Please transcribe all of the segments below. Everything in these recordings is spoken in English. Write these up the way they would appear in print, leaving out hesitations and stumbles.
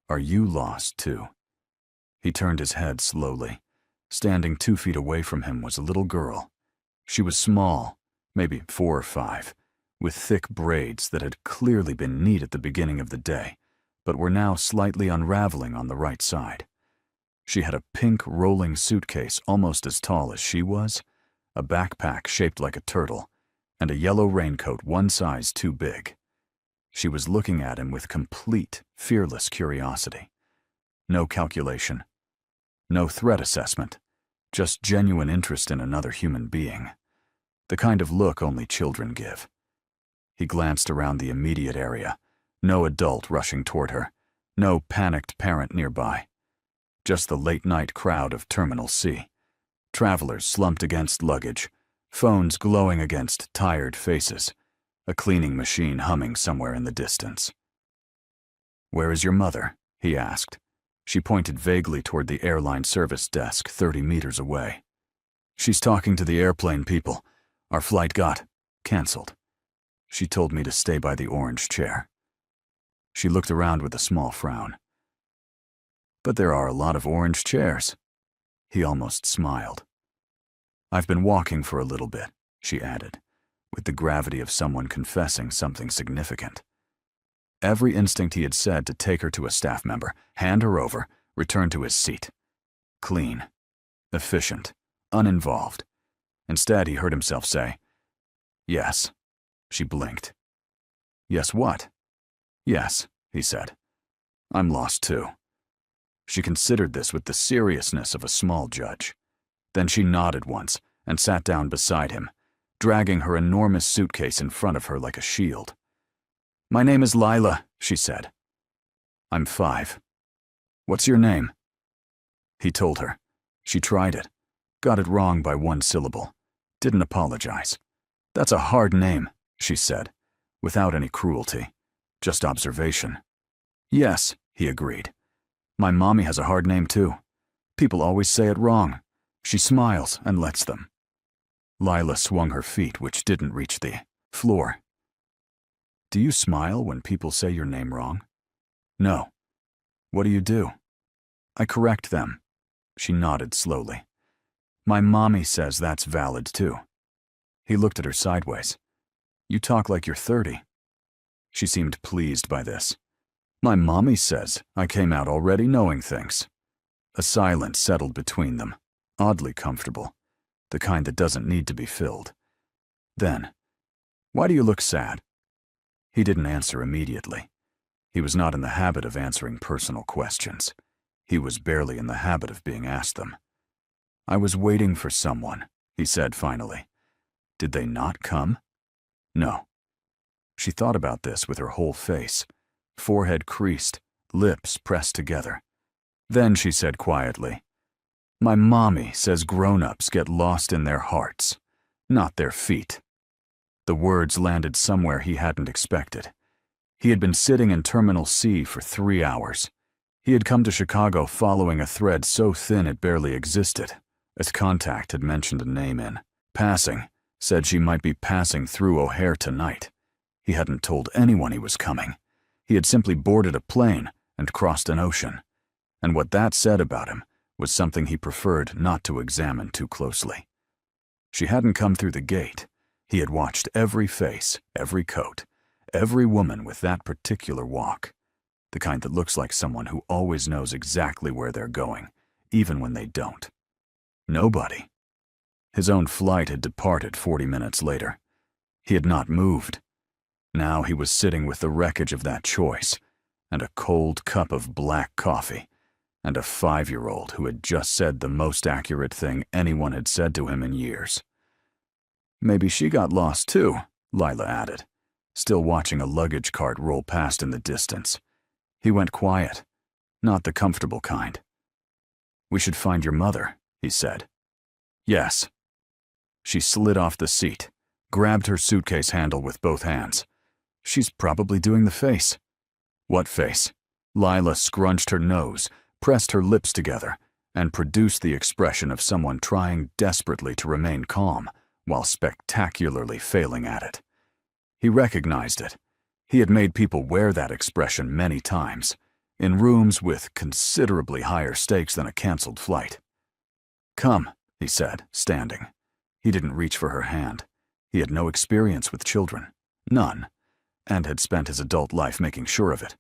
Are you lost, too? He turned his head slowly. Standing 2 feet away from him was a little girl. She was small, maybe 4 or 5, with thick braids that had clearly been neat at the beginning of the day, but were now slightly unraveling on the right side. She had a pink rolling suitcase almost as tall as she was, a backpack shaped like a turtle, and a yellow raincoat 1 size too big. She was looking at him with complete, fearless curiosity. No calculation. No threat assessment. Just genuine interest in another human being. The kind of look only children give. He glanced around the immediate area. No adult rushing toward her. No panicked parent nearby. Just the late-night crowd of Terminal C. Travelers slumped against luggage. Phones glowing against tired faces. A cleaning machine humming somewhere in the distance. "Where is your mother?" he asked. She pointed vaguely toward the airline service desk 30 meters away. "She's talking to the airplane people. Our flight got canceled. She told me to stay by the orange chair." She looked around with a small frown. "But there are a lot of orange chairs." He almost smiled. "I've been walking for a little bit," she added, with the gravity of someone confessing something significant. Every instinct he had said to take her to a staff member, hand her over, return to his seat. Clean, efficient, uninvolved. Instead, he heard himself say, "Yes." She blinked. "Yes, what?" "Yes," he said. "I'm lost too." She considered this with the seriousness of a small judge. Then she nodded once and sat down beside him, dragging her enormous suitcase in front of her like a shield. "My name is Lila," she said. "I'm 5. What's your name?" He told her. She tried it. Got it wrong by 1 syllable. Didn't apologize. "That's a hard name," she said, without any cruelty. Just observation. "Yes," he agreed. "My mommy has a hard name too. People always say it wrong." She smiles and lets them. Lila swung her feet, which didn't reach the floor. "Do you smile when people say your name wrong?" "No." "What do you do?" "I correct them." She nodded slowly. "My mommy says that's valid too." He looked at her sideways. "You talk like you're 30. She seemed pleased by this. "My mommy says I came out already knowing things." A silence settled between them, oddly comfortable, the kind that doesn't need to be filled. Then, "Why do you look sad?" He didn't answer immediately. He was not in the habit of answering personal questions. He was barely in the habit of being asked them. "I was waiting for someone," he said finally. "Did they not come?" "No." She thought about this with her whole face, forehead creased, lips pressed together. Then she said quietly, "My mommy says grown-ups get lost in their hearts, not their feet." The words landed somewhere he hadn't expected. He had been sitting in Terminal C for 3 hours. He had come to Chicago following a thread so thin it barely existed. As contact had mentioned a name in passing, said she might be passing through O'Hare tonight. He hadn't told anyone he was coming. He had simply boarded a plane and crossed an ocean. And what that said about him was something he preferred not to examine too closely. She hadn't come through the gate. He had watched every face, every coat, every woman with that particular walk. The kind that looks like someone who always knows exactly where they're going, even when they don't. Nobody. His own flight had departed 40 minutes later. He had not moved. Now he was sitting with the wreckage of that choice, and a cold cup of black coffee, and a 5-year-old who had just said the most accurate thing anyone had said to him in years. "Maybe she got lost too," Lila added, still watching a luggage cart roll past in the distance. He went quiet, not the comfortable kind. "We should find your mother," he said. "Yes." She slid off the seat, grabbed her suitcase handle with both hands. "She's probably doing the face." "What face?" Lila scrunched her nose, pressed her lips together, and produced the expression of someone trying desperately to remain calm while spectacularly failing at it. He recognized it. He had made people wear that expression many times, in rooms with considerably higher stakes than a canceled flight. "Come," he said, standing. He didn't reach for her hand. He had no experience with children. None. And had spent his adult life making sure of it.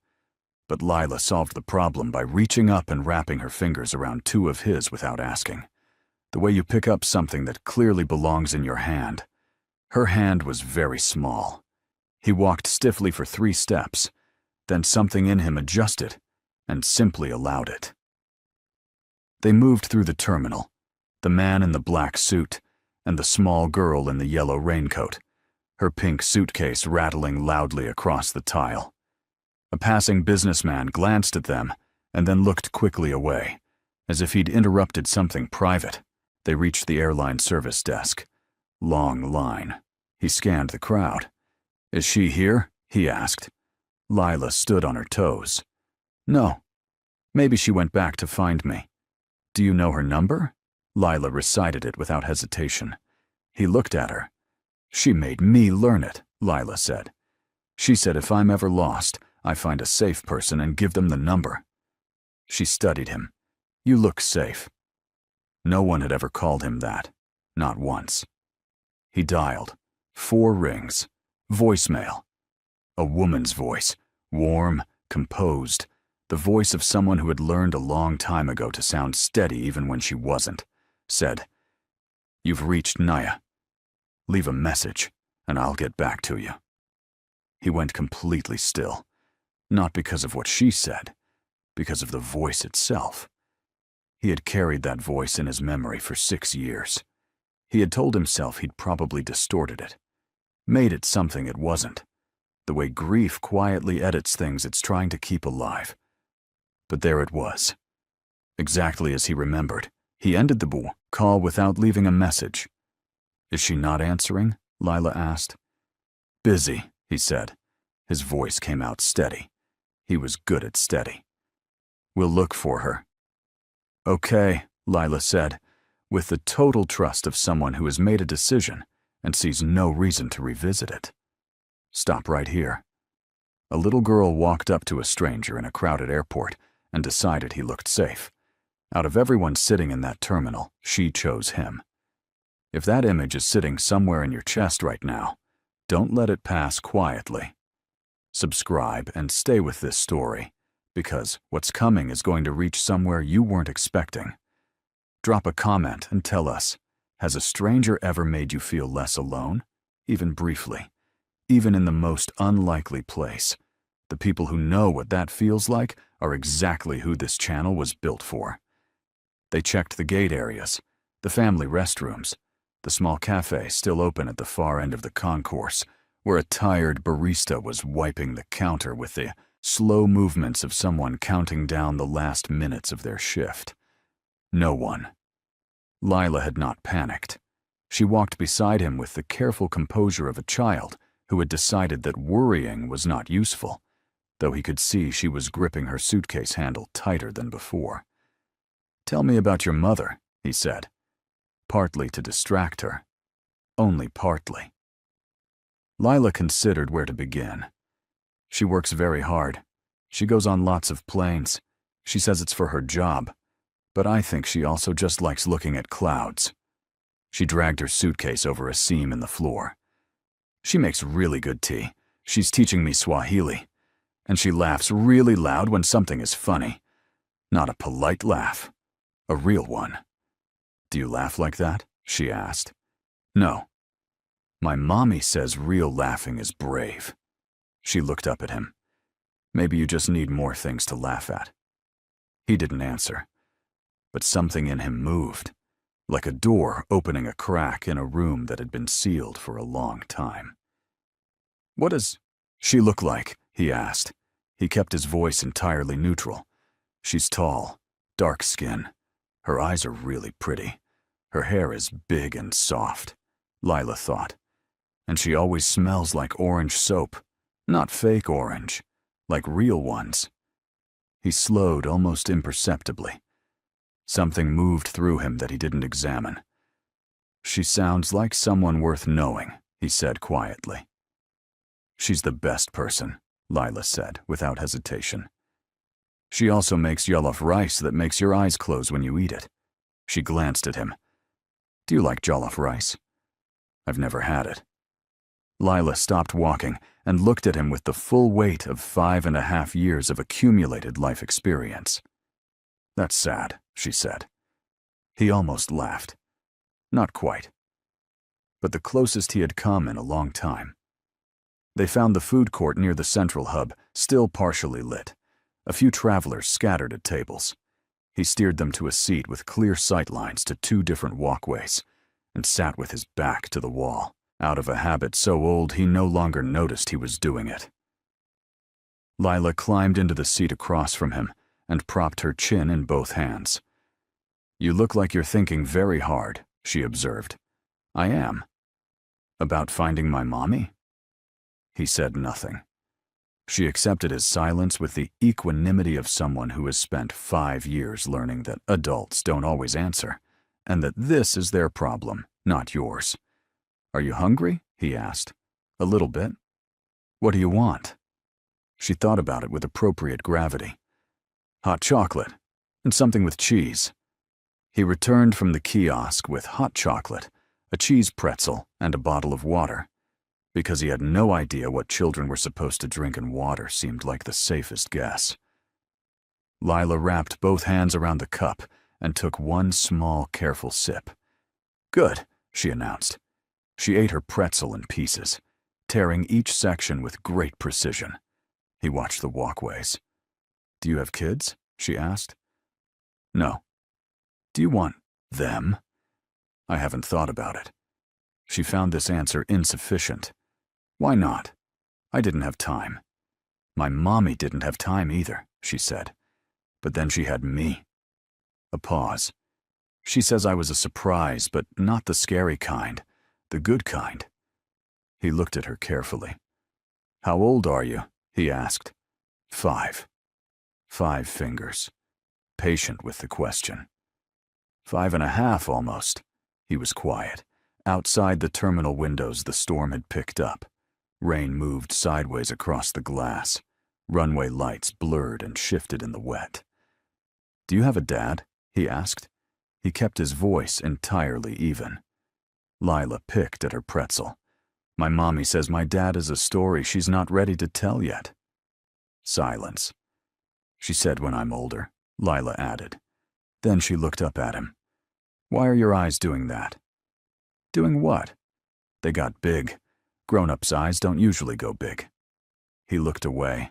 But Lila solved the problem by reaching up and wrapping her fingers around two of his without asking. The way you pick up something that clearly belongs in your hand. Her hand was very small. He walked stiffly for 3 steps. Then something in him adjusted and simply allowed it. They moved through the terminal, the man in the black suit and the small girl in the yellow raincoat, her pink suitcase rattling loudly across the tile. A passing businessman glanced at them and then looked quickly away, as if he'd interrupted something private. They reached the airline service desk. Long line. He scanned the crowd. "Is she here?" he asked. Lila stood on her toes. "No. Maybe she went back to find me." "Do you know her number?" Lila recited it without hesitation. He looked at her. "She made me learn it," Lila said. "She said if I'm ever lost, I find a safe person and give them the number." She studied him. "You look safe." No one had ever called him that. Not once. He dialed. 4 rings. Voicemail. A woman's voice. Warm, composed. The voice of someone who had learned a long time ago to sound steady even when she wasn't. Said, "You've reached Naya. Leave a message, and I'll get back to you." He went completely still. Not because of what she said, because of the voice itself. He had carried that voice in his memory for 6 years. He had told himself he'd probably distorted it, made it something it wasn't, the way grief quietly edits things it's trying to keep alive. But there it was. Exactly as he remembered, he ended the call without leaving a message. "Is she not answering?" Lila asked. "Busy," he said. His voice came out steady. He was good at steady. "We'll look for her." "Okay," Lila said, with the total trust of someone who has made a decision and sees no reason to revisit it. "Stop right here." A little girl walked up to a stranger in a crowded airport and decided he looked safe. Out of everyone sitting in that terminal, she chose him. If that image is sitting somewhere in your chest right now, don't let it pass quietly. Subscribe and stay with this story, because what's coming is going to reach somewhere you weren't expecting. Drop a comment and tell us, has a stranger ever made you feel less alone? Even briefly. Even in the most unlikely place. The people who know what that feels like are exactly who this channel was built for. They checked the gate areas, the family restrooms, the small cafe still open at the far end of the concourse, where a tired barista was wiping the counter with the slow movements of someone counting down the last minutes of their shift. No one. Lila had not panicked. She walked beside him with the careful composure of a child who had decided that worrying was not useful, though he could see she was gripping her suitcase handle tighter than before. "Tell me about your mother," he said, partly to distract her. Only partly. Lila considered where to begin. "She works very hard. She goes on lots of planes. She says it's for her job. But I think she also just likes looking at clouds." She dragged her suitcase over a seam in the floor. "She makes really good tea. She's teaching me Swahili. And she laughs really loud when something is funny. Not a polite laugh. A real one." "Do you laugh like that?" she asked. "No. My mommy says real laughing is brave." She looked up at him. "Maybe you just need more things to laugh at." He didn't answer. But something in him moved, like a door opening a crack in a room that had been sealed for a long time. "What does she look like?" he asked. He kept his voice entirely neutral. "She's tall, dark skin. Her eyes are really pretty. Her hair is big and soft," Lila thought. "And she always smells like orange soap. Not fake orange, like real ones." He slowed almost imperceptibly. Something moved through him that he didn't examine. "She sounds like someone worth knowing," he said quietly. "She's the best person," Lila said without hesitation. She also makes jollof rice that makes your eyes close when you eat it. She glanced at him. Do you like jollof rice? I've never had it. Lila stopped walking and looked at him with the full weight of 5.5 years of accumulated life experience. That's sad, she said. He almost laughed. Not quite. But the closest he had come in a long time. They found the food court near the central hub, still partially lit. A few travelers scattered at tables. He steered them to a seat with clear sight lines to 2 different walkways, and sat with his back to the wall, out of a habit so old he no longer noticed he was doing it. Lila climbed into the seat across from him and propped her chin in both hands. You look like you're thinking very hard, she observed. I am. About finding my mommy? He said nothing. She accepted his silence with the equanimity of someone who has spent 5 years learning that adults don't always answer, and that this is their problem, not yours. Are you hungry? He asked. A little bit. What do you want? She thought about it with appropriate gravity. Hot chocolate, and something with cheese. He returned from the kiosk with hot chocolate, a cheese pretzel, and a bottle of water. Because he had no idea what children were supposed to drink, and water seemed like the safest guess. Lila wrapped both hands around the cup and took one small, careful sip. Good, she announced. She ate her pretzel in pieces, tearing each section with great precision. He watched the walkways. Do you have kids? She asked. No. Do you want them? I haven't thought about it. She found this answer insufficient. Why not? I didn't have time. My mommy didn't have time either, she said. But then she had me. A pause. She says I was a surprise, but not the scary kind, the good kind. He looked at her carefully. How old are you? He asked. 5. 5 fingers. Patient with the question. 5.5 almost. He was quiet. Outside the terminal windows, the storm had picked up. Rain moved sideways across the glass. Runway lights blurred and shifted in the wet. Do you have a dad? He asked. He kept his voice entirely even. Lila picked at her pretzel. My mommy says my dad is a story she's not ready to tell yet. Silence. She said when I'm older, Lila added. Then she looked up at him. Why are your eyes doing that? Doing what? They got big. Grown-ups' eyes don't usually go big. He looked away,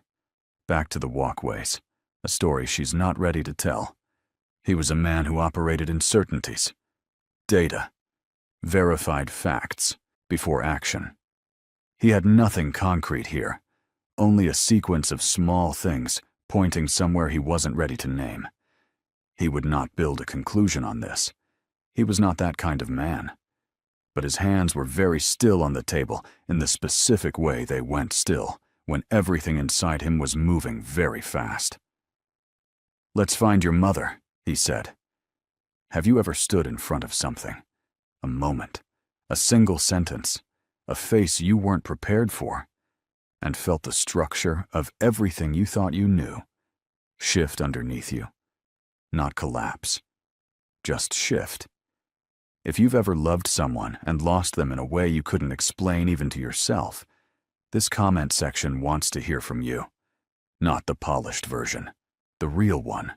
back to the walkways, a story she's not ready to tell. He was a man who operated in certainties, data, verified facts, before action. He had nothing concrete here, only a sequence of small things pointing somewhere he wasn't ready to name. He would not build a conclusion on this. He was not that kind of man. But his hands were very still on the table in the specific way they went still when everything inside him was moving very fast. Let's find your mother, he said. Have you ever stood in front of something? A moment, a single sentence, a face you weren't prepared for, and felt the structure of everything you thought you knew shift underneath you? Not collapse, just shift. If you've ever loved someone and lost them in a way you couldn't explain even to yourself, this comment section wants to hear from you. Not the polished version, the real one.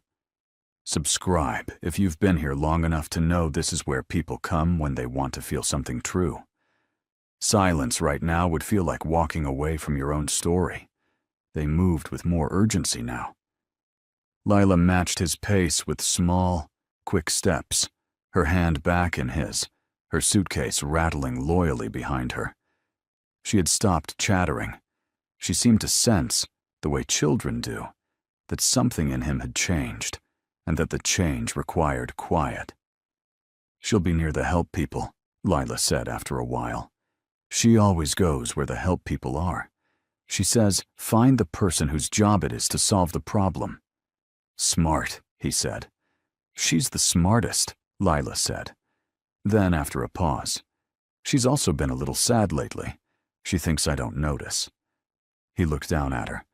Subscribe if you've been here long enough to know this is where people come when they want to feel something true. Silence right now would feel like walking away from your own story. They moved with more urgency now. Lila matched his pace with small, quick steps, her hand back in his, her suitcase rattling loyally behind her. She had stopped chattering. She seemed to sense, the way children do, that something in him had changed, and that the change required quiet. She'll be near the help people, Lila said after a while. She always goes where the help people are. She says, find the person whose job it is to solve the problem. Smart, he said. She's the smartest, Lila said. Then, after a pause, she's also been a little sad lately. She thinks I don't notice. He looked down at her.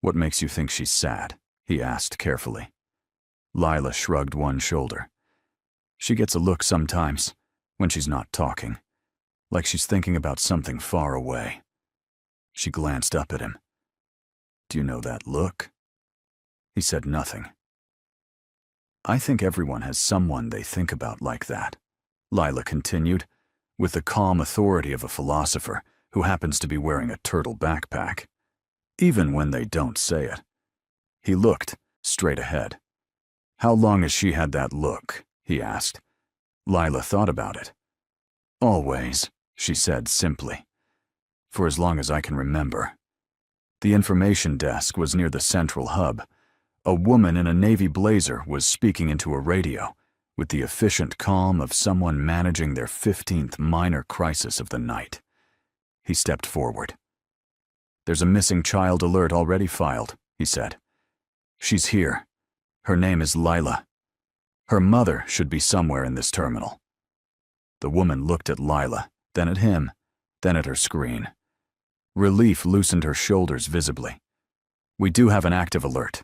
What makes you think she's sad? he asked carefully. Lila shrugged one shoulder. She gets a look sometimes, when she's not talking, like she's thinking about something far away. She glanced up at him. Do you know that look? He said nothing. I think everyone has someone they think about like that, Lila continued, with the calm authority of a philosopher who happens to be wearing a turtle backpack, even when they don't say it. He looked straight ahead. How long has she had that look? He asked. Lila thought about it. Always, she said simply. For as long as I can remember. The information desk was near the central hub. A woman in a navy blazer was speaking into a radio, with the efficient calm of someone managing their 15th minor crisis of the night. He stepped forward. There's a missing child alert already filed, he said. She's here. Her name is Lila. Her mother should be somewhere in this terminal. The woman looked at Lila, then at him, then at her screen. Relief loosened her shoulders visibly. We do have an active alert.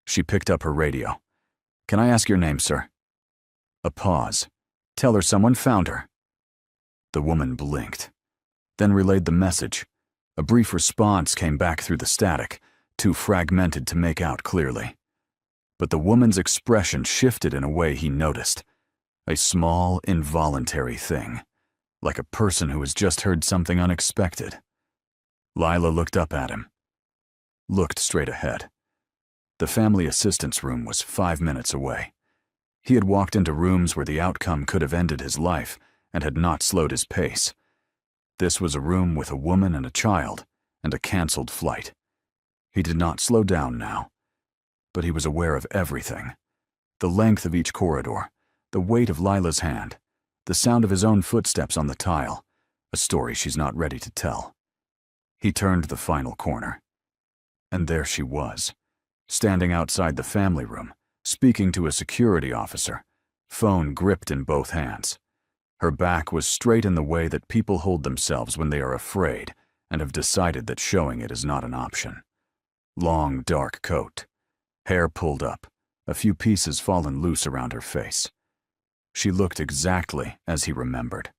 She picked up her radio. Can I ask your name, sir? A pause. Tell her someone found her. The woman blinked, then relayed the message. A brief response came back through the static, too fragmented to make out clearly. But the woman's expression shifted in a way he noticed. A small, involuntary thing, like a person who has just heard something unexpected. Lila looked up at him. Looked straight ahead. The family assistance room was 5 minutes away. He had walked into rooms where the outcome could have ended his life and had not slowed his pace. This was a room with a woman and a child, and a canceled flight. He did not slow down now, but he was aware of everything. The length of each corridor, the weight of Lila's hand, the sound of his own footsteps on the tile, a story she's not ready to tell. He turned the final corner. And there she was, standing outside the family room, speaking to a security officer, phone gripped in both hands. Her back was straight in the way that people hold themselves when they are afraid and have decided that showing it is not an option. Long, dark coat, hair pulled up, a few pieces fallen loose around her face. She looked exactly as he remembered.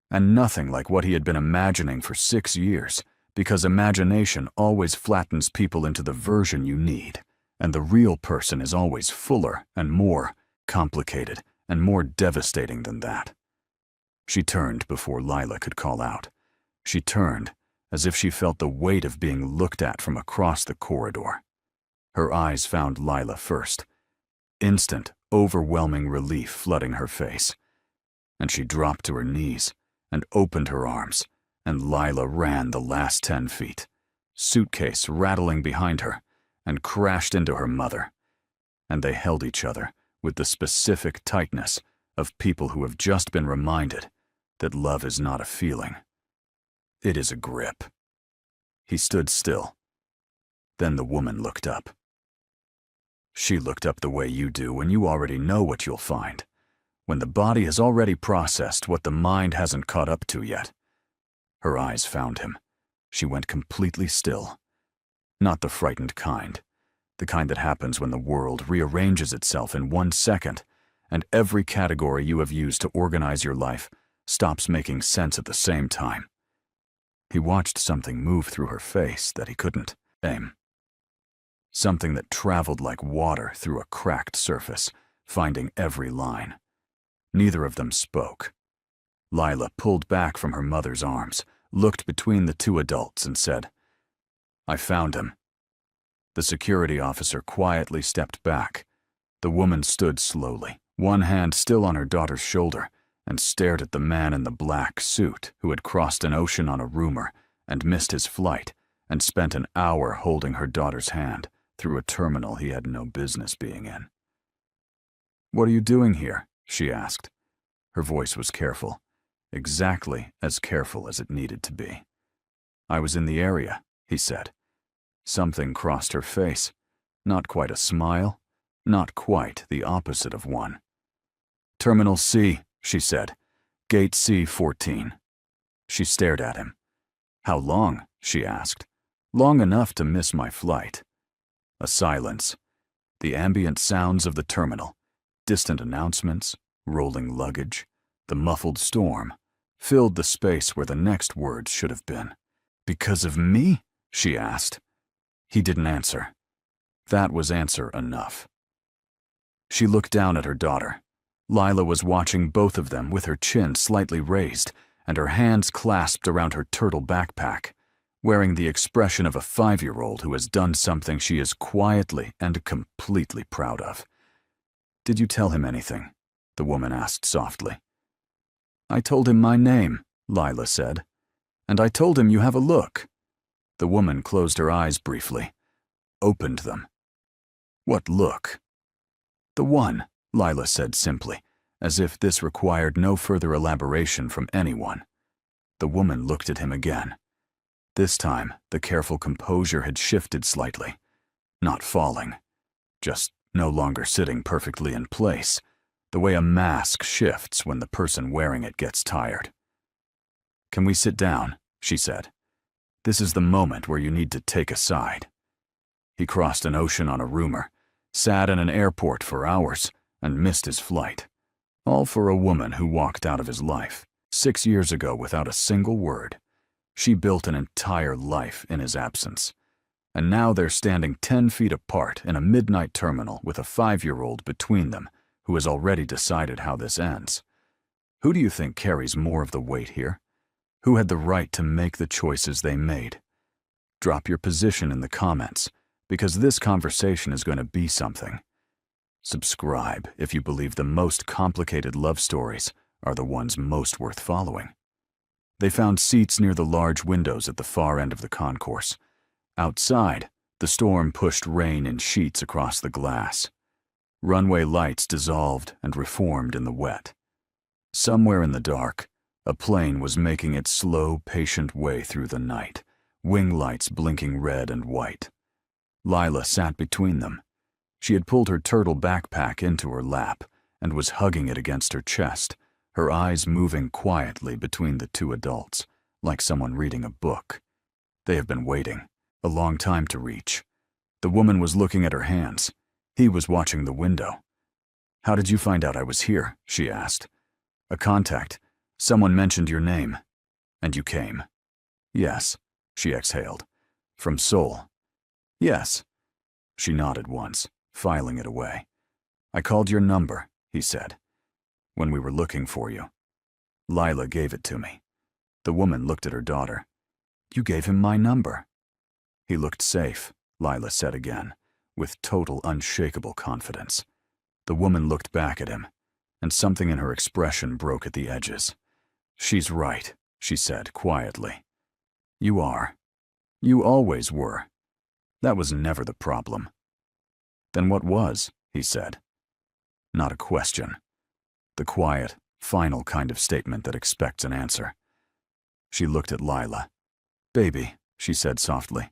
And nothing like what he had been imagining for 6 years, because imagination always flattens people into the version you need, and the real person is always fuller and more complicated and more devastating than that. She turned before Lila could call out. She turned as if she felt the weight of being looked at from across the corridor. Her eyes found Lila first. Instant, overwhelming relief flooding her face. And she dropped to her knees and opened her arms, and Lila ran the last 10 feet, suitcase rattling behind her, and crashed into her mother. And they held each other with the specific tightness of people who have just been reminded that love is not a feeling. It is a grip. He stood still. Then the woman looked up. She looked up the way you do when you already know what you'll find, when the body has already processed what the mind hasn't caught up to yet. Her eyes found him. She went completely still. Not the frightened kind, the kind that happens when the world rearranges itself in 1 second, and every category you have used to organize your life stops making sense at the same time. He watched something move through her face that he couldn't aim. Something that traveled like water through a cracked surface, finding every line. Neither of them spoke. Lila pulled back from her mother's arms, looked between the two adults, and said, I found him. The security officer quietly stepped back. The woman stood slowly, one hand still on her daughter's shoulder, and stared at the man in the black suit who had crossed an ocean on a rumor and missed his flight and spent an hour holding her daughter's hand through a terminal he had no business being in. What are you doing here? She asked. Her voice was careful, exactly as careful as it needed to be. I was in the area, he said. Something crossed her face. Not quite a smile, not quite the opposite of one. Terminal C, she said. Gate C-14. She stared at him. How long? She asked. Long enough to miss my flight. A silence, The ambient sounds of the terminal, distant announcements, rolling luggage, the muffled storm, filled the space where the next words should have been. "Because of me?" she asked. He didn't answer. That was answer enough. She looked down at her daughter. Lila was watching both of them with her chin slightly raised and her hands clasped around her turtle backpack, wearing the expression of a 5-year-old who has done something she is quietly and completely proud of. "Did you tell him anything?" the woman asked softly. "I told him my name," Lila said. "And I told him you have a look." The woman closed her eyes briefly, opened them. "What look?" "The one," Lila said simply, as if this required no further elaboration from anyone. The woman looked at him again. This time, the careful composure had shifted slightly. Not falling, just no longer sitting perfectly in place, the way a mask shifts when the person wearing it gets tired. "Can we sit down?" she said. "This is the moment where you need to take a side." He crossed an ocean on a rumor, sat in an airport for hours, and missed his flight. All for a woman who walked out of his life 6 years ago without a single word. She built an entire life in his absence. And now they're standing 10 feet apart in a midnight terminal with a 5-year-old between them who has already decided how this ends. Who do you think carries more of the weight here? Who had the right to make the choices they made? Drop your position in the comments, because this conversation is going to be something. Subscribe if you believe the most complicated love stories are the ones most worth following. They found seats near the large windows at the far end of the concourse. Outside, the storm pushed rain in sheets across the glass. Runway lights dissolved and reformed in the wet. Somewhere in the dark, a plane was making its slow, patient way through the night, wing lights blinking red and white. Lila sat between them. She had pulled her turtle backpack into her lap and was hugging it against her chest, her eyes moving quietly between the two adults, like someone reading a book. They have been waiting, a long time to reach. The woman was looking at her hands. He was watching the window. "How did you find out I was here?" she asked. "A contact. Someone mentioned your name. And you came." "Yes," she exhaled. "From Seoul." "Yes." She nodded once, filing it away. "I called your number," he said, "when we were looking for you. Lila gave it to me." The woman looked at her daughter. "You gave him my number." "He looked safe," Lila said again, with total unshakable confidence. The woman looked back at him, and something in her expression broke at the edges. "She's right," she said quietly. "You are. You always were. That was never the problem." "Then what was?" he said. Not a question. The quiet, final kind of statement that expects an answer. She looked at Lila. "Baby," she said softly,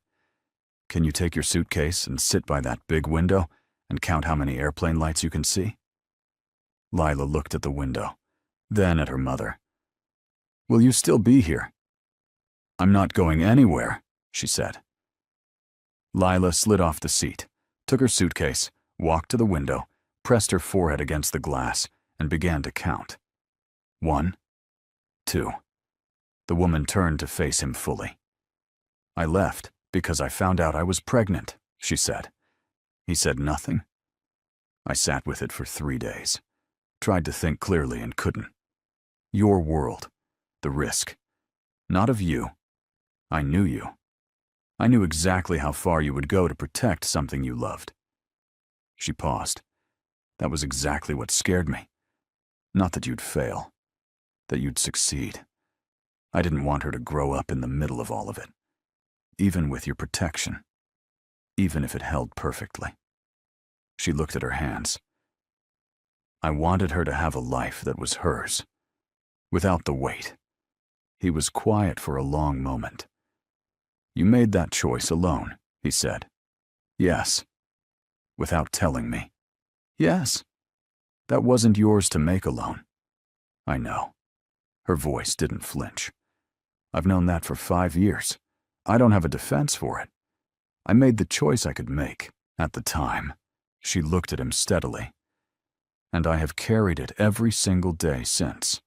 "can you take your suitcase and sit by that big window and count how many airplane lights you can see?" Lila looked at the window, then at her mother. "Will you still be here?" "I'm not going anywhere," she said. Lila slid off the seat, took her suitcase, walked to the window, pressed her forehead against the glass, and began to count. 1, 2. The woman turned to face him fully. "I left because I found out I was pregnant," she said. He said nothing. I sat with it for 3 days. Tried to think clearly and couldn't. Your world. The risk. Not of you. I knew you. I knew exactly how far you would go to protect something you loved." She paused. "That was exactly what scared me. Not that you'd fail. That you'd succeed. I didn't want her to grow up in the middle of all of it. Even with your protection. Even if it held perfectly." She looked at her hands. "I wanted her to have a life that was hers. Without the weight." He was quiet for a long moment. "You made that choice alone," he said. "Yes." "Without telling me." "Yes." "That wasn't yours to make alone." "I know." Her voice didn't flinch. "I've known that for 5 years. I don't have a defense for it. I made the choice I could make, at the time." She looked at him steadily. And I have carried it every single day since.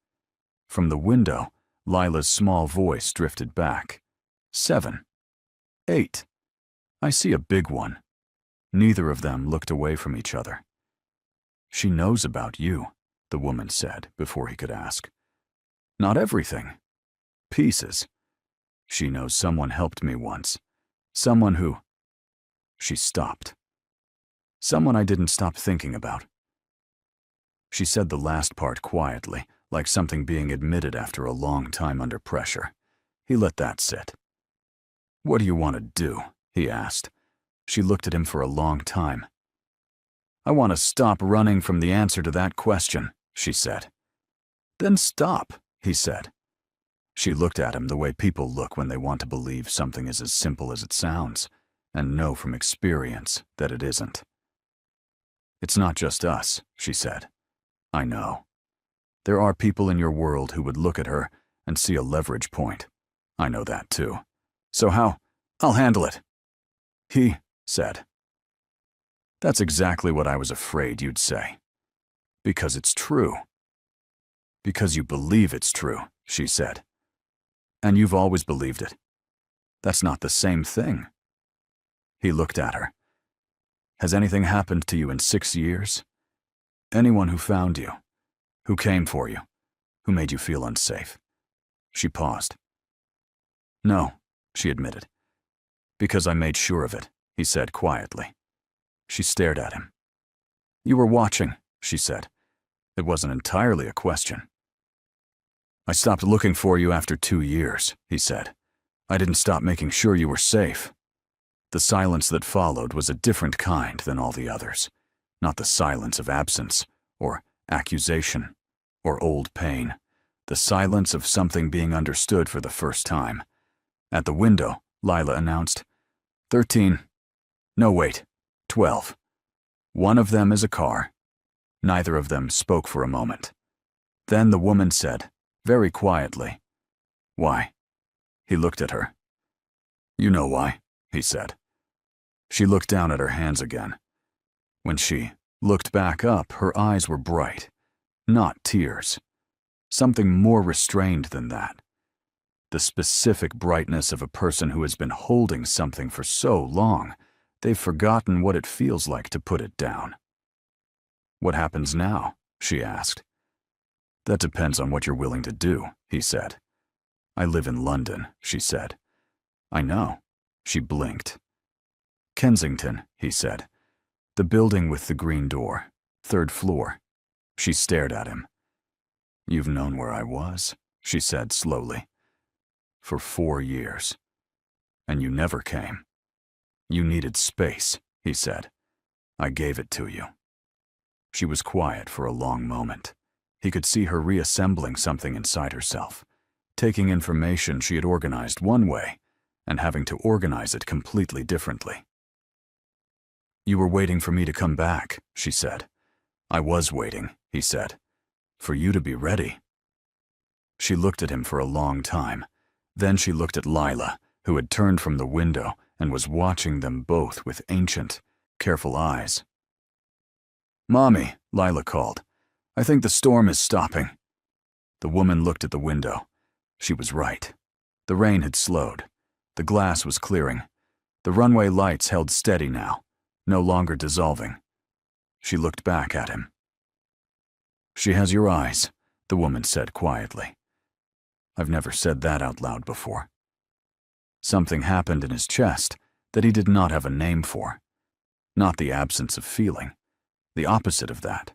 From the window, Lila's small voice drifted back. 7. 8. I see a big one. Neither of them looked away from each other. She knows about you, the woman said before he could ask. Not everything. Pieces. She knows someone helped me once. Someone who... She stopped. Someone I didn't stop thinking about. She said the last part quietly, like something being admitted after a long time under pressure. He let that sit. What do you want to do? He asked. She looked at him for a long time. I want to stop running from the answer to that question, she said. Then stop, he said. She looked at him the way people look when they want to believe something is as simple as it sounds, and know from experience that it isn't. It's not just us, she said. I know. There are people in your world who would look at her and see a leverage point. I know that too. So how? I'll handle it. He said. That's exactly what I was afraid you'd say. Because it's true. Because you believe it's true, she said. And you've always believed it. That's not the same thing. He looked at her. Has anything happened to you in 6 years? Anyone who found you, who came for you, who made you feel unsafe? She paused. No, she admitted. Because I made sure of it, he said quietly. She stared at him. You were watching, she said. It wasn't entirely a question. I stopped looking for you after 2 years, he said. I didn't stop making sure you were safe. The silence that followed was a different kind than all the others. Not the silence of absence, or accusation, or old pain. The silence of something being understood for the first time. At the window, Lila announced, 13. No, wait. 12. One of them is a car. Neither of them spoke for a moment. Then the woman said, very quietly, Why? He looked at her. You know why, he said. She looked down at her hands again. When she looked back up, her eyes were bright, not tears. Something more restrained than that. The specific brightness of a person who has been holding something for so long, they've forgotten what it feels like to put it down. What happens now? She asked. That depends on what you're willing to do, he said. I live in London, she said. I know. She blinked. Kensington, he said. The building with the green door, 3rd floor. She stared at him. You've known where I was, she said slowly. For 4 years. And you never came. You needed space, he said. I gave it to you. She was quiet for a long moment. He could see her reassembling something inside herself, taking information she had organized one way and having to organize it completely differently. You were waiting for me to come back, she said. I was waiting, he said, for you to be ready. She looked at him for a long time. Then she looked at Lila, who had turned from the window and was watching them both with ancient, careful eyes. Mommy, Lila called. I think the storm is stopping. The woman looked at the window. She was right. The rain had slowed. The glass was clearing. The runway lights held steady now, no longer dissolving. She looked back at him. She has your eyes, the woman said quietly. I've never said that out loud before. Something happened in his chest that he did not have a name for. Not the absence of feeling. The opposite of that.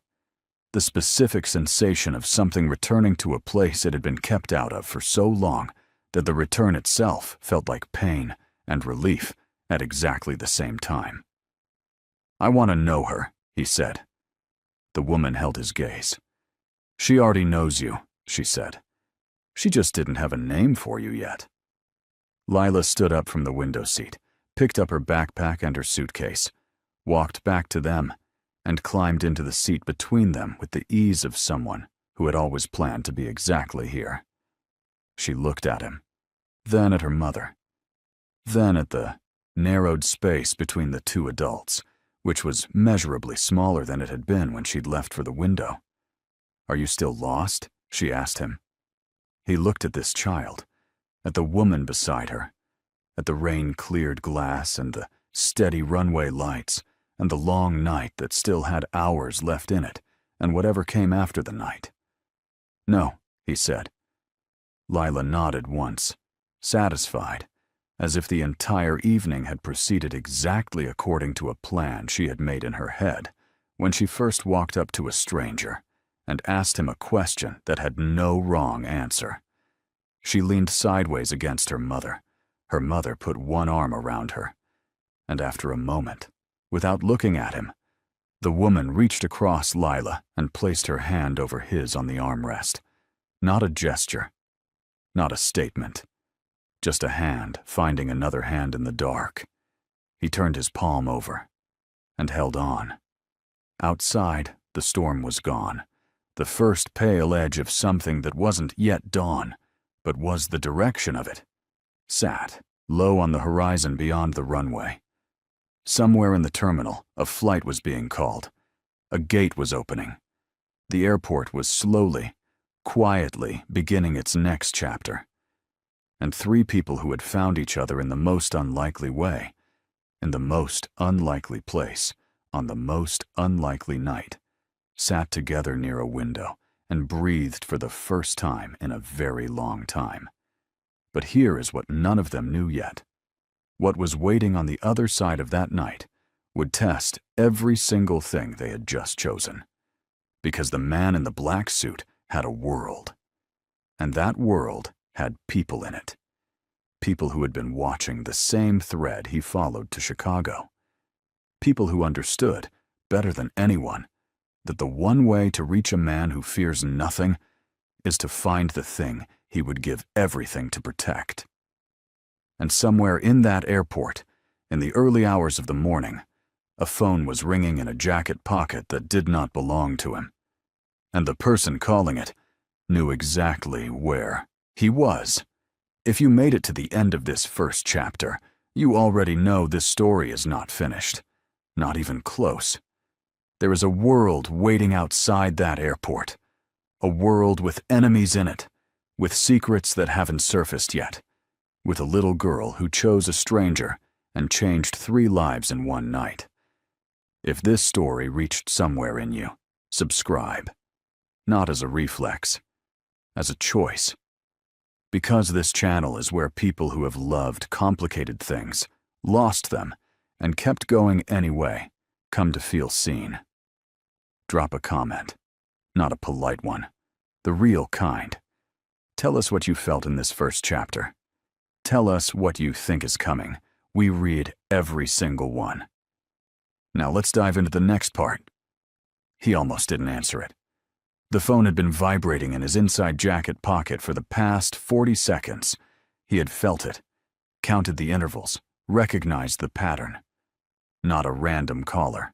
The specific sensation of something returning to a place it had been kept out of for so long that the return itself felt like pain and relief at exactly the same time. I want to know her, he said. The woman held his gaze. She already knows you, she said. She just didn't have a name for you yet. Lila stood up from the window seat, picked up her backpack and her suitcase, walked back to them, and climbed into the seat between them with the ease of someone who had always planned to be exactly here. She looked at him, then at her mother, then at the narrowed space between the two adults, which was measurably smaller than it had been when she'd left for the window. "Are you still lost?" she asked him. He looked at this child, at the woman beside her, at the rain-cleared glass and the steady runway lights, and the long night that still had hours left in it, and whatever came after the night. "No," he said. Lila nodded once, satisfied, as if the entire evening had proceeded exactly according to a plan she had made in her head when she first walked up to a stranger and asked him a question that had no wrong answer. She leaned sideways against her mother. Her mother put one arm around her, and after a moment, without looking at him, the woman reached across Lila and placed her hand over his on the armrest. Not a gesture, not a statement, just a hand finding another hand in the dark. He turned his palm over and held on. Outside, the storm was gone, the first pale edge of something that wasn't yet dawn, but was the direction of it, sat low on the horizon beyond the runway. Somewhere in the terminal, a flight was being called. A gate was opening. The airport was slowly, quietly beginning its next chapter. And three people who had found each other in the most unlikely way, in the most unlikely place, on the most unlikely night, sat together near a window and breathed for the first time in a very long time. But here is what none of them knew yet. What was waiting on the other side of that night would test every single thing they had just chosen. Because the man in the black suit had a world. And that world had people in it. People who had been watching the same thread he followed to Chicago. People who understood, better than anyone, that the one way to reach a man who fears nothing is to find the thing he would give everything to protect. And somewhere in that airport, in the early hours of the morning, a phone was ringing in a jacket pocket that did not belong to him. And the person calling it knew exactly where he was. If you made it to the end of this first chapter, you already know this story is not finished. Not even close. There is a world waiting outside that airport. A world with enemies in it, with secrets that haven't surfaced yet, with a little girl who chose a stranger and changed 3 lives in one night. If this story reached somewhere in you, subscribe. Not as a reflex, as a choice. Because this channel is where people who have loved complicated things, lost them, and kept going anyway, come to feel seen. Drop a comment, not a polite one, the real kind. Tell us what you felt in this first chapter. Tell us what you think is coming. We read every single one. Now let's dive into the next part. He almost didn't answer it. The phone had been vibrating in his inside jacket pocket for the past 40 seconds. He had felt it, counted the intervals, recognized the pattern. Not a random caller.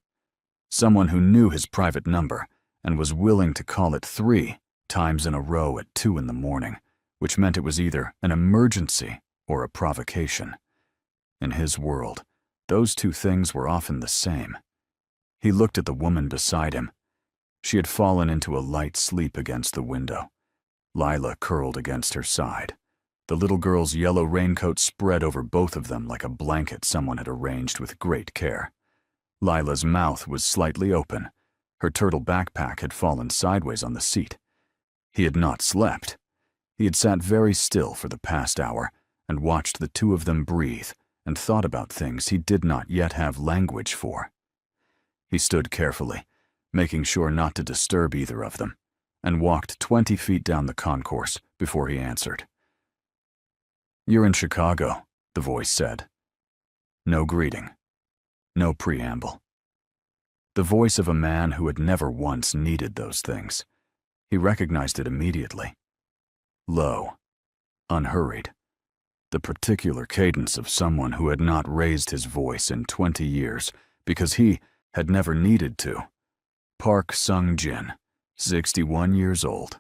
Someone who knew his private number and was willing to call it 3 times in a row at 2 in the morning, which meant it was either an emergency or a provocation. In his world, those 2 things were often the same. He looked at the woman beside him. She had fallen into a light sleep against the window. Lila curled against her side. The little girl's yellow raincoat spread over both of them like a blanket someone had arranged with great care. Lila's mouth was slightly open. Her turtle backpack had fallen sideways on the seat. He had not slept. He had sat very still for the past hour and watched the 2 of them breathe and thought about things he did not yet have language for. He stood carefully, making sure not to disturb either of them, and walked 20 feet down the concourse before he answered. "You're in Chicago," the voice said. No greeting. No preamble. The voice of a man who had never once needed those things. He recognized it immediately. Low, unhurried. The particular cadence of someone who had not raised his voice in 20 years because he had never needed to. Park Sung-jin, 61 years old.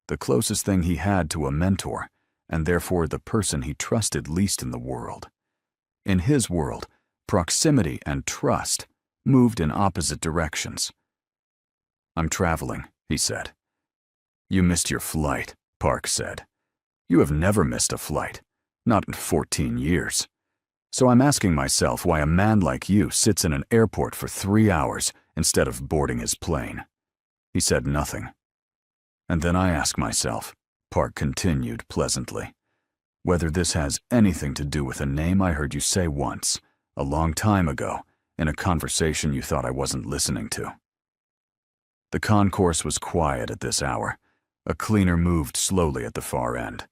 The closest thing he had to a mentor, and therefore the person he trusted least in the world. In his world, proximity and trust moved in opposite directions. "I'm traveling," he said. "You missed your flight," Park said. "You have never missed a flight, not in 14 years. So I'm asking myself why a man like you sits in an airport for 3 hours instead of boarding his plane." He said nothing. "And then I ask myself," Park continued pleasantly, "whether this has anything to do with a name I heard you say once, a long time ago, in a conversation you thought I wasn't listening to." The concourse was quiet at this hour. A cleaner moved slowly at the far end.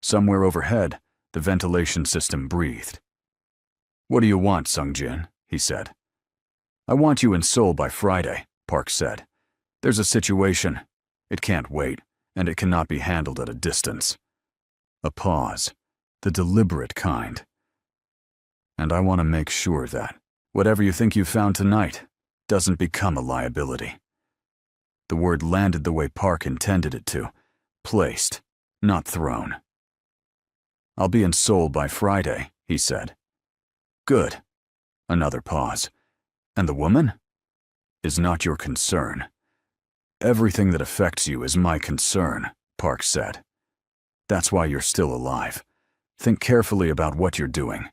Somewhere overhead, the ventilation system breathed. "What do you want, Sung-jin?" he said. "I want you in Seoul by Friday," Park said. "There's a situation. It can't wait, and it cannot be handled at a distance." A pause, the deliberate kind. "And I want to make sure that whatever you think you found tonight doesn't become a liability." The word landed the way Park intended it to, placed, not thrown. "I'll be in Seoul by Friday," he said. "Good." Another pause. "And the woman?" "Is not your concern." "Everything that affects you is my concern," Park said. "That's why you're still alive. Think carefully about what you're doing.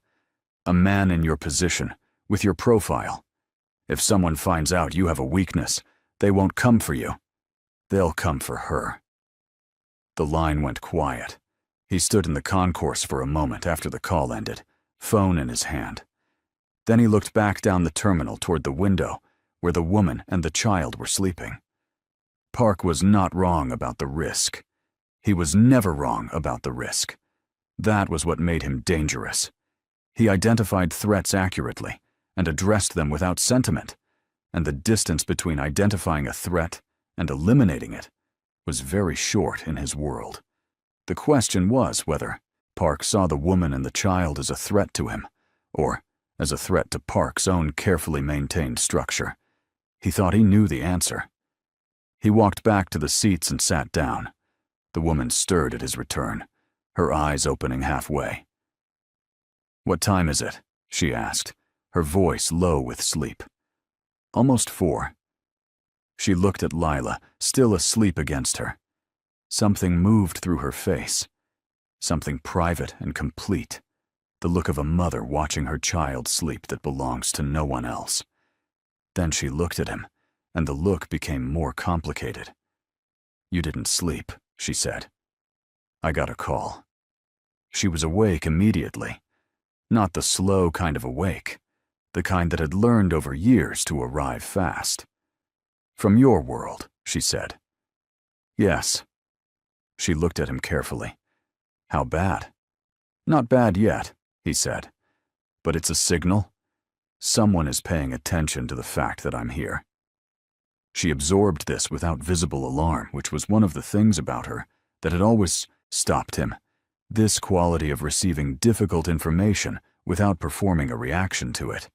A man in your position, with your profile. If someone finds out you have a weakness, they won't come for you. They'll come for her." The line went quiet. He stood in the concourse for a moment after the call ended, phone in his hand. Then he looked back down the terminal toward the window, where the woman and the child were sleeping. Park was not wrong about the risk. He was never wrong about the risk. That was what made him dangerous. He identified threats accurately and addressed them without sentiment, and the distance between identifying a threat and eliminating it was very short in his world. The question was whether Park saw the woman and the child as a threat to him, or as a threat to Park's own carefully maintained structure. He thought he knew the answer. He walked back to the seats and sat down. The woman stirred at his return, her eyes opening halfway. "What time is it?" she asked, her voice low with sleep. "Almost 4. She looked at Lila, still asleep against her. Something moved through her face. Something private and complete. The look of a mother watching her child sleep that belongs to no one else. Then she looked at him, and the look became more complicated. "You didn't sleep," she said. "I got a call." She was awake immediately. Not the slow kind of awake, the kind that had learned over years to arrive fast. "From your world," she said. "Yes." She looked at him carefully. "How bad?" "Not bad yet," he said. "But it's a signal. Someone is paying attention to the fact that I'm here." She absorbed this without visible alarm, which was one of the things about her that had always stopped him. This quality of receiving difficult information without performing a reaction to it.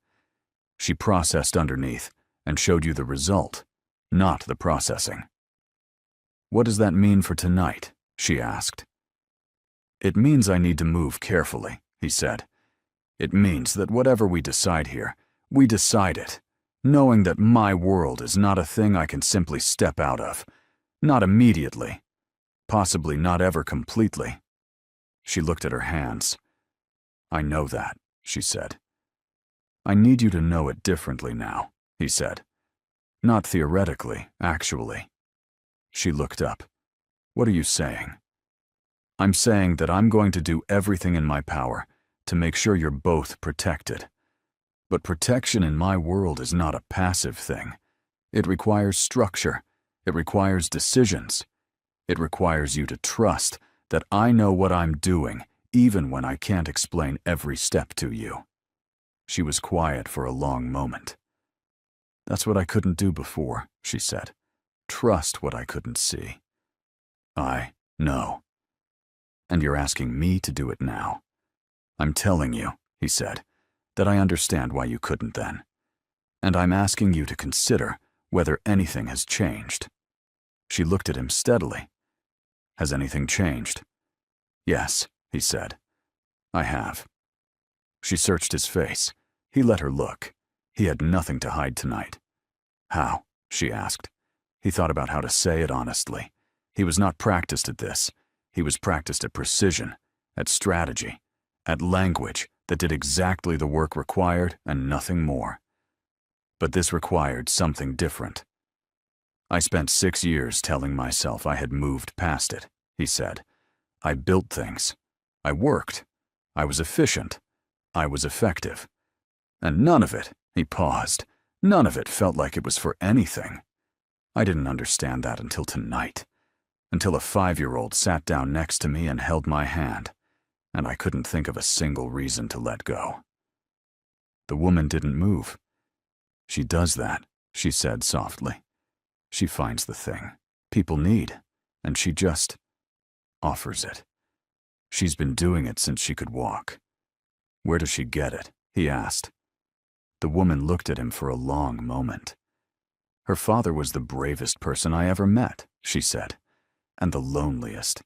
She processed underneath and showed you the result, not the processing. "What does that mean for tonight?" she asked. "It means I need to move carefully," he said. "It means that whatever we decide here, we decide it, knowing that my world is not a thing I can simply step out of. Not immediately. Possibly not ever completely." She looked at her hands. "I know that," she said. "I need you to know it differently now," he said. "Not theoretically, actually." She looked up. "What are you saying?" "I'm saying that I'm going to do everything in my power to make sure you're both protected. But protection in my world is not a passive thing. It requires structure. It requires decisions. It requires you to trust that I know what I'm doing, even when I can't explain every step to you." She was quiet for a long moment. "That's what I couldn't do before," she said. "Trust what I couldn't see." "I know. And you're asking me to do it now." "I'm telling you," he said, "that I understand why you couldn't then. And I'm asking you to consider whether anything has changed." She looked at him steadily. "Has anything changed?" "Yes," he said. "I have." She searched his face. He let her look. He had nothing to hide tonight. How? She asked. He thought about how to say it honestly. He was not practiced at this. He was practiced at precision, at strategy, at language that did exactly the work required and nothing more. But this required something different. I spent 6 years telling myself I had moved past it, he said. I built things. I worked. I was efficient. I was effective. And none of it, he paused, none of it felt like it was for anything. I didn't understand that until tonight, until a 5-year-old sat down next to me and held my hand, and I couldn't think of a single reason to let go. The woman didn't move. She does that, she said softly. She finds the thing people need, and she just offers it. She's been doing it since she could walk. Where does she get it? He asked. The woman looked at him for a long moment. Her father was the bravest person I ever met, she said, and the loneliest.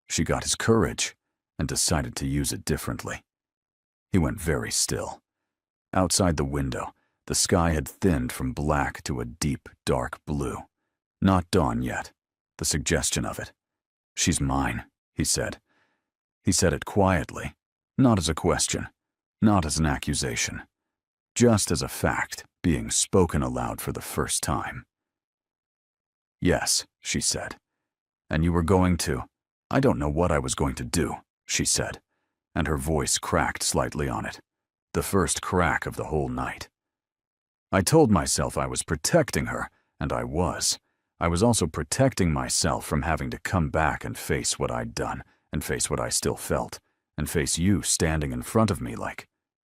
She got his courage and decided to use it differently. He went very still. Outside the window, the sky had thinned from black to a deep, dark blue. Not dawn yet, the suggestion of it. She's mine, he said. He said it quietly, not as a question, not as an accusation, just as a fact being spoken aloud for the first time. Yes, she said. And you were going to. I don't know what I was going to do, she said, and her voice cracked slightly on it, the first crack of the whole night. I told myself I was protecting her, and I was. I was also protecting myself from having to come back and face what I'd done, and face what I still felt, and face you standing in front of me like...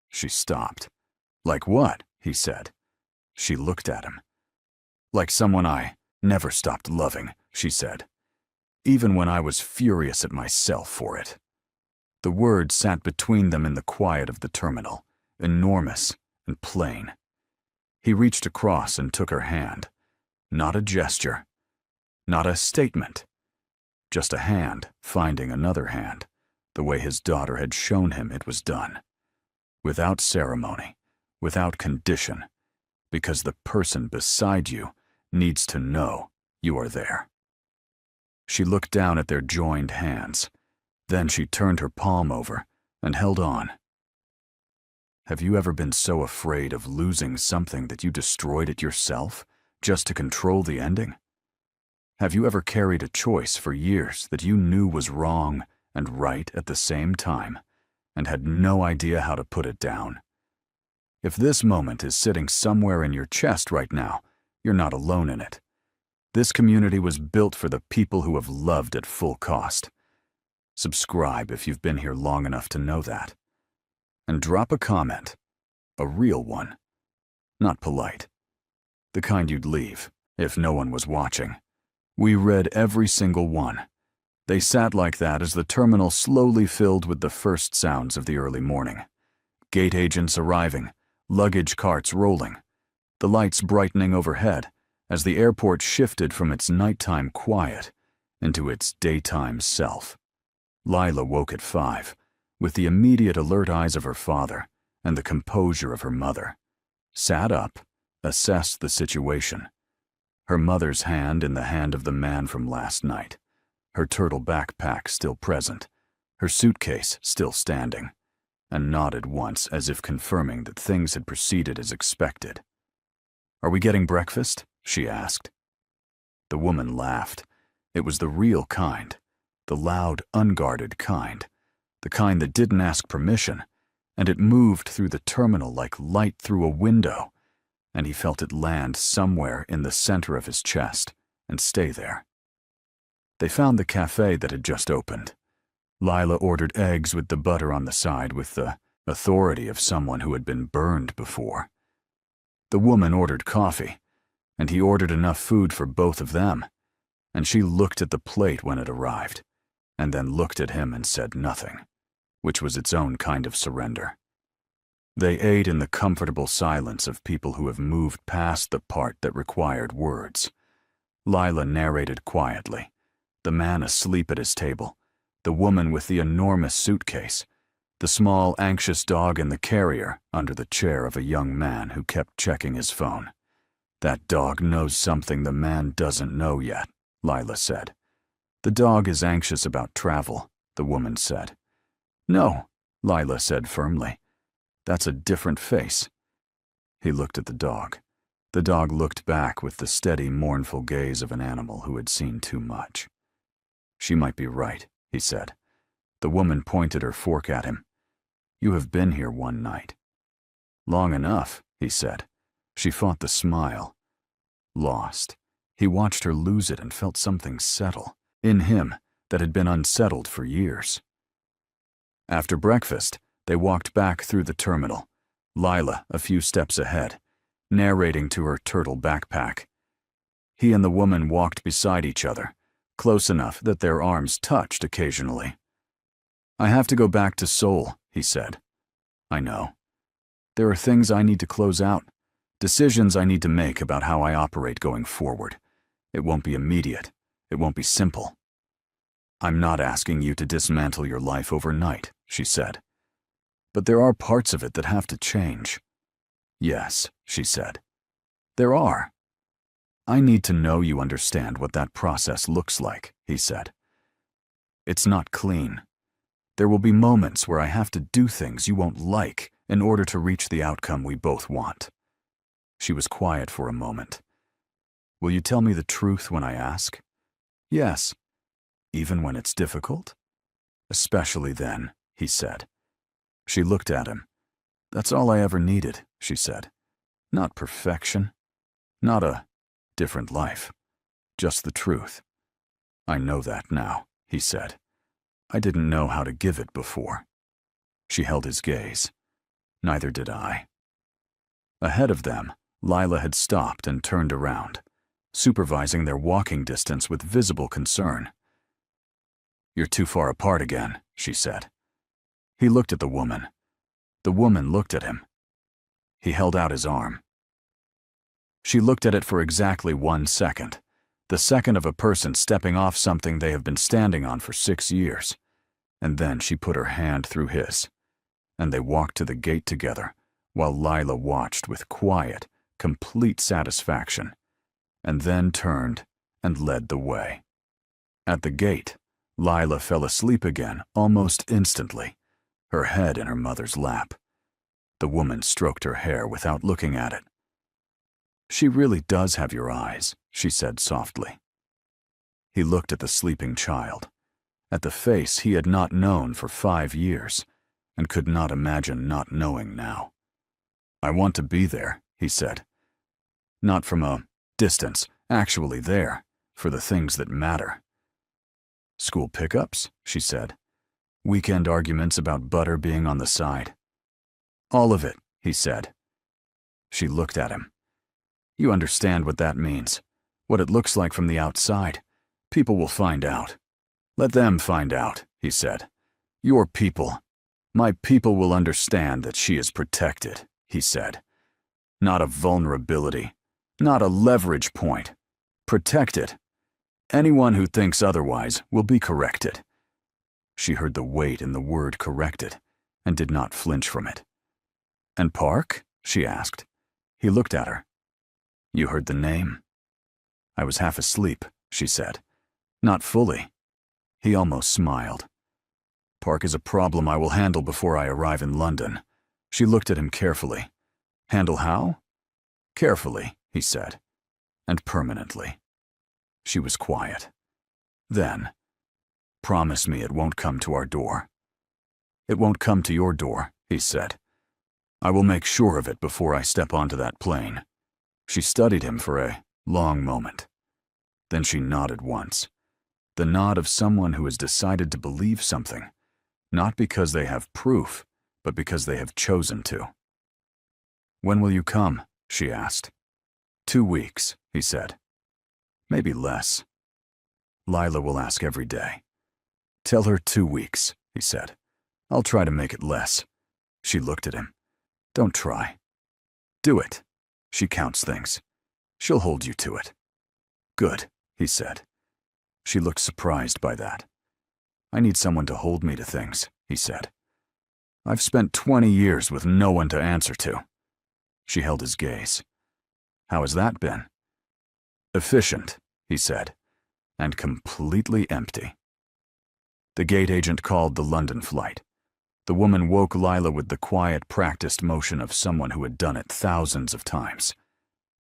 She stopped. Like what? He said. She looked at him. Like someone I never stopped loving, she said, even when I was furious at myself for it. The word sat between them in the quiet of the terminal, enormous and plain. He reached across and took her hand. Not a gesture, not a statement, just a hand finding another hand, the way his daughter had shown him it was done. Without ceremony, without condition, because the person beside you needs to know you are there. She looked down at their joined hands. Then she turned her palm over and held on. Have you ever been so afraid of losing something that you destroyed it yourself, just to control the ending? Have you ever carried a choice for years that you knew was wrong and right at the same time, and had no idea how to put it down? If this moment is sitting somewhere in your chest right now, you're not alone in it. This community was built for the people who have loved at full cost. Subscribe if you've been here long enough to know that. And drop a comment, a real one, not polite. The kind you'd leave if no one was watching. We read every single one. They sat like that as the terminal slowly filled with the first sounds of the early morning. Gate agents arriving, luggage carts rolling, the lights brightening overhead as the airport shifted from its nighttime quiet into its daytime self. Lila woke at 5, with the immediate alert eyes of her father and the composure of her mother. Sat up, assessed the situation. Her mother's hand in the hand of the man from last night, her turtle backpack still present, her suitcase still standing, and nodded once as if confirming that things had proceeded as expected. "Are we getting breakfast?" she asked. The woman laughed. It was the real kind, the loud, unguarded kind, the kind that didn't ask permission, and it moved through the terminal like light through a window, and he felt it land somewhere in the center of his chest and stay there. They found the cafe that had just opened. Lila ordered eggs with the butter on the side with the authority of someone who had been burned before. The woman ordered coffee, and he ordered enough food for both of them, and she looked at the plate when it arrived, and then looked at him and said nothing, which was its own kind of surrender. They ate in the comfortable silence of people who have moved past the part that required words. Lila narrated quietly, the man asleep at his table, the woman with the enormous suitcase, The small, anxious dog in the carrier under the chair of a young man who kept checking his phone. That dog knows something the man doesn't know yet, Lila said. The dog is anxious about travel, the woman said. No, Lila said firmly. That's a different face. He looked at the dog. The dog looked back with the steady, mournful gaze of an animal who had seen too much. She might be right, he said. The woman pointed her fork at him. You have been here one night. Long enough, he said. She fought the smile. Lost. He watched her lose it and felt something settle in him that had been unsettled for years. After breakfast, they walked back through the terminal, Lila a few steps ahead, narrating to her turtle backpack. He and the woman walked beside each other, close enough that their arms touched occasionally. I have to go back to Seoul, he said. I know. There are things I need to close out, decisions I need to make about how I operate going forward. It won't be immediate. It won't be simple. I'm not asking you to dismantle your life overnight, she said. But there are parts of it that have to change. Yes, she said. There are. I need to know you understand what that process looks like, he said. It's not clean. There will be moments where I have to do things you won't like in order to reach the outcome we both want. She was quiet for a moment. Will you tell me the truth when I ask? Yes. Even when it's difficult? Especially then, he said. She looked at him. That's all I ever needed, she said. Not perfection. Not a different life. Just the truth. I know that now, he said. I didn't know how to give it before. She held his gaze. Neither did I. Ahead of them, Lila had stopped and turned around, supervising their walking distance with visible concern. You're too far apart again, she said. He looked at the woman. The woman looked at him. He held out his arm. She looked at it for exactly 1 second, the second of a person stepping off something they have been standing on for 6 years. And then she put her hand through his, and they walked to the gate together, while Lila watched with quiet, complete satisfaction, and then turned and led the way. At the gate, Lila fell asleep again almost instantly, her head in her mother's lap. The woman stroked her hair without looking at it. She really does have your eyes, she said softly. He looked at the sleeping child, at the face he had not known for 5 years, and could not imagine not knowing now. I want to be there, he said. Not from a distance, actually there, for the things that matter. School pickups, she said. Weekend arguments about butter being on the side. All of it, he said. She looked at him. You understand what that means, what it looks like from the outside. People will find out. Let them find out, he said. Your people. My people will understand that she is protected, he said. Not a vulnerability, not a leverage point. Protected. Anyone who thinks otherwise will be corrected. She heard the weight in the word corrected, and did not flinch from it. And Park? She asked. He looked at her. You heard the name? I was half asleep, she said. Not fully. He almost smiled. Park is a problem I will handle before I arrive in London. She looked at him carefully. Handle how? Carefully, he said. And permanently. She was quiet. Then, promise me it won't come to our door. It won't come to your door, he said. I will make sure of it before I step onto that plane. She studied him for a long moment. Then she nodded once. The nod of someone who has decided to believe something, not because they have proof, but because they have chosen to. When will you come? She asked. 2 weeks, he said. Maybe less. Lila will ask every day. Tell her 2 weeks, he said. I'll try to make it less. She looked at him. Don't try. Do it. She counts things. She'll hold you to it. Good, he said. She looked surprised by that. I need someone to hold me to things, he said. I've spent 20 years with no one to answer to. She held his gaze. How has that been? Efficient, he said, and completely empty. The gate agent called the London flight. The woman woke Lila with the quiet, practiced motion of someone who had done it thousands of times.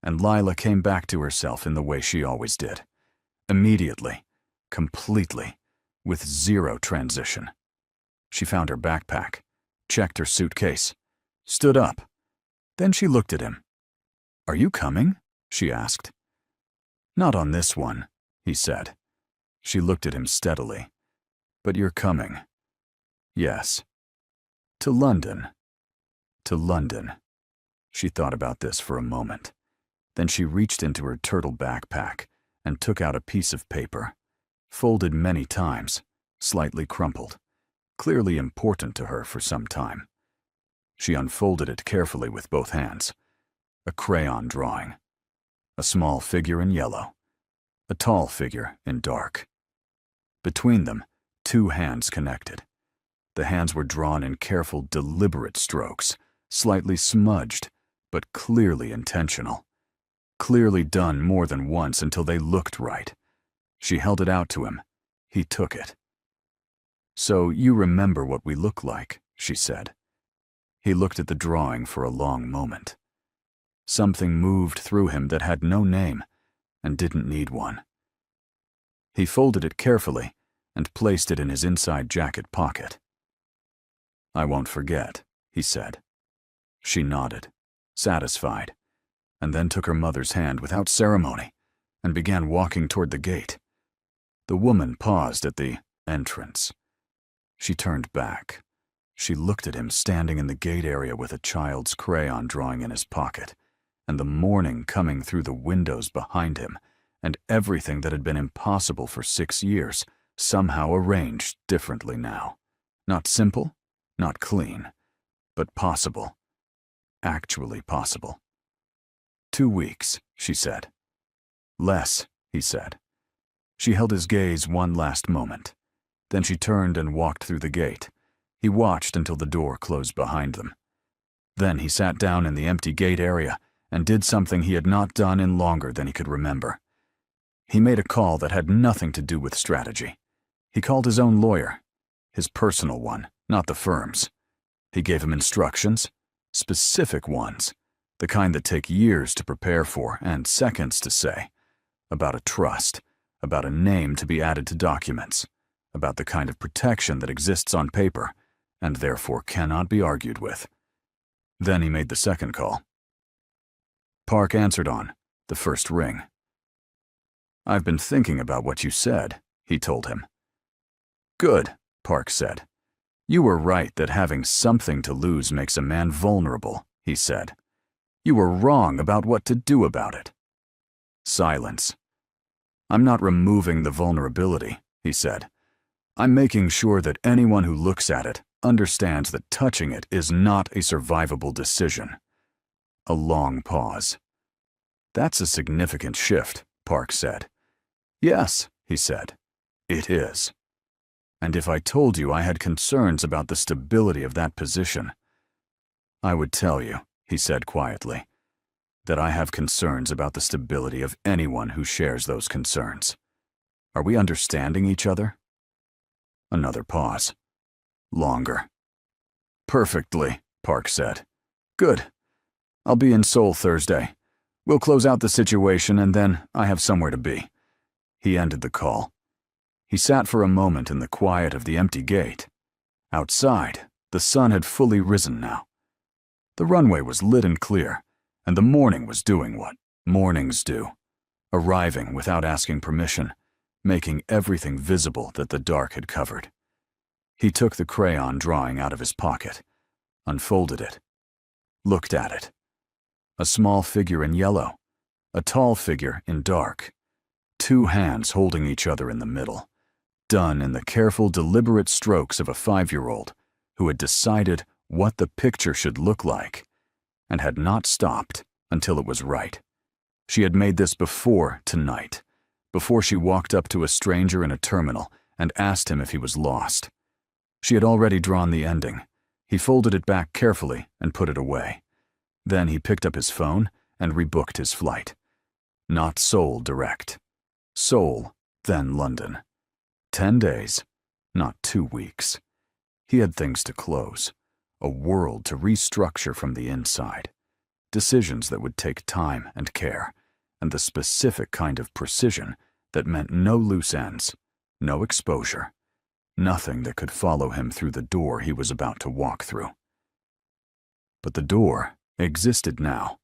And Lila came back to herself in the way she always did. Immediately, completely, with zero transition. She found her backpack, checked her suitcase, stood up. Then she looked at him. Are you coming? She asked. Not on this one, he said. She looked at him steadily. But you're coming. Yes. To London. To London. She thought about this for a moment. Then she reached into her turtle backpack and took out a piece of paper, folded many times, slightly crumpled, clearly important to her for some time. She unfolded it carefully with both hands. A crayon drawing. A small figure in yellow. A tall figure in dark. Between them, two hands connected. The hands were drawn in careful, deliberate strokes, slightly smudged, but clearly intentional. Clearly done more than once until they looked right. She held it out to him. He took it. So you remember what we look like, she said. He looked at the drawing for a long moment. Something moved through him that had no name and didn't need one. He folded it carefully and placed it in his inside jacket pocket. I won't forget, he said. She nodded, satisfied, and then took her mother's hand without ceremony and began walking toward the gate. The woman paused at the entrance. She turned back. She looked at him standing in the gate area with a child's crayon drawing in his pocket, and the morning coming through the windows behind him, and everything that had been impossible for 6 years, somehow arranged differently now. Not simple, not clean, but possible. Actually possible. 2 weeks, she said. Less, he said. She held his gaze one last moment. Then she turned and walked through the gate. He watched until the door closed behind them. Then he sat down in the empty gate area and did something he had not done in longer than he could remember. He made a call that had nothing to do with strategy. He called his own lawyer, his personal one, not the firm's. He gave him instructions, specific ones, the kind that take years to prepare for and seconds to say, about a trust, about a name to be added to documents, about the kind of protection that exists on paper and therefore cannot be argued with. Then he made the second call. Park answered on the first ring. I've been thinking about what you said, he told him. Good, Park said. You were right that having something to lose makes a man vulnerable, he said. You were wrong about what to do about it. Silence. I'm not removing the vulnerability, he said. I'm making sure that anyone who looks at it understands that touching it is not a survivable decision. A long pause. That's a significant shift, Park said. Yes, he said. It is. And if I told you I had concerns about the stability of that position, I would tell you, he said quietly, that I have concerns about the stability of anyone who shares those concerns. Are we understanding each other? Another pause. Longer. Perfectly, Park said. Good. I'll be in Seoul Thursday. We'll close out the situation and then I have somewhere to be. He ended the call. He sat for a moment in the quiet of the empty gate. Outside, the sun had fully risen now. The runway was lit and clear, and the morning was doing what mornings do, arriving without asking permission, making everything visible that the dark had covered. He took the crayon drawing out of his pocket, unfolded it, looked at it. A small figure in yellow, a tall figure in dark, 2 hands holding each other in the middle, done in the careful, deliberate strokes of a 5-year-old who had decided what the picture should look like and had not stopped until it was right. She had made this before tonight, before she walked up to a stranger in a terminal and asked him if he was lost. She had already drawn the ending, He folded it back carefully and put it away. Then he picked up his phone and rebooked his flight. Not Seoul direct. Seoul, then London. 10 days, not 2 weeks. He had things to close, a world to restructure from the inside, decisions that would take time and care, and the specific kind of precision that meant no loose ends, no exposure, nothing that could follow him through the door he was about to walk through. But the door existed now.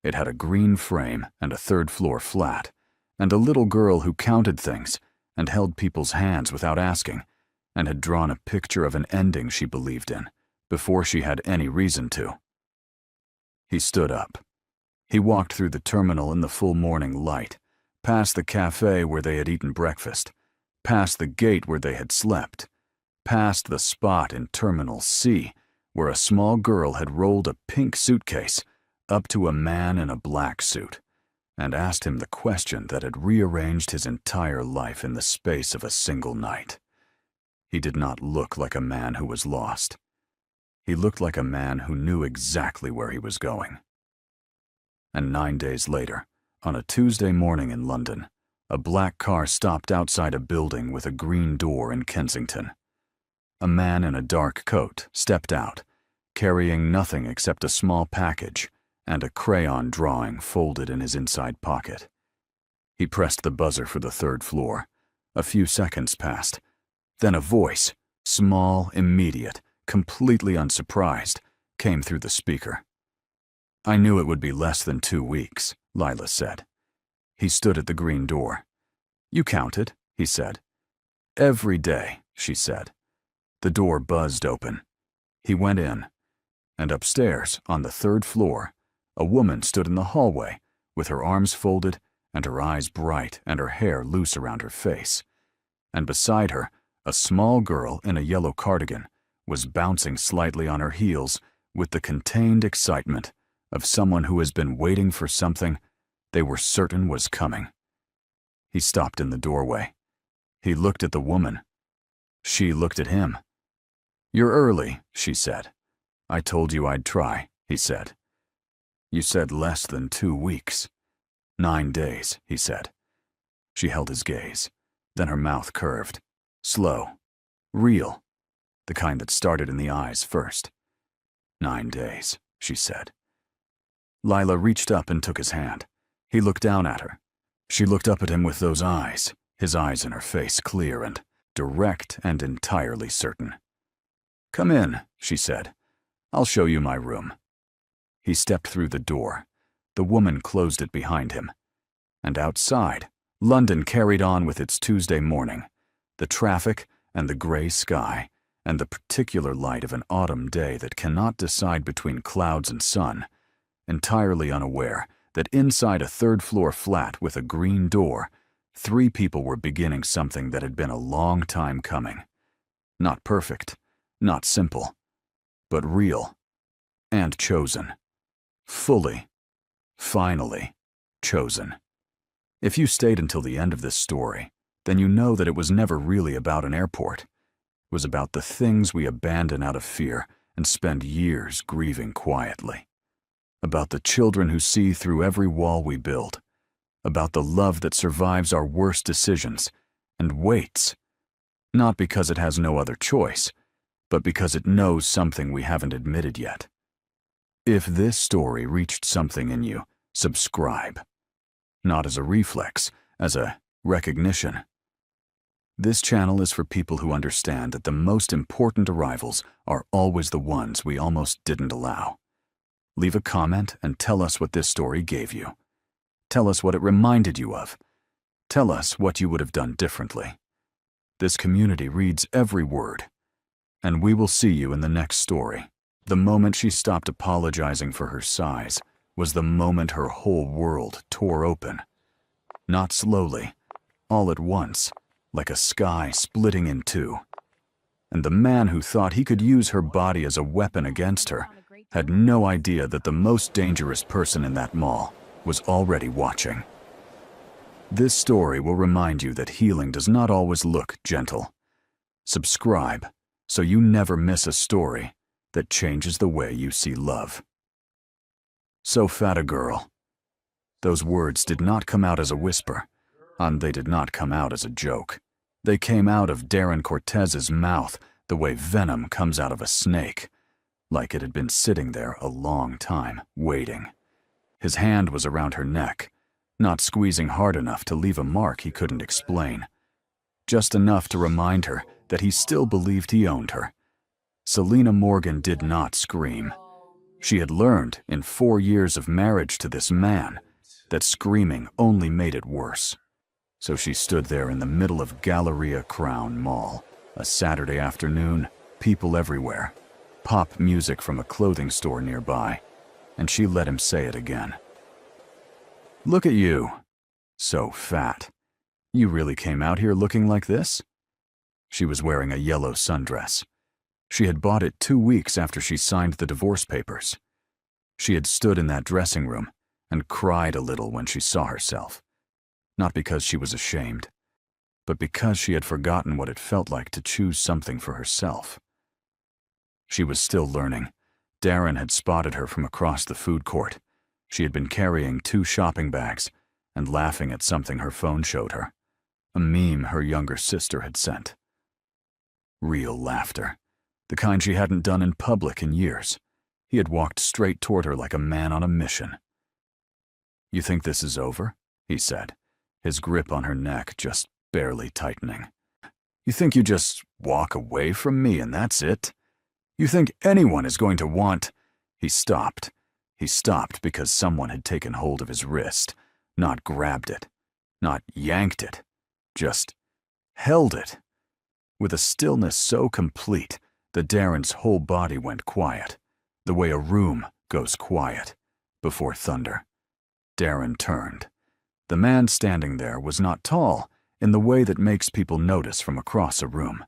It had a green frame and a third-floor flat, and a little girl who counted things and held people's hands without asking, and had drawn a picture of an ending she believed in before she had any reason to. He stood up. He walked through the terminal in the full morning light, past the cafe where they had eaten breakfast, past the gate where they had slept, past the spot in Terminal C where a small girl had rolled a pink suitcase up to a man in a black suit and asked him the question that had rearranged his entire life in the space of a single night. He did not look like a man who was lost. He looked like a man who knew exactly where he was going. And 9 days later, on a Tuesday morning in London, a black car stopped outside a building with a green door in Kensington. A man in a dark coat stepped out, carrying nothing except a small package and a crayon drawing folded in his inside pocket. He pressed the buzzer for the third floor. A few seconds passed. Then a voice, small, immediate, completely unsurprised, came through the speaker. "I knew it would be less than 2 weeks," Lila said. He stood at the green door. "You counted," he said. "Every day," she said. The door buzzed open. He went in, and upstairs, on the third floor, a woman stood in the hallway, with her arms folded and her eyes bright and her hair loose around her face. And beside her, a small girl in a yellow cardigan was bouncing slightly on her heels with the contained excitement of someone who has been waiting for something they were certain was coming. He stopped in the doorway. He looked at the woman. She looked at him. "You're early," she said. "I told you I'd try," he said. "You said less than 2 weeks." 9 days, he said. She held his gaze. Then her mouth curved. Slow. Real. The kind that started in the eyes first. 9 days, she said. Lila reached up and took his hand. He looked down at her. She looked up at him with those eyes, his eyes in her face clear and direct and entirely certain. "Come in," she said. "I'll show you my room." He stepped through the door. The woman closed it behind him. And outside, London carried on with its Tuesday morning. The traffic and the gray sky and the particular light of an autumn day that cannot decide between clouds and sun, entirely unaware that inside a third-floor flat with a green door, 3 people were beginning something that had been a long time coming. Not perfect, not simple, but real and chosen. Fully, finally, chosen. If you stayed until the end of this story, then you know that it was never really about an airport. It was about the things we abandon out of fear and spend years grieving quietly. About the children who see through every wall we build. About the love that survives our worst decisions and waits, not because it has no other choice, but because it knows something we haven't admitted yet. If this story reached something in you, subscribe. Not as a reflex, as a recognition. This channel is for people who understand that the most important arrivals are always the ones we almost didn't allow. Leave a comment and tell us what this story gave you. Tell us what it reminded you of. Tell us what you would have done differently. This community reads every word. And we will see you in the next story. The moment she stopped apologizing for her size was the moment her whole world tore open. Not slowly, all at once, like a sky splitting in two. And the man who thought he could use her body as a weapon against her had no idea that the most dangerous person in that mall was already watching. This story will remind you that healing does not always look gentle. Subscribe so you never miss a story that changes the way you see love. So fat a girl. Those words did not come out as a whisper, and they did not come out as a joke. They came out of Darren Cortez's mouth the way venom comes out of a snake, like it had been sitting there a long time, waiting. His hand was around her neck, not squeezing hard enough to leave a mark he couldn't explain, just enough to remind her that he still believed he owned her. Selena Morgan did not scream. She had learned in 4 years of marriage to this man that screaming only made it worse. So she stood there in the middle of Galleria Crown Mall, a Saturday afternoon, people everywhere, pop music from a clothing store nearby, and she let him say it again. "Look at you. So fat. You really came out here looking like this?" She was wearing a yellow sundress. She had bought it 2 weeks after she signed the divorce papers. She had stood in that dressing room and cried a little when she saw herself, not because she was ashamed, but because she had forgotten what it felt like to choose something for herself. She was still learning. Darren had spotted her from across the food court. She had been carrying 2 shopping bags and laughing at something her phone showed her, a meme her younger sister had sent. Real laughter, the kind she hadn't done in public in years. He had walked straight toward her like a man on a mission. "You think this is over?" he said, his grip on her neck just barely tightening. "You think you just walk away from me and that's it? You think anyone is going to want—" He stopped. He stopped because someone had taken hold of his wrist, not grabbed it, not yanked it, just held it. With a stillness so complete that Darren's whole body went quiet, the way a room goes quiet before thunder. Darren turned. The man standing there was not tall in the way that makes people notice from across a room.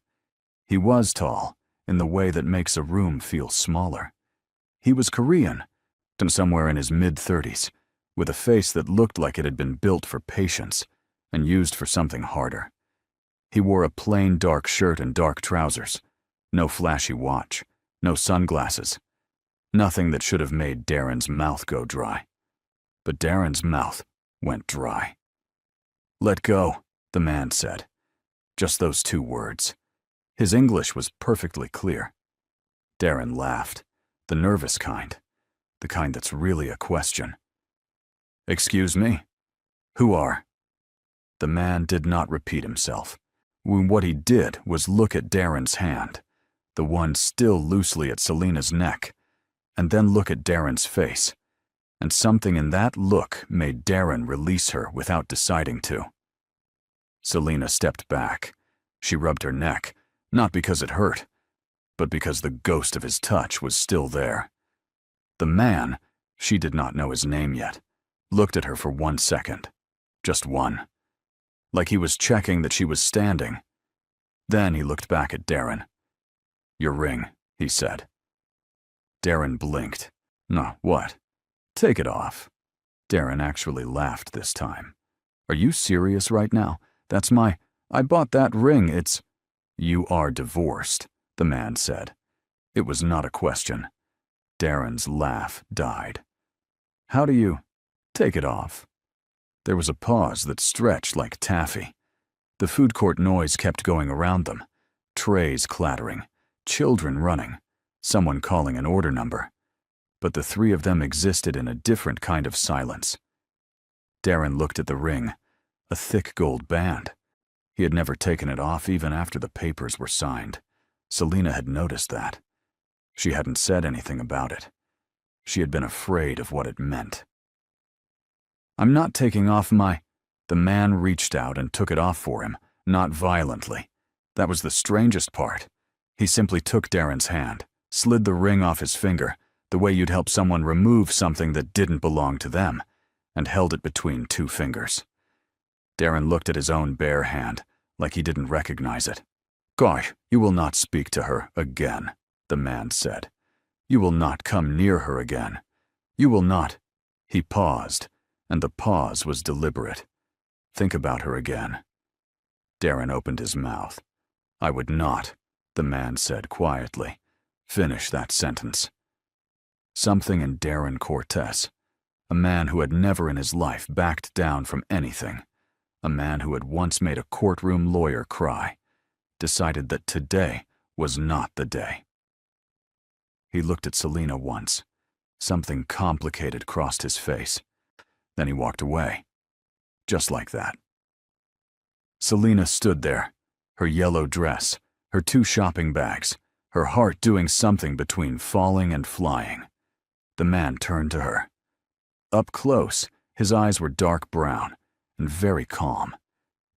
He was tall in the way that makes a room feel smaller. He was Korean, somewhere in his mid-30s, with a face that looked like it had been built for patience and used for something harder. He wore a plain dark shirt and dark trousers, no flashy watch, no sunglasses, nothing that should have made Darren's mouth go dry. But Darren's mouth went dry. "Let go," the man said. Just those 2 words. His English was perfectly clear. Darren laughed, the nervous kind, the kind that's really a question. "Excuse me? Who are?" The man did not repeat himself. What he did was look at Darren's hand, the one still loosely at Selena's neck, and then look at Darren's face, and something in that look made Darren release her without deciding to. Selena stepped back. She rubbed her neck, not because it hurt, but because the ghost of his touch was still there. The man, she did not know his name yet, looked at her for 1 second, just one, like he was checking that she was standing. Then he looked back at Darren. "Your ring," he said. Darren blinked. "No, what? Take it off." Darren actually laughed this time. "Are you serious right now? That's I bought that ring, it's—" "You are divorced," the man said. It was not a question. Darren's laugh died. "How do you—" "Take it off." There was a pause that stretched like taffy. The food court noise kept going around them. Trays clattering, children running, someone calling an order number. But the 3 of them existed in a different kind of silence. Darren looked at the ring, a thick gold band. He had never taken it off even after the papers were signed. Selena had noticed that. She hadn't said anything about it. She had been afraid of what it meant. "I'm not taking off my—" The man reached out and took it off for him, not violently. That was the strangest part. He simply took Darren's hand, slid the ring off his finger, the way you'd help someone remove something that didn't belong to them, and held it between 2 fingers. Darren looked at his own bare hand, like he didn't recognize it. "Gosh, you will not speak to her again," the man said. "You will not come near her again. You will not—" He paused, and the pause was deliberate. "Think about her again." Darren opened his mouth. "I would not," the man said quietly, Finish that sentence. Something in Darren Cortez, a man who had never in his life backed down from anything, a man who had once made a courtroom lawyer cry, decided that today was not the day. He looked at Selena once. Something complicated crossed his face. Then he walked away. Just like that. Selena stood there, her yellow dress, her 2 shopping bags, her heart doing something between falling and flying. The man turned to her. Up close, his eyes were dark brown and very calm.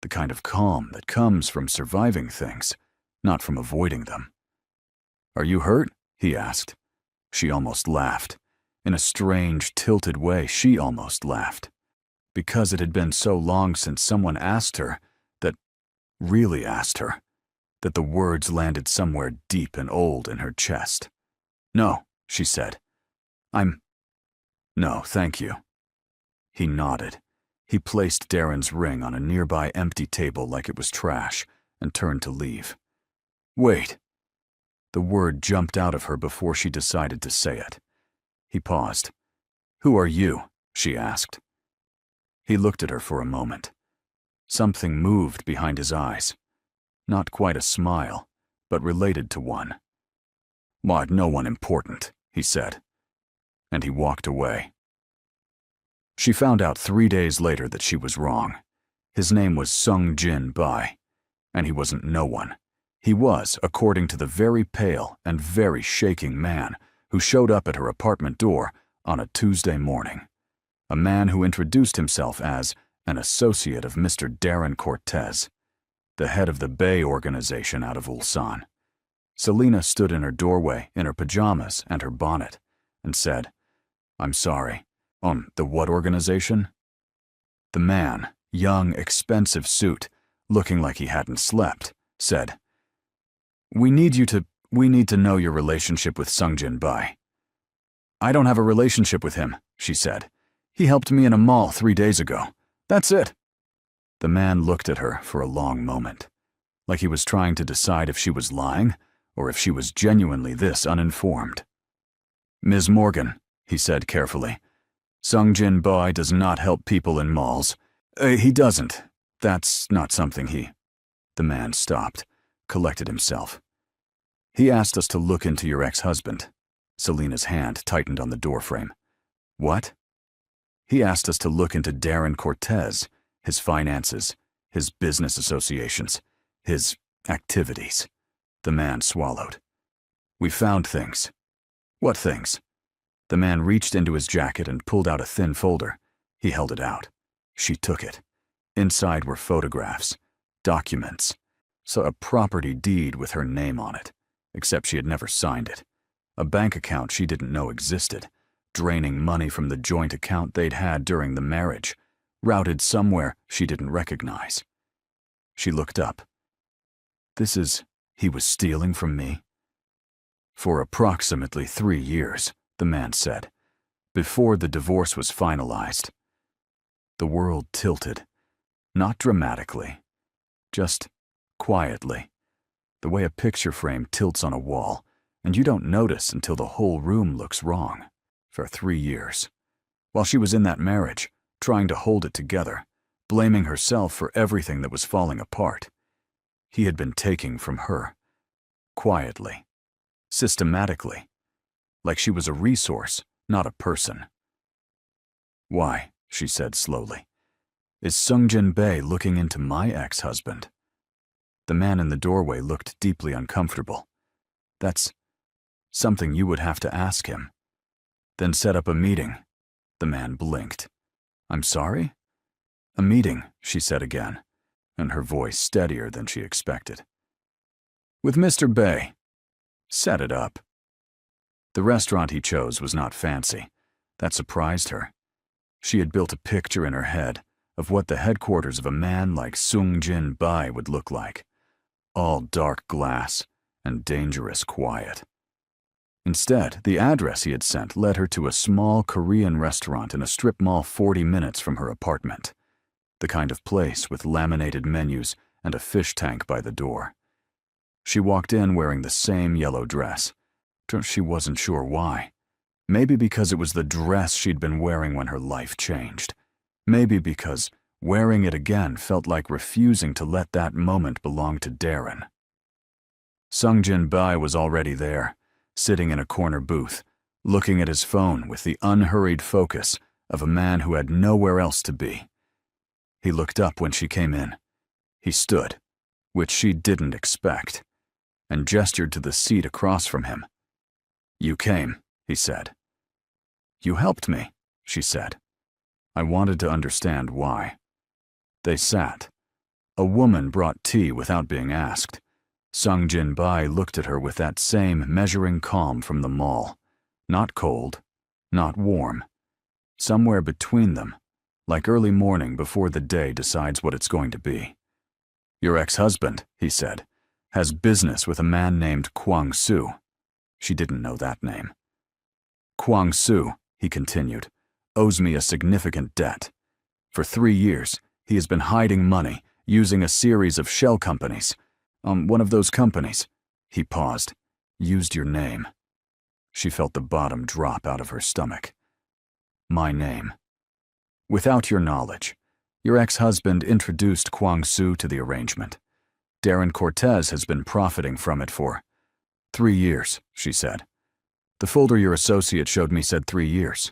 The kind of calm that comes from surviving things, not from avoiding them. "Are you hurt?" he asked. She almost laughed. In a strange, tilted way, she almost laughed. Because it had been so long since someone asked her, really asked her, that the words landed somewhere deep and old in her chest. "No," she said. No, thank you." He nodded. He placed Darren's ring on a nearby empty table like it was trash and turned to leave. "Wait." The word jumped out of her before she decided to say it. He paused. "Who are you?" she asked. He looked at her for a moment. Something moved behind his eyes. Not quite a smile, but related to one. "Why, no one important," he said. And he walked away. She found out 3 days later that she was wrong. His name was Sung-Jin Bai, and he wasn't no one. He was, according to the very pale and very shaking man who showed up at her apartment door on a Tuesday morning. A man who introduced himself as an associate of Mr. Darren Cortez, the head of the Bay organization out of Ulsan. Selena stood in her doorway in her pajamas and her bonnet and said, "I'm sorry. The what organization?" The man, young, expensive suit, looking like he hadn't slept, said, We need to know your relationship with Sung-Jin Bai." "I don't have a relationship with him," she said. "He helped me in a mall 3 days ago. That's it." The man looked at her for a long moment, like he was trying to decide if she was lying or if she was genuinely this uninformed. "Ms. Morgan," he said carefully, "Sung-Jin Bai does not help people in malls. He doesn't. That's not something he—" The man stopped, collected himself. "He asked us to look into your ex-husband." Selena's hand tightened on the doorframe. "What?" "He asked us to look into Darren Cortez, his finances, his business associations, his activities." The man swallowed. "We found things." "What things?" The man reached into his jacket and pulled out a thin folder. He held it out. She took it. Inside were photographs, documents, so a property deed with her name on it, except she had never signed it. A bank account she didn't know existed, draining money from the joint account they'd had during the marriage, routed somewhere she didn't recognize. She looked up. He was stealing from me? "For approximately 3 years, the man said, before the divorce was finalized." The world tilted, not dramatically, just quietly, the way a picture frame tilts on a wall, and you don't notice until the whole room looks wrong. For 3 years. While she was in that marriage, trying to hold it together, blaming herself for everything that was falling apart. He had been taking from her, quietly, systematically, like she was a resource, not a person. "Why," she said slowly, "is Sung-Jin Bai looking into my ex-husband?" The man in the doorway looked deeply uncomfortable. "That's something you would have to ask him." "Then set up a meeting." The man blinked. "I'm sorry?" "A meeting," she said again, and her voice steadier than she expected. "With Mr. Bai." "Set it up." The restaurant he chose was not fancy. That surprised her. She had built a picture in her head of what the headquarters of a man like Sung-Jin Bai would look like. All dark glass and dangerous quiet. Instead, the address he had sent led her to a small Korean restaurant in a strip mall 40 minutes from her apartment. The kind of place with laminated menus and a fish tank by the door. She walked in wearing the same yellow dress, She wasn't sure why. Maybe because it was the dress she'd been wearing when her life changed. Maybe because wearing it again felt like refusing to let that moment belong to Darren. Sungjin Bai was already there, sitting in a corner booth, looking at his phone with the unhurried focus of a man who had nowhere else to be. He looked up when she came in. He stood, which she didn't expect, and gestured to the seat across from him. "You came," he said. "You helped me," she said. I wanted to understand why. They sat. A woman brought tea without being asked. Sungjin Bai looked at her with that same measuring calm from the mall. Not cold, not warm. Somewhere between them, like early morning before the day decides what it's going to be. "Your ex-husband," he said, "has business with a man named Kwang Soo." She didn't know that name. "Kwang Soo," he continued, "owes me a significant debt. For 3 years, he has been hiding money, using a series of shell companies. One of those companies," he paused, "used your name." She felt the bottom drop out of her stomach. "My name. Without your knowledge, your ex-husband introduced Kwang Soo to the arrangement. Darren Cortez has been profiting from it for 3 years, she said. The folder your associate showed me said 3 years.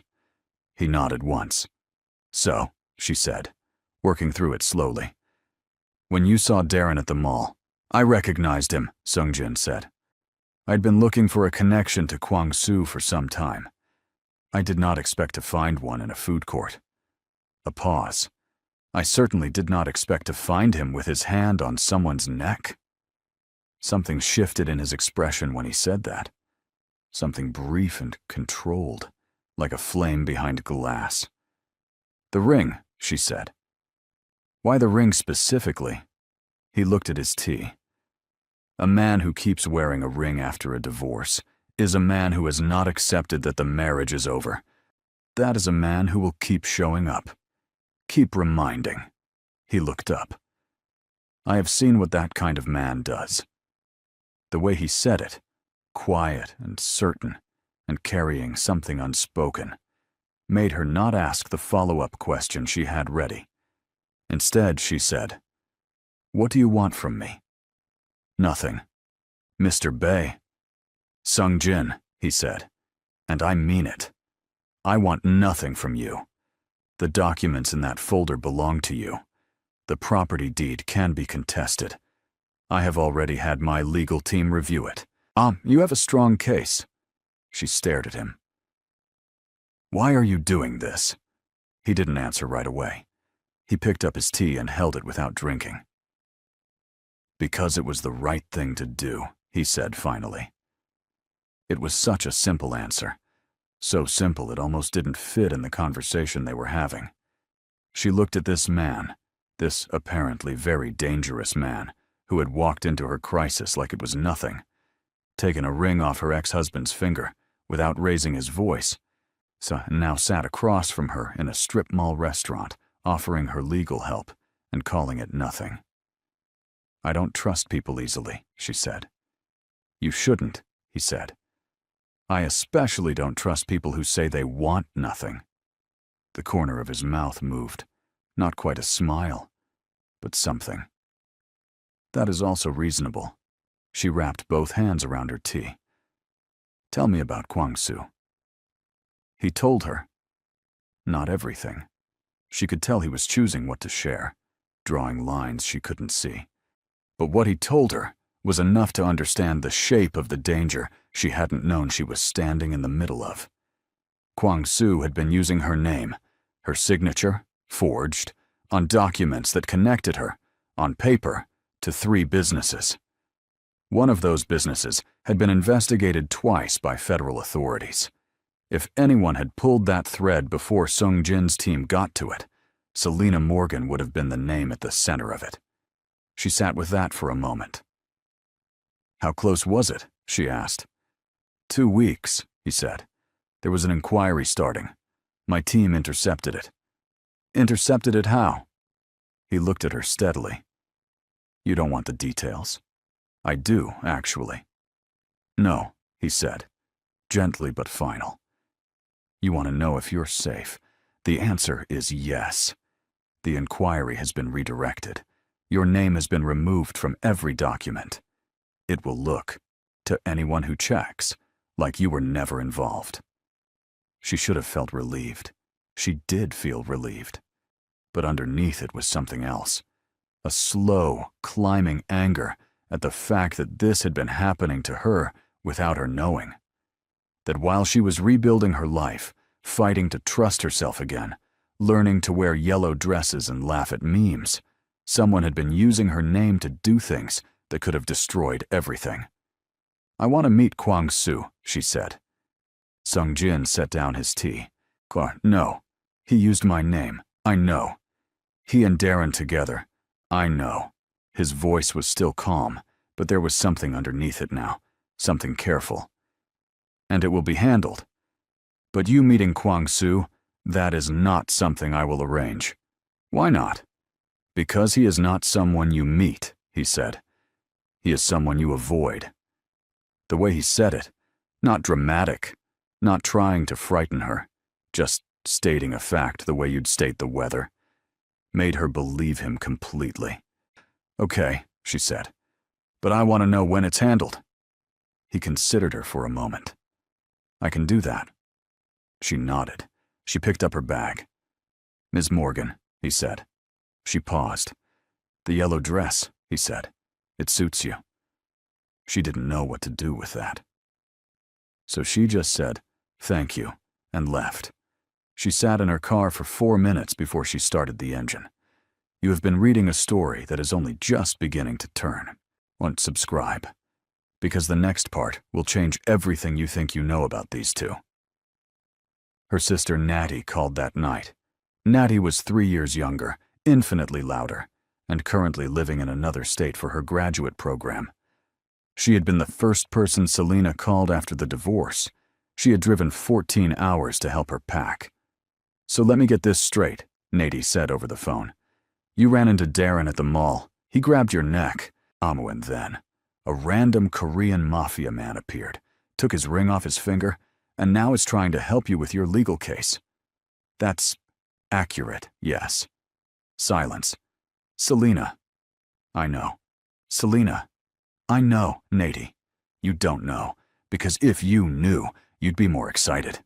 He nodded once. "So," she said, working through it slowly. "When you saw Darren at the mall, I recognized him," Sungjin said. "I'd been looking for a connection to Kwang Soo for some time. I did not expect to find one in a food court." A pause. "I certainly did not expect to find him with his hand on someone's neck." Something shifted in his expression when he said that. Something brief and controlled, like a flame behind glass. "The ring," she said. "Why the ring specifically?" He looked at his tea. "A man who keeps wearing a ring after a divorce is a man who has not accepted that the marriage is over. That is a man who will keep showing up. Keep reminding." He looked up. "I have seen what that kind of man does." The way he said it, quiet and certain, and carrying something unspoken, made her not ask the follow-up question she had ready. Instead, she said, "What do you want from me?" "Nothing. Mr. Bai." "Sungjin," he said, "and I mean it. I want nothing from you. The documents in that folder belong to you. The property deed can be contested. I have already had my legal team review it. You have a strong case." She stared at him. "Why are you doing this?" He didn't answer right away. He picked up his tea and held it without drinking. "Because it was the right thing to do," he said finally. It was such a simple answer. So simple it almost didn't fit in the conversation they were having. She looked at this man, this apparently very dangerous man, who had walked into her crisis like it was nothing, taken a ring off her ex-husband's finger without raising his voice, and now sat across from her in a strip mall restaurant, offering her legal help and calling it nothing. "I don't trust people easily," she said. "You shouldn't," he said. "I especially don't trust people who say they want nothing." The corner of his mouth moved. Not quite a smile, but something. "That is also reasonable." She wrapped both hands around her tea. "Tell me about Kwang Soo." He told her. Not everything. She could tell he was choosing what to share, drawing lines she couldn't see. But what he told her was enough to understand the shape of the danger she hadn't known she was standing in the middle of. Kwang Soo had been using her name, her signature, forged, on documents that connected her, on paper, to 3 businesses. One of those businesses had been investigated twice by federal authorities. If anyone had pulled that thread before Sung Jin's team got to it, Selena Morgan would have been the name at the center of it. She sat with that for a moment. "How close was it?" she asked. 2 weeks, he said. "There was an inquiry starting. My team intercepted it." "Intercepted it how?" He looked at her steadily. "You don't want the details?" "I do, actually." "No," he said. gently but final. You want to know if you're safe. The answer is yes. The inquiry has been redirected. Your name has been removed from every document. It will look, to anyone who checks, like you were never involved. She should have felt relieved. She did feel relieved. But underneath it was something else. A slow, climbing anger at the fact that this had been happening to her without her knowing. That while she was rebuilding her life, fighting to trust herself again, learning to wear yellow dresses and laugh at memes, someone had been using her name to do things that could have destroyed everything. "I want to meet Kwang-soo," she said. Sung-jin set down his tea. "No. He used my name. I know. He and Darren together. I know." His voice was still calm, but there was something underneath it now, something careful. "And it will be handled. But you meeting Kwang-soo, that is not something I will arrange." "Why not?" "Because he is not someone you meet," he said. "He is someone you avoid." The way he said it, not dramatic, not trying to frighten her, just stating a fact the way you'd state the weather, made her believe him completely. "Okay," she said, "but I want to know when it's handled." He considered her for a moment. "I can do that." She nodded. She picked up her bag. "Ms. Morgan," he said. She paused. "The yellow dress," he said. "It suits you." She didn't know what to do with that. So she just said, "Thank you," and left. She sat in her car for 4 minutes before she started the engine. You have been reading a story that is only just beginning to turn. Subscribe, because the next part will change everything you think you know about these two. Her sister Natty called that night. Natty was 3 years younger, infinitely louder, and currently living in another state for her graduate program. She had been the first person Selena called after the divorce. She had driven 14 hours to help her pack. "So let me get this straight," Natty said over the phone. "You ran into Darren at the mall. He grabbed your neck. And then a random Korean Mafia man appeared, took his ring off his finger, and now is trying to help you with your legal case." "That's accurate, yes." Silence. "Selena." "I know." "Selena." "I know, Natty. You don't know, because if you knew, you'd be more excited."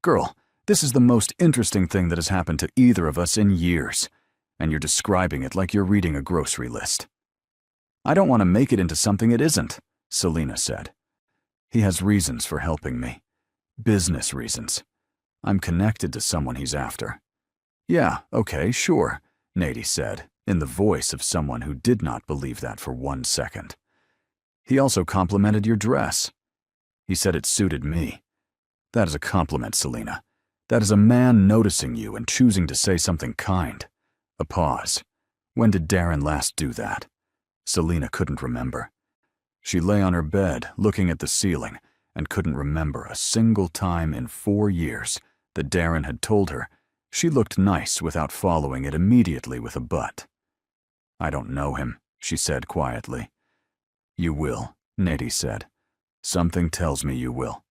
Girl, this is the most interesting thing that has happened to either of us in years, and you're describing it like you're reading a grocery list." "I don't want to make it into something it isn't," Selena said. "He has reasons for helping me. Business reasons. I'm connected to someone he's after." "Yeah, okay, sure," Natty said, in the voice of someone who did not believe that for 1 second. "He also complimented your dress. He said it suited me. That is a compliment, Selena. That is a man noticing you and choosing to say something kind." A pause. When did Darren last do that? Selena couldn't remember. She lay on her bed, looking at the ceiling, and couldn't remember a single time in 4 years that Darren had told her she looked nice without following it immediately with a but. "I don't know him," she said quietly. "You will," Natty said. "Something tells me you will."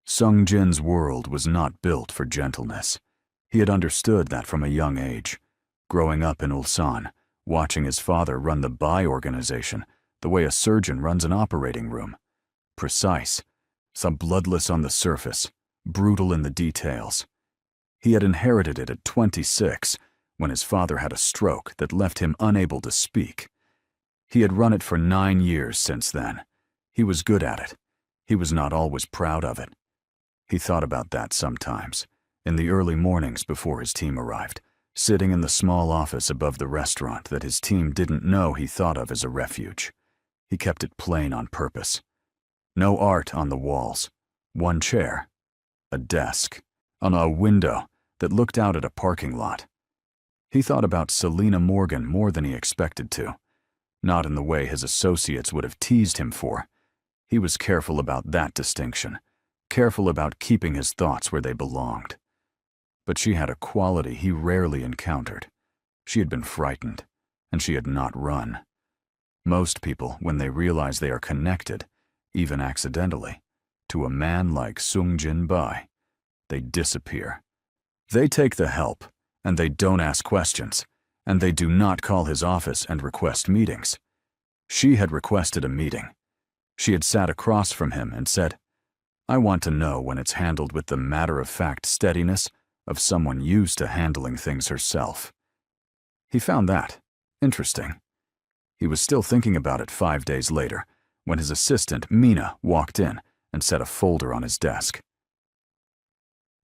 Sung-jin's world was not built for gentleness. He had understood that from a young age. Growing up in Ulsan, watching his father run the buy organization the way a surgeon runs an operating room. Precise, some bloodless on the surface, brutal in the details. He had inherited it at 26, when his father had a stroke that left him unable to speak. He had run it for 9 years since then. He was good at it. He was not always proud of it. He thought about that sometimes, in the early mornings before his team arrived, sitting in the small office above the restaurant that his team didn't know he thought of as a refuge. He kept it plain on purpose. No art on the walls. 1 chair. A desk. On a window that looked out at a parking lot. He thought about Selena Morgan more than he expected to. Not in the way his associates would have teased him for. He was careful about that distinction. Careful about keeping his thoughts where they belonged. But she had a quality he rarely encountered. She had been frightened, and she had not run. Most people, when they realize they are connected, even accidentally, to a man like Sung Jin Bai. They disappear. They take the help, and they don't ask questions, and they do not call his office and request meetings. She had requested a meeting. She had sat across from him and said, "I want to know when it's handled with the matter-of-fact steadiness of someone used to handling things herself." He found that interesting. He was still thinking about it 5 days later, when his assistant, Mina, walked in and set a folder on his desk.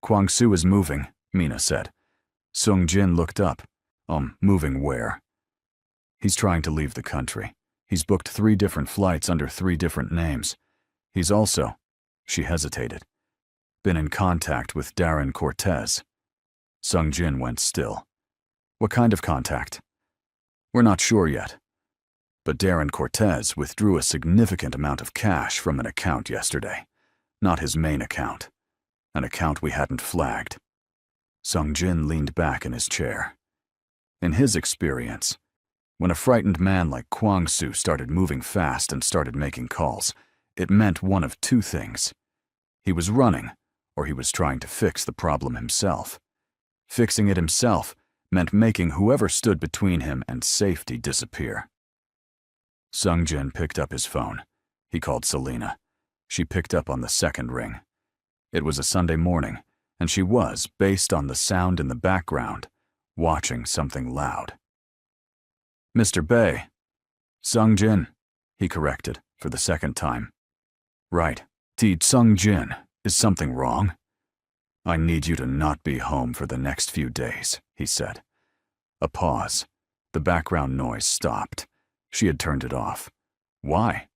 "Kwang-soo is moving," Mina said. Sung Jin looked up. Moving where?" "He's trying to leave the country. He's booked 3 different flights under 3 different names. He's also," she hesitated, "been in contact with Darren Cortez." Sung Jin went still. "What kind of contact?" "We're not sure yet. But Darren Cortez withdrew a significant amount of cash from an account yesterday. Not his main account. An account we hadn't flagged." Sung Jin leaned back in his chair. In his experience, when a frightened man like Kwang-soo started moving fast and started making calls, it meant one of 2 things. He was running, or he was trying to fix the problem himself. Fixing it himself meant making whoever stood between him and safety disappear. Sung Jin picked up his phone. He called Selena. She picked up on the 2nd ring. It was a Sunday morning, and she was, based on the sound in the background, watching something loud. "Mr. Bae." "Sung Jin," he corrected for the 2nd time. "Right. Sung Jin, is something wrong?" "I need you to not be home for the next few days," he said. A pause. The background noise stopped. She had turned it off. Why?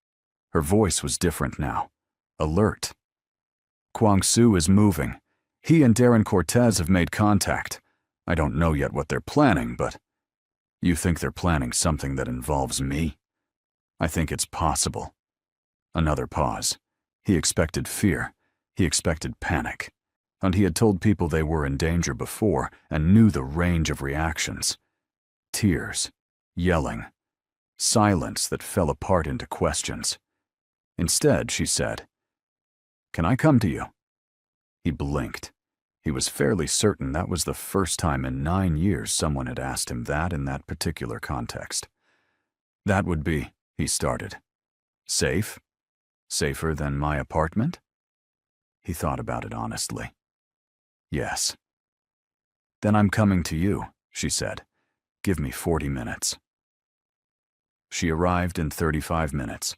Her voice was different now. Alert. "Kwang-soo is moving. He and Darren Cortez have made contact. I don't know yet what they're planning, but..." "You think they're planning something that involves me?" "I think it's possible." Another pause. He expected fear. He expected panic. And he had told people they were in danger before and knew the range of reactions. Tears. Yelling. Silence that fell apart into questions. Instead, she said, "Can I come to you?" He blinked. He was fairly certain that was the first time in 9 years someone had asked him that in that particular context. "That would be," he started. "Safe? Safer than my apartment?" He thought about it honestly. "Yes." "Then I'm coming to you," she said. "Give me 40 minutes." She arrived in 35 minutes.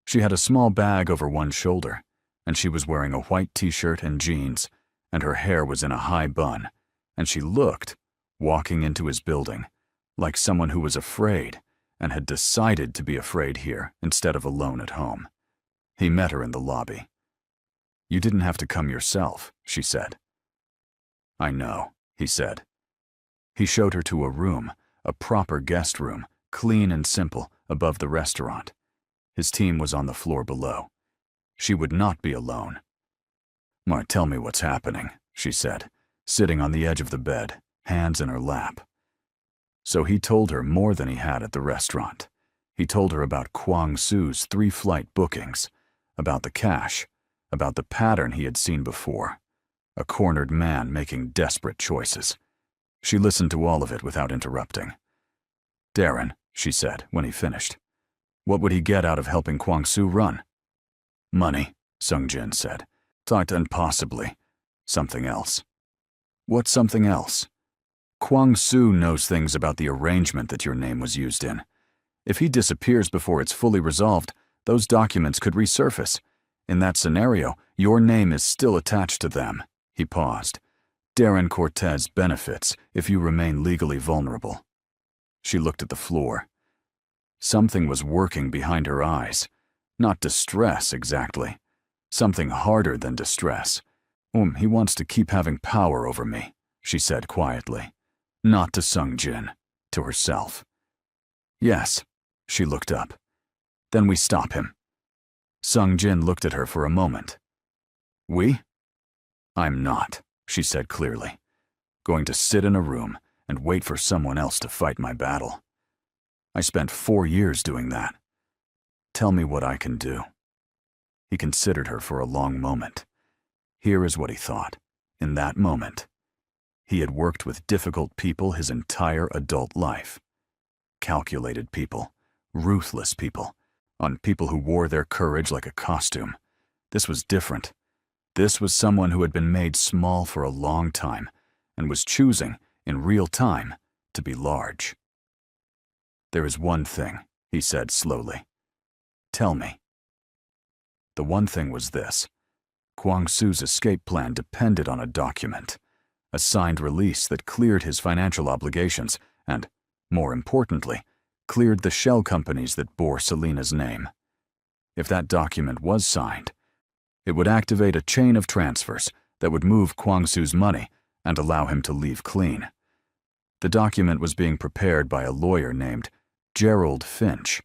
She had a small bag over one shoulder, and she was wearing a white t-shirt and jeans, and her hair was in a high bun, and she looked, walking into his building, like someone who was afraid and had decided to be afraid here instead of alone at home. He met her in the lobby. "You didn't have to come yourself," she said. "I know," he said. He showed her to a room, a proper guest room, clean and simple, above the restaurant. His team was on the floor below. She would not be alone. "Mar, tell me what's happening," she said, sitting on the edge of the bed, hands in her lap. So he told her more than he had at the restaurant. He told her about Kwang-soo's 3 flight bookings, about the cash, about the pattern he had seen before. A cornered man making desperate choices. She listened to all of it without interrupting. "Darren," she said when he finished. "What would he get out of helping Kwang-soo run?" "Money," Sung Jin said. "And possibly something else." "What's something else?" "Kwang-soo knows things about the arrangement that your name was used in. If he disappears before it's fully resolved, those documents could resurface. In that scenario, your name is still attached to them." He paused. "Darren Cortez benefits if you remain legally vulnerable." She looked at the floor. Something was working behind her eyes. Not distress, exactly. Something harder than distress. He wants to keep having power over me," she said quietly. Not to Sung Jin, to herself. "Yes." She looked up. "Then we stop him." Sung Jin looked at her for a moment. "We?" "I'm not," she said clearly. "Going to sit in a room and wait for someone else to fight my battle. I spent 4 years doing that. Tell me what I can do." He considered her for a long moment. Here is what he thought. In that moment, he had worked with difficult people his entire adult life. Calculated people, ruthless people, on people who wore their courage like a costume. This was different. This was someone who had been made small for a long time and was choosing, in real time, to be large. "There is one thing," he said slowly. "Tell me." The one thing was this. Kwang-soo's escape plan depended on a document, a signed release that cleared his financial obligations and, more importantly, cleared the shell companies that bore Selena's name. If that document was signed, it would activate a chain of transfers that would move Kwang-soo's money and allow him to leave clean. The document was being prepared by a lawyer named Gerald Finch,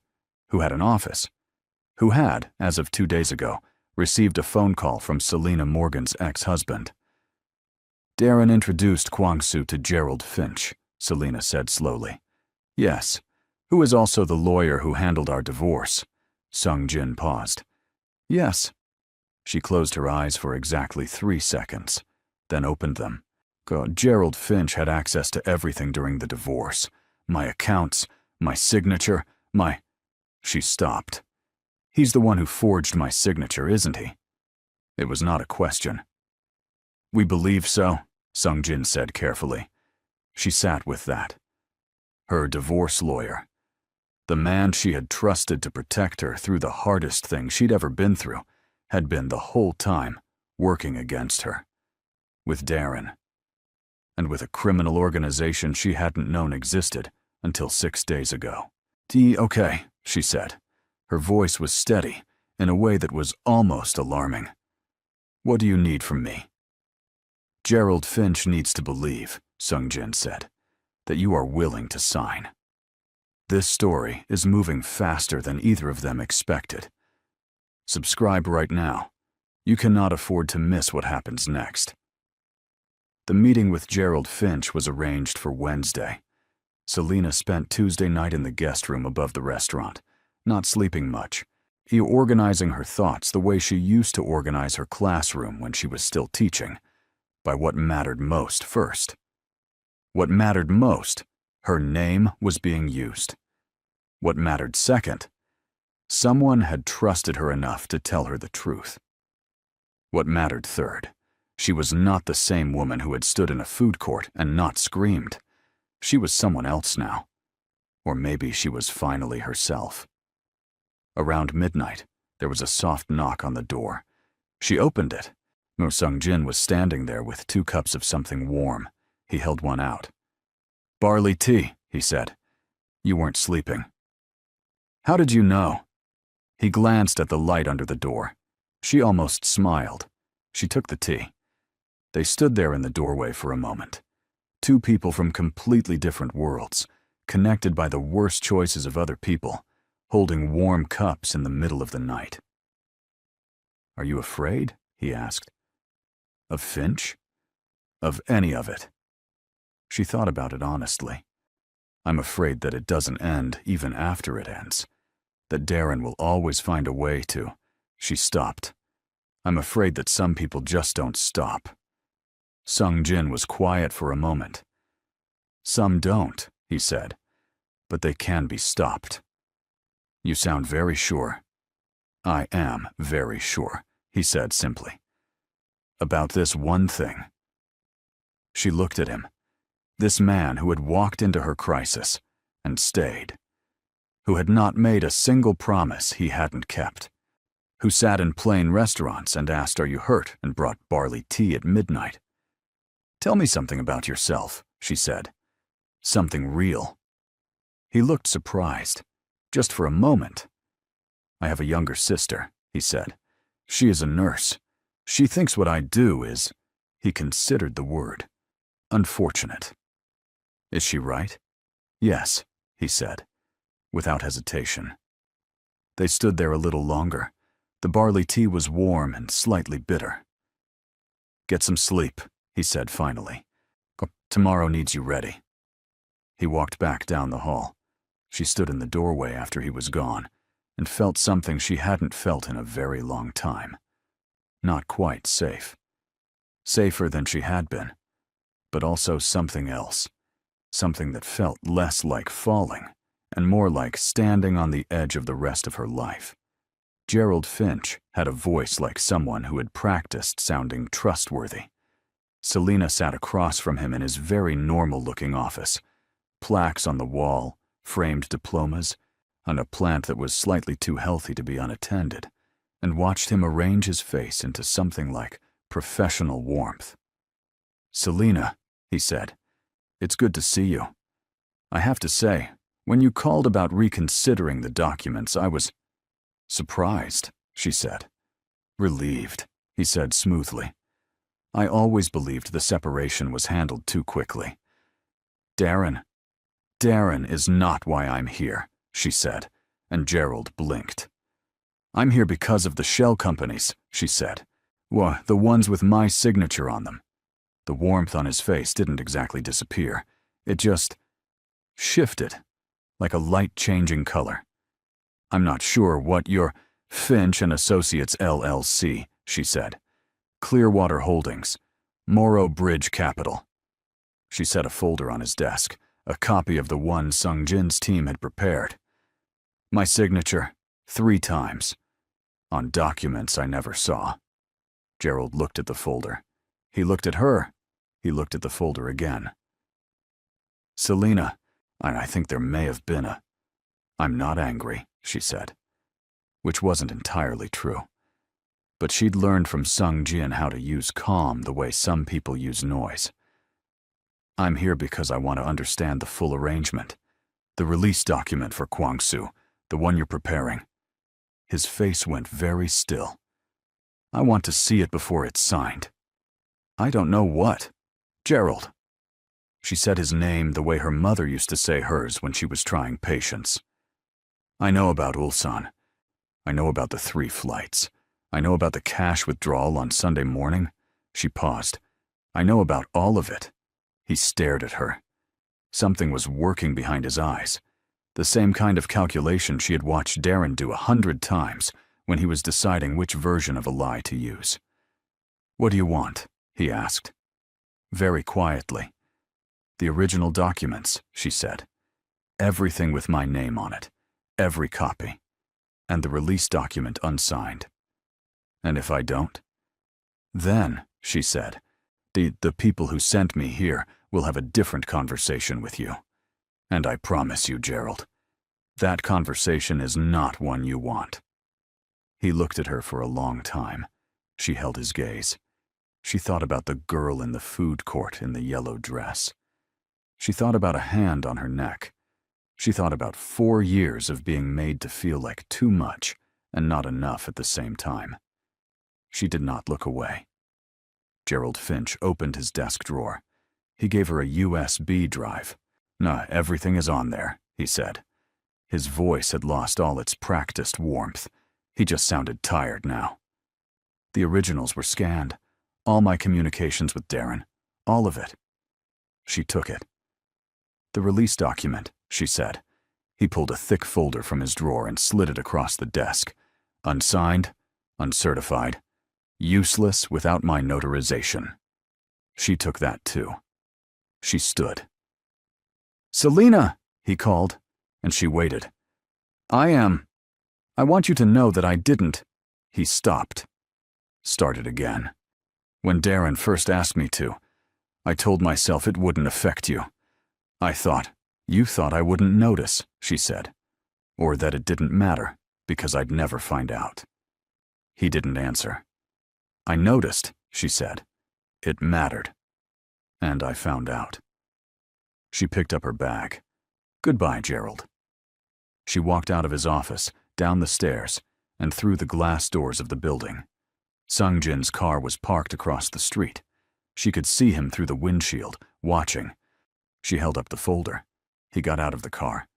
who had an office, who had, as of 2 days ago, received a phone call from Selena Morgan's ex-husband. "Darren introduced Kwang-soo to Gerald Finch," Selena said slowly. "Yes, who is also the lawyer who handled our divorce." Sung-jin paused. "Yes." She closed her eyes for exactly 3 seconds, then opened them. Gerald Finch had access to everything during the divorce. My accounts, my signature, my... She stopped. "He's the one who forged my signature, isn't he?" It was not a question. "We believe so," Sung-jin said carefully. She sat with that. Her divorce lawyer. The man she had trusted to protect her through the hardest thing she'd ever been through had been the whole time working against her. With Darren. And with a criminal organization she hadn't known existed until 6 days ago. "Okay," she said. Her voice was steady in a way that was almost alarming. "What do you need from me?" "Gerald Finch needs to believe," Sung-jin said, "that you are willing to sign. This story is moving faster than either of them expected. Subscribe right now. You cannot afford to miss what happens next." The meeting with Gerald Finch was arranged for Wednesday. Selena spent Tuesday night in the guest room above the restaurant, not sleeping much, organizing her thoughts the way she used to organize her classroom when she was still teaching, by what mattered most first. What mattered most, her name was being used. What mattered second, someone had trusted her enough to tell her the truth. What mattered third, she was not the same woman who had stood in a food court and not screamed. She was someone else now. Or maybe she was finally herself. Around midnight, there was a soft knock on the door. She opened it. Sung-jin was standing there with 2 cups of something warm. He held one out. "Barley tea," he said. "You weren't sleeping." "How did you know?" He glanced at the light under the door. She almost smiled. She took the tea. They stood there in the doorway for a moment. 2 people from completely different worlds, connected by the worst choices of other people, holding warm cups in the middle of the night. "Are you afraid?" he asked. "Of Finch? Of any of it?" She thought about it honestly. "I'm afraid that it doesn't end even after it ends. That Darren will always find a way to..." She stopped. "I'm afraid that some people just don't stop." Sung-jin was quiet for a moment. "Some don't," he said, "but they can be stopped." "You sound very sure." "I am very sure," he said simply. "About this one thing." She looked at him. This man who had walked into her crisis and stayed. Who had not made a single promise he hadn't kept. Who sat in plain restaurants and asked, "Are you hurt?" and brought barley tea at midnight. "Tell me something about yourself," she said. "Something real." He looked surprised, just for a moment. "I have a younger sister," he said. "She is a nurse. She thinks what I do is..." He considered the word. "Unfortunate." "Is she right?" "Yes," he said, without hesitation. They stood there a little longer. The barley tea was warm and slightly bitter. "Get some sleep," he said finally. "Tomorrow needs you ready." He walked back down the hall. She stood in the doorway after he was gone, and felt something she hadn't felt in a very long time. Not quite safe. Safer than she had been, but also something else. Something that felt less like falling and more like standing on the edge of the rest of her life. Gerald Finch had a voice like someone who had practiced sounding trustworthy. Selena sat across from him in his very normal-looking office. Plaques on the wall, framed diplomas, and a plant that was slightly too healthy to be unattended, and watched him arrange his face into something like professional warmth. "Selena," he said, "it's good to see you. I have to say, when you called about reconsidering the documents, I was surprised," she said. "Relieved," he said smoothly. "I always believed the separation was handled too quickly. Darren is not why I'm here," she said, and Gerald blinked. "I'm here because of the shell companies," she said. "Well, the ones with my signature on them." The warmth on his face didn't exactly disappear. It just shifted, like a light changing color. "I'm not sure what your Finch and Associates LLC," she said. "Clearwater Holdings, Morrow Bridge Capital." She set a folder on his desk, a copy of the one Sung-jin's team had prepared. "My signature, 3 times. On documents I never saw." Gerald looked at the folder. He looked at her. He looked at the folder again. "Selena, I think there may have been a—" "I'm not angry," she said. Which wasn't entirely true. But she'd learned from Sung-jin how to use calm the way some people use noise. "I'm here because I want to understand the full arrangement. The release document for Kwangsu, the one you're preparing." His face went very still. "I want to see it before it's signed." "I don't know what." "Gerald." She said his name the way her mother used to say hers when she was trying patience. "I know about Ulsan. I know about the 3 flights. I know about the cash withdrawal on Sunday morning." She paused. "I know about all of it." He stared at her. Something was working behind his eyes. The same kind of calculation she had watched Darren do 100 times when he was deciding which version of a lie to use. "What do you want?" he asked. Very quietly. "The original documents," she said. "Everything with my name on it. Every copy. And the release document unsigned." "And if I don't?" "Then," she said, the people who sent me here will have a different conversation with you. And I promise you, Gerald, that conversation is not one you want." He looked at her for a long time. She held his gaze. She thought about the girl in the food court in the yellow dress. She thought about a hand on her neck. She thought about 4 years of being made to feel like too much and not enough at the same time. She did not look away. Gerald Finch opened his desk drawer. He gave her a USB drive. "Nah, everything is on there," he said. His voice had lost all its practiced warmth. He just sounded tired now. "The originals were scanned. All my communications with Darren. All of it." She took it. "The release document," she said. He pulled a thick folder from his drawer and slid it across the desk. "Unsigned, uncertified, useless without my notarization." She took that too. She stood. "Selena!" he called, and she waited. I want you to know that I didn't." He stopped. Started again. "When Darren first asked me to, I told myself it wouldn't affect you. You thought I wouldn't notice," she said. "Or that it didn't matter, because I'd never find out." He didn't answer. "I noticed," she said. "It mattered. And I found out." She picked up her bag. "Goodbye, Gerald." She walked out of his office, down the stairs, and through the glass doors of the building. Sung-jin's car was parked across the street. She could see him through the windshield, watching. She held up the folder. He got out of the car.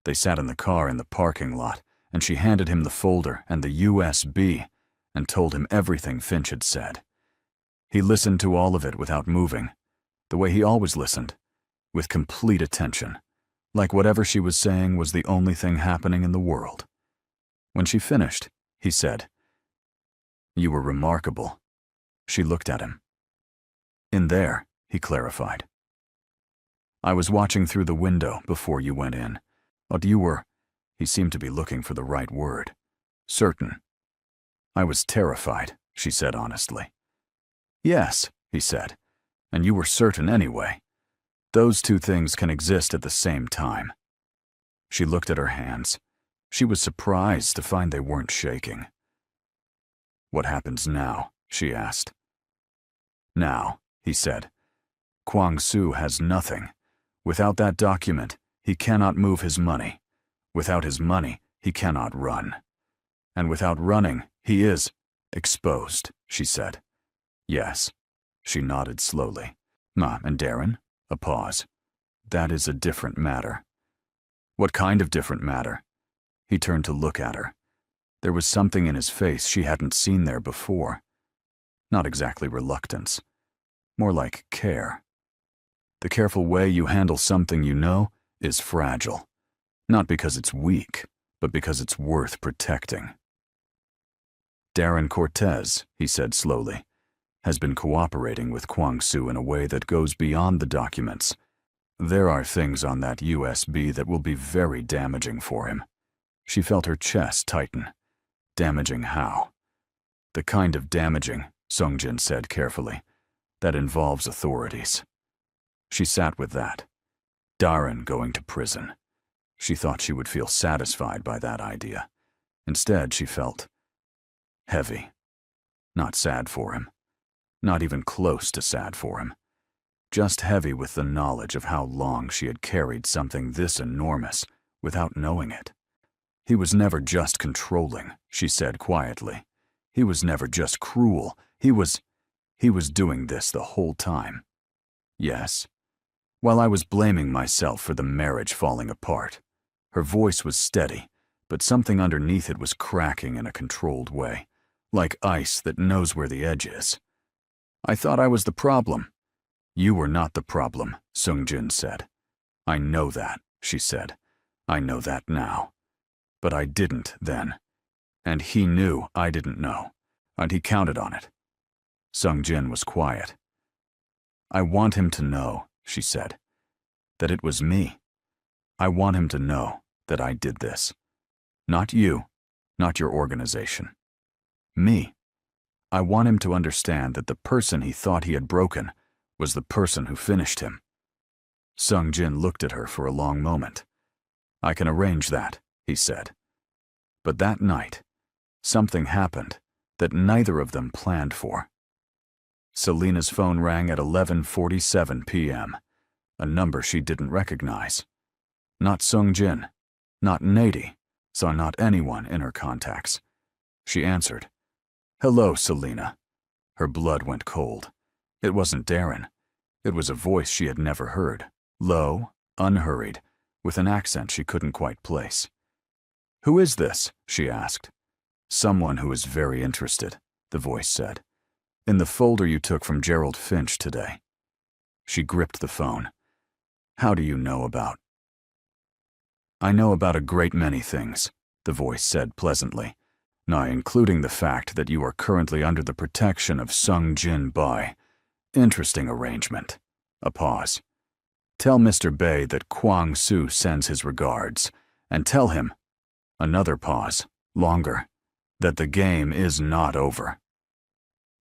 They sat in the car in the parking lot, and she handed him the folder and the USB and told him everything Finch had said. He listened to all of it without moving, the way he always listened, with complete attention, like whatever she was saying was the only thing happening in the world. When she finished, he said, "You were remarkable." She looked at him. "In there," he clarified. "I was watching through the window before you went in. But you were," he seemed to be looking for the right word, "certain." "I was terrified," she said honestly. "Yes," he said, "and you were certain anyway. Those two things can exist at the same time." She looked at her hands. She was surprised to find they weren't shaking. "What happens now?" she asked. "Now," he said, "Kwang-soo has nothing. Without that document, he cannot move his money. Without his money, he cannot run. And without running, he is exposed," she said. "Yes." She nodded slowly. "Ma, and Darren?" A pause. "That is a different matter." "What kind of different matter?" He turned to look at her. There was something in his face she hadn't seen there before. Not exactly reluctance. More like care. The careful way you handle something you know is fragile. Not because it's weak, but because it's worth protecting. "Darren Cortez," he said slowly, "has been cooperating with Kwang-soo in a way that goes beyond the documents. There are things on that USB that will be very damaging for him." She felt her chest tighten. "Damaging how?" "The kind of damaging," Sungjin said carefully, "that involves authorities." She sat with that. Darren going to prison. She thought she would feel satisfied by that idea. Instead, she felt heavy. Not sad for him. Not even close to sad for him. Just heavy with the knowledge of how long she had carried something this enormous without knowing it. He was never just controlling, she said quietly. He was never just cruel. He was doing this the whole time. Yes. While I was blaming myself for the marriage falling apart. Her voice was steady, but something underneath it was cracking in a controlled way, like ice that knows where the edge is. "I thought I was the problem." "You were not the problem," Sungjin said. "I know that," she said. "I know that now. But I didn't then. And he knew I didn't know. And he counted on it." Sungjin was quiet. "I want him to know," she said, "that it was me. I want him to know that I did this. Not you, not your organization. Me. I want him to understand that the person he thought he had broken was the person who finished him." Sungjin looked at her for a long moment. "I can arrange that," he said. But that night, something happened that neither of them planned for. Selena's phone rang at 11:47 p.m., a number she didn't recognize. Not Sungjin, not Nady, saw not anyone in her contacts. She answered. "Hello, Selena." Her blood went cold. It wasn't Darren. It was a voice she had never heard, low, unhurried, with an accent she couldn't quite place. "Who is this?" she asked. "Someone who is very interested," the voice said. "In the folder you took from Gerald Finch today." She gripped the phone. "How do you know about?" "I know about a great many things," the voice said pleasantly, "nigh including the fact that you are currently under the protection of Sungjin Bai. Interesting arrangement." A pause. "Tell Mr. Bai that Kwang-soo sends his regards, and tell him," another pause, longer, "that the game is not over."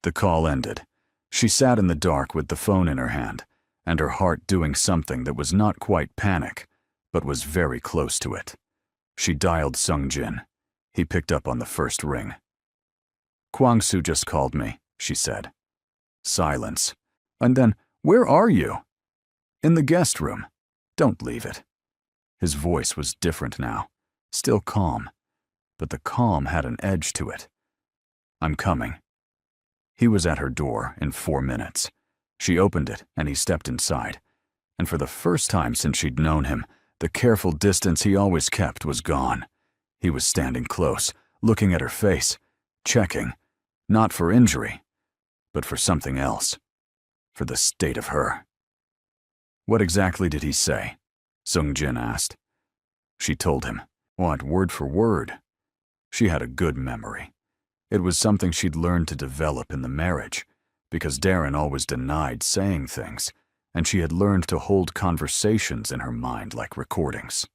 The call ended. She sat in the dark with the phone in her hand, and her heart doing something that was not quite panic, but was very close to it. She dialed Sungjin. He picked up on the first ring. "Kwang-soo just called me," she said. Silence. And then, "Where are you?" "In the guest room. Don't leave it." His voice was different now, still calm, but the calm had an edge to it. "I'm coming." He was at her door in 4 minutes. She opened it and he stepped inside. And for the first time since she'd known him, the careful distance he always kept was gone. He was standing close, looking at her face, checking, not for injury, but for something else, for the state of her. "What exactly did he say?" Sungjin asked. She told him. "What, word for word?" She had a good memory. It was something she'd learned to develop in the marriage, because Darren always denied saying things, and she had learned to hold conversations in her mind like recordings.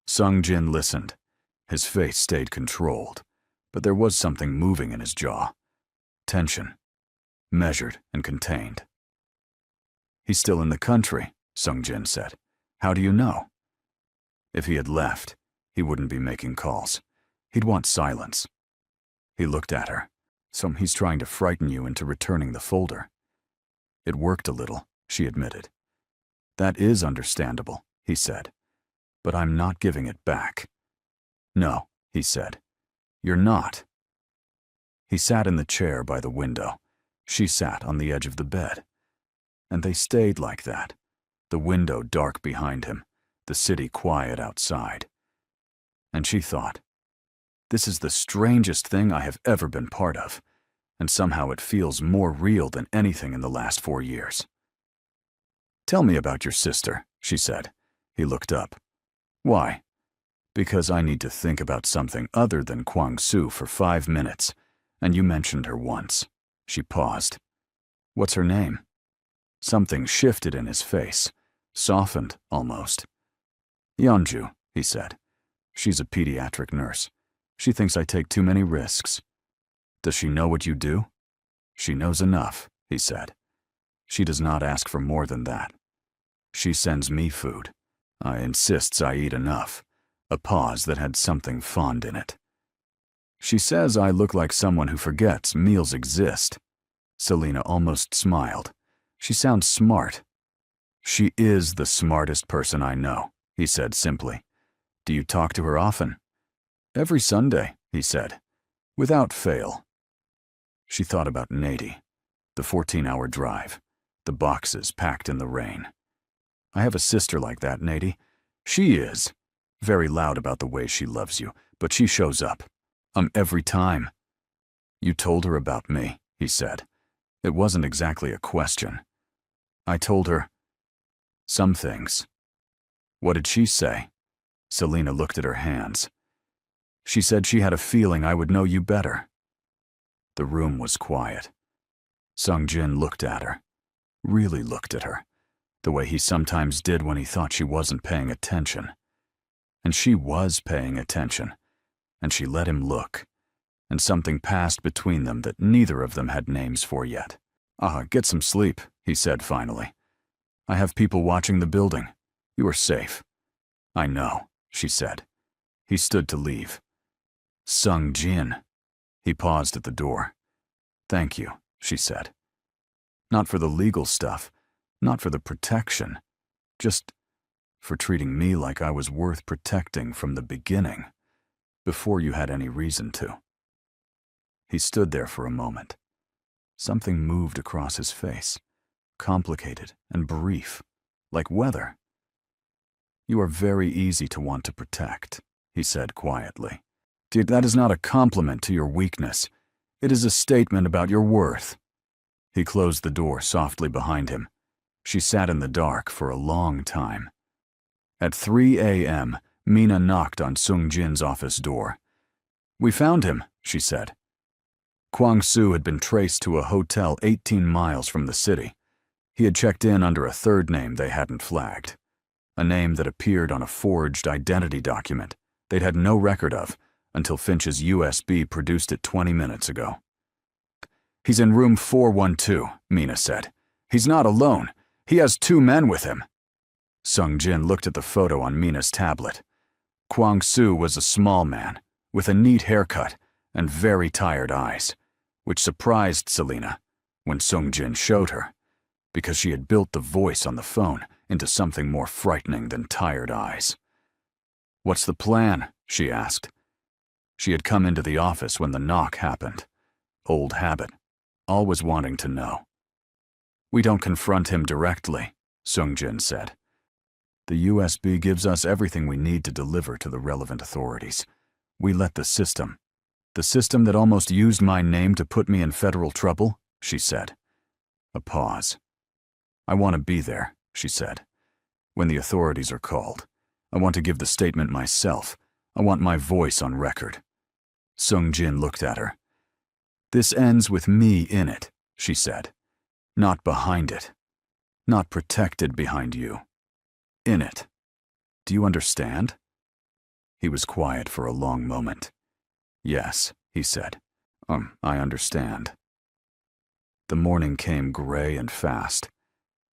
Sung Jin listened. His face stayed controlled, but there was something moving in his jaw. Tension, measured and contained. "He's still in the country," Sung Jin said. "How do you know?" If he had left, he wouldn't be making calls. He'd want silence. He looked at her. "So he's trying to frighten you into returning the folder." "It worked a little," she admitted. "That is understandable," he said. "But I'm not giving it back." "No," he said. "You're not." He sat in the chair by the window. She sat on the edge of the bed. And they stayed like that, the window dark behind him, the city quiet outside. And she thought, this is the strangest thing I have ever been part of, and somehow it feels more real than anything in the last 4 years. "Tell me about your sister," she said. He looked up. "Why?" "Because I need to think about something other than Kwang-soo for 5 minutes, and you mentioned her once." She paused. "What's her name?" Something shifted in his face, softened almost. "Yeonju," he said. "She's a pediatric nurse. She thinks I take too many risks." "Does she know what you do?" "She knows enough," he said. "She does not ask for more than that. She sends me food. I insists I eat enough." A pause that had something fond in it. "She says I look like someone who forgets meals exist." Selena almost smiled. "She sounds smart." "She is the smartest person I know," he said simply. "Do you talk to her often?" "Every Sunday," he said. "Without fail." She thought about Nady, the 14-hour drive, the boxes packed in the rain. "I have a sister like that, Nady. She is very loud about the way she loves you, but she shows up. Every time." "You told her about me," he said. It wasn't exactly a question. "I told her some things." "What did she say?" Selena looked at her hands. "She said she had a feeling I would know you better." The room was quiet. Sung Jin looked at her, really looked at her, the way he sometimes did when he thought she wasn't paying attention. And she was paying attention, and she let him look, and something passed between them that neither of them had names for yet. Get some sleep," he said finally. "I have people watching the building. You are safe." "I know," she said. He stood to leave. "Sung Jin." He paused at the door. "Thank you," she said. "Not for the legal stuff, not for the protection, just for treating me like I was worth protecting from the beginning, before you had any reason to." He stood there for a moment. Something moved across his face, complicated and brief, like weather. "You are very easy to want to protect," he said quietly. "Dear, that is not a compliment to your weakness. It is a statement about your worth." He closed the door softly behind him. She sat in the dark for a long time. At 3 a.m., Mina knocked on Sung Jin's office door. "We found him," she said. Kwang-soo had been traced to a hotel 18 miles from the city. He had checked in under a third name they hadn't flagged, a name that appeared on a forged identity document they'd had no record of until Finch's USB produced it 20 minutes ago. "He's in room 412, Mina said. "He's not alone. He has 2 men with him." Sung Jin looked at the photo on Mina's tablet. Kwang-soo was a small man, with a neat haircut and very tired eyes, which surprised Selena when Sung Jin showed her, because she had built the voice on the phone into something more frightening than tired eyes. "What's the plan?" she asked. She had come into the office when the knock happened. Old habit, always wanting to know. "We don't confront him directly," Sung Jin said. "The USB gives us everything we need to deliver to the relevant authorities. We let the system that almost used my name to put me in federal trouble," she said. A pause. "I want to be there," she said. "When the authorities are called. I want to give the statement myself. I want my voice on record. Sung Jin looked at her. "This ends with me in it," she said. "Not behind it. Not protected behind you. In it. Do you understand?" He was quiet for a long moment. "Yes," he said. I understand." The morning came gray and fast.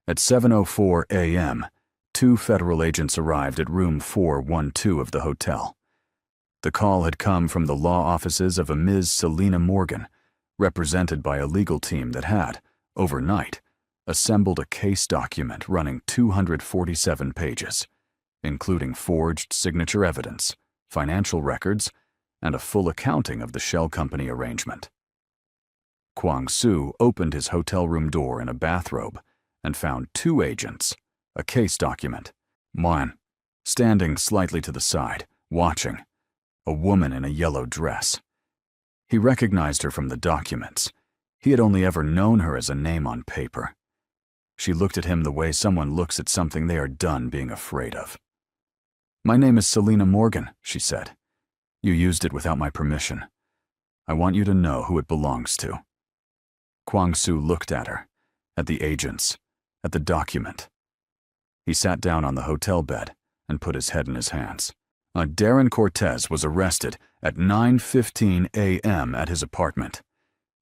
At 7:04 a.m., 2 federal agents arrived at room 412 of the hotel. The call had come from the law offices of a Ms. Selena Morgan, represented by a legal team that had, overnight, assembled a case document running 247 pages, including forged signature evidence, financial records, and a full accounting of the shell company arrangement. Kwang-soo opened his hotel room door in a bathrobe and found 2 agents, a case document, one standing slightly to the side, watching, a woman in a yellow dress. He recognized her from the documents. He had only ever known her as a name on paper. She looked at him the way someone looks at something they are done being afraid of. "My name is Selena Morgan," she said. "You used it without my permission. I want you to know who it belongs to." Kwang-soo looked at her, at the agents, at the document. He sat down on the hotel bed and put his head in his hands. Darren Cortez was arrested at 9:15 a.m. at his apartment.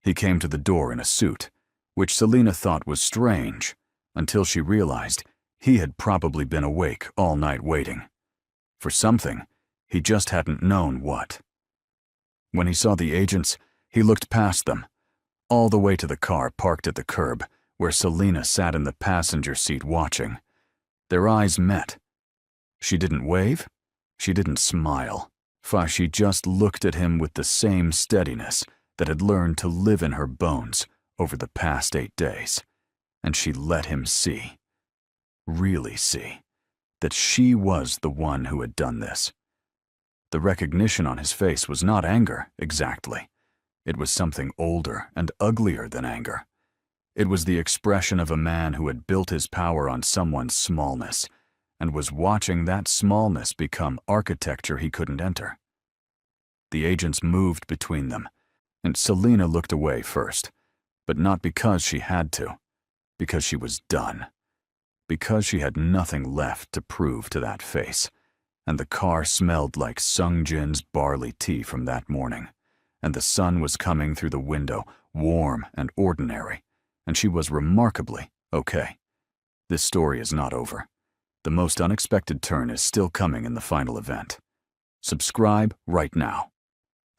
He came to the door in a suit, which Selena thought was strange, until she realized he had probably been awake all night waiting. For something, he just hadn't known what. When he saw the agents, he looked past them, all the way to the car parked at the curb, where Selena sat in the passenger seat watching. Their eyes met. She didn't wave. She didn't smile. She just looked at him with the same steadiness that had learned to live in her bones over the past 8 days. And she let him see, really see, that she was the one who had done this. The recognition on his face was not anger, exactly. It was something older and uglier than anger. It was the expression of a man who had built his power on someone's smallness, and was watching that smallness become architecture he couldn't enter. The agents moved between them, and Selena looked away first, but not because she had to, because she was done, because she had nothing left to prove to that face, and the car smelled like Sung Jin's barley tea from that morning, and the sun was coming through the window, warm and ordinary, and she was remarkably okay. This story is not over. The most unexpected turn is still coming in the final event. Subscribe right now.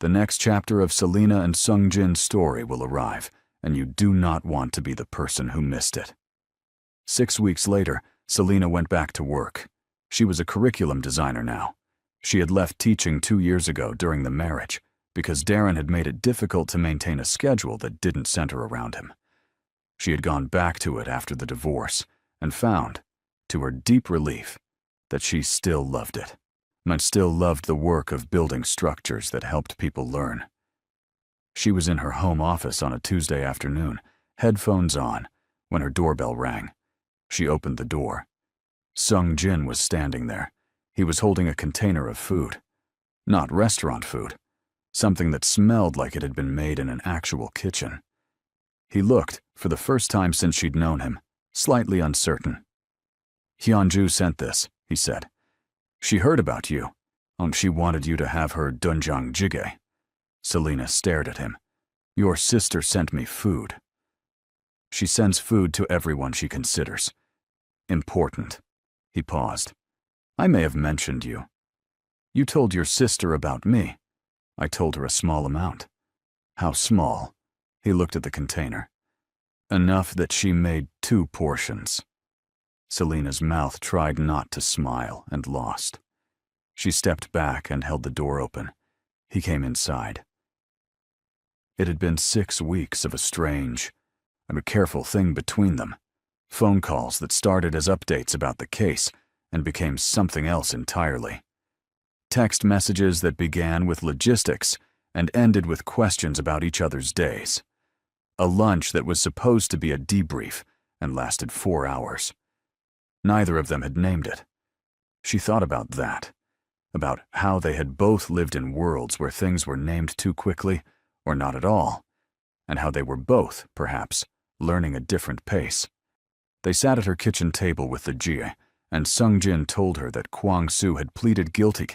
The next chapter of Selena and Sung Jin's story will arrive, and you do not want to be the person who missed it. 6 weeks later, Selena went back to work. She was a curriculum designer now. She had left teaching 2 years ago during the marriage because Darren had made it difficult to maintain a schedule that didn't center around him. She had gone back to it after the divorce and found, to her deep relief, that she still loved it, and still loved the work of building structures that helped people learn. She was in her home office on a Tuesday afternoon, headphones on, when her doorbell rang. She opened the door. Sung Jin was standing there. He was holding a container of food. Not restaurant food. Something that smelled like it had been made in an actual kitchen. He looked, for the first time since she'd known him, slightly uncertain. "Hyunju sent this," he said. "She heard about you. She wanted you to have her doenjang jjigae." Selena stared at him. "Your sister sent me food." "She sends food to everyone she considers important." He paused. "I may have mentioned you. You told your sister about me. I told her a small amount." "How small?" He looked at the container. "Enough that she made 2 portions." Selena's mouth tried not to smile and lost. She stepped back and held the door open. He came inside. It had been 6 weeks of a strange and a careful thing between them. Phone calls that started as updates about the case and became something else entirely. Text messages that began with logistics and ended with questions about each other's days. A lunch that was supposed to be a debrief and lasted 4 hours. Neither of them had named it. She thought about that. about how they had both lived in worlds where things were named too quickly or not at all, and how they were both, perhaps, learning a different pace. They sat at her kitchen table with the Jie, and Sung-jin told her that Kwang-soo had pleaded guilty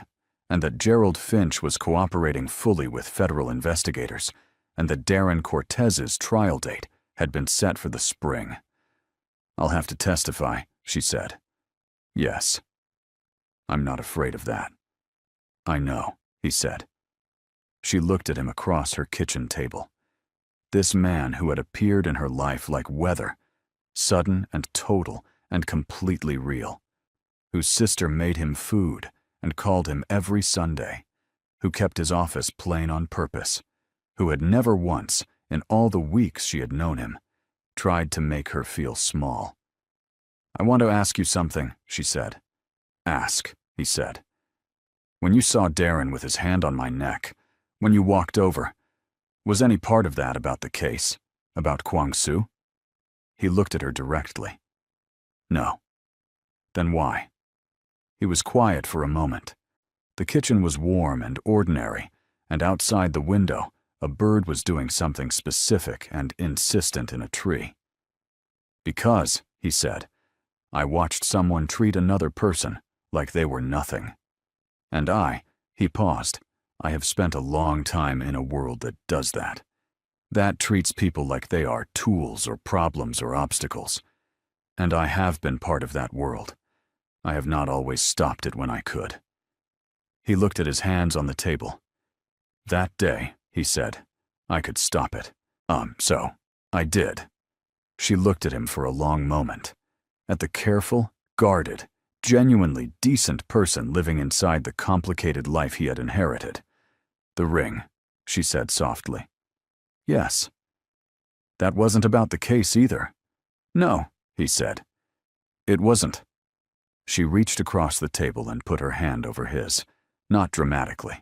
and that Gerald Finch was cooperating fully with federal investigators, and that Darren Cortez's trial date had been set for the spring. "I'll have to testify," she said. "Yes. I'm not afraid of that." "I know," he said. She looked at him across her kitchen table. This man who had appeared in her life like weather, sudden and total and completely real, whose sister made him food and called him every Sunday, who kept his office plain on purpose, who had never once, in all the weeks she had known him, tried to make her feel small. "I want to ask you something," she said. "Ask," he said. "When you saw Darren with his hand on my neck, when you walked over, was any part of that about the case, about Kwang-soo?" He looked at her directly. "No." "Then why?" He was quiet for a moment. The kitchen was warm and ordinary, and outside the window, a bird was doing something specific and insistent in a tree. "Because," he said, "I watched someone treat another person like they were nothing. And he paused, "I have spent a long time in a world that does that. That treats people like they are tools or problems or obstacles. And I have been part of that world. I have not always stopped it when I could." He looked at his hands on the table. "That day," he said, "I could stop it. So I did." She looked at him for a long moment, at the careful, guarded, genuinely decent person living inside the complicated life he had inherited. "The ring," she said softly. "Yes." "That wasn't about the case either." "No," he said. "It wasn't." She reached across the table and put her hand over his, not dramatically,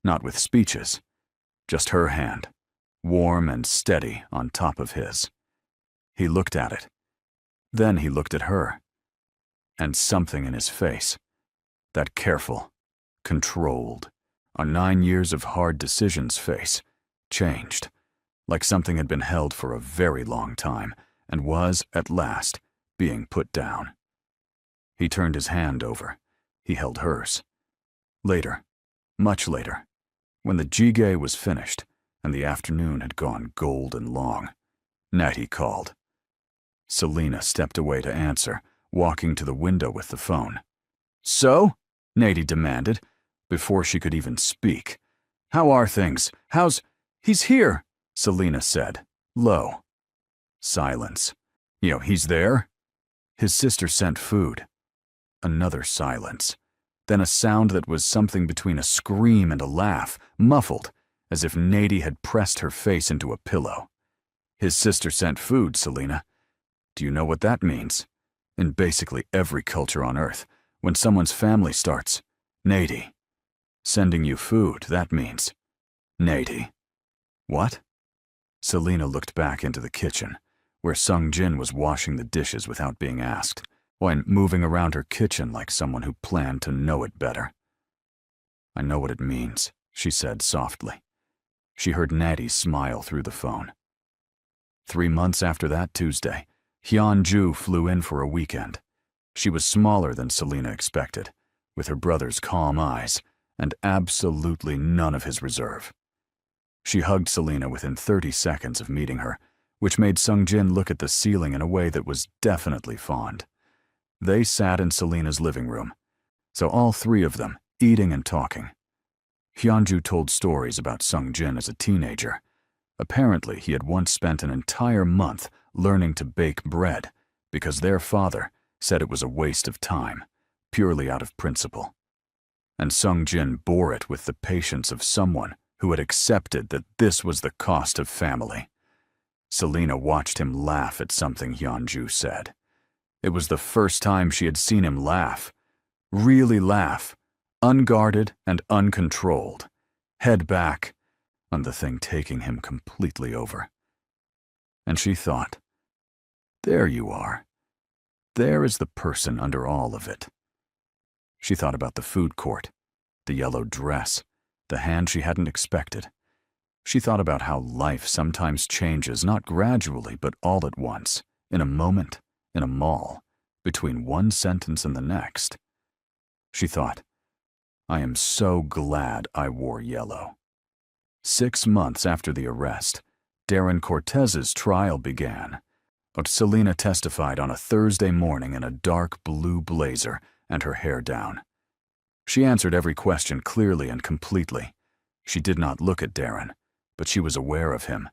not with speeches, just her hand, warm and steady on top of his. He looked at it. Then he looked at her. And something in his face, that careful, controlled, a 9 years of hard decisions face, changed, like something had been held for a very long time and was, at last, being put down. He turned his hand over. He held hers. Later, much later, when the jjigae was finished and the afternoon had gone golden long, Natty called. Selena stepped away to answer, walking to the window with the phone. "So?" Natty demanded, before she could even speak. "How are things? He's here," Selena said, low. Silence. He's there?" "His sister sent food." Another silence. Then a sound that was something between a scream and a laugh, muffled, as if Natty had pressed her face into a pillow. "His sister sent food, Selena. Do you know what that means? In basically every culture on Earth, when someone's family starts, Natty. Sending you food, that means Natty." "What?" Selena looked back into the kitchen, where Sung-jin was washing the dishes without being asked, while moving around her kitchen like someone who planned to know it better. "I know what it means," she said softly. She heard Natty smile through the phone. 3 months after that Tuesday, Hyun-ju flew in for a weekend. She was smaller than Selena expected, with her brother's calm eyes and absolutely none of his reserve. She hugged Selena within 30 seconds of meeting her, which made Sung-jin look at the ceiling in a way that was definitely fond. They sat in Selena's living room, so all three of them, eating and talking. Hyun-ju told stories about Sung-jin as a teenager. Apparently, he had once spent an entire month learning to bake bread because their father said it was a waste of time, purely out of principle. And Sung-jin bore it with the patience of someone who had accepted that this was the cost of family. Selena watched him laugh at something Hyun-ju said. It was the first time she had seen him laugh. Really laugh, unguarded and uncontrolled, head back, on the thing taking him completely over. And she thought, there you are. There is the person under all of it. She thought about the food court, the yellow dress, the hand she hadn't expected. She thought about how life sometimes changes, not gradually, but all at once, in a moment, in a mall, between one sentence and the next. She thought, I am so glad I wore yellow. 6 months after the arrest, Darren Cortez's trial began. Selena testified on a Thursday morning in a dark blue blazer and her hair down. She answered every question clearly and completely. She did not look at Darren, but she was aware of him.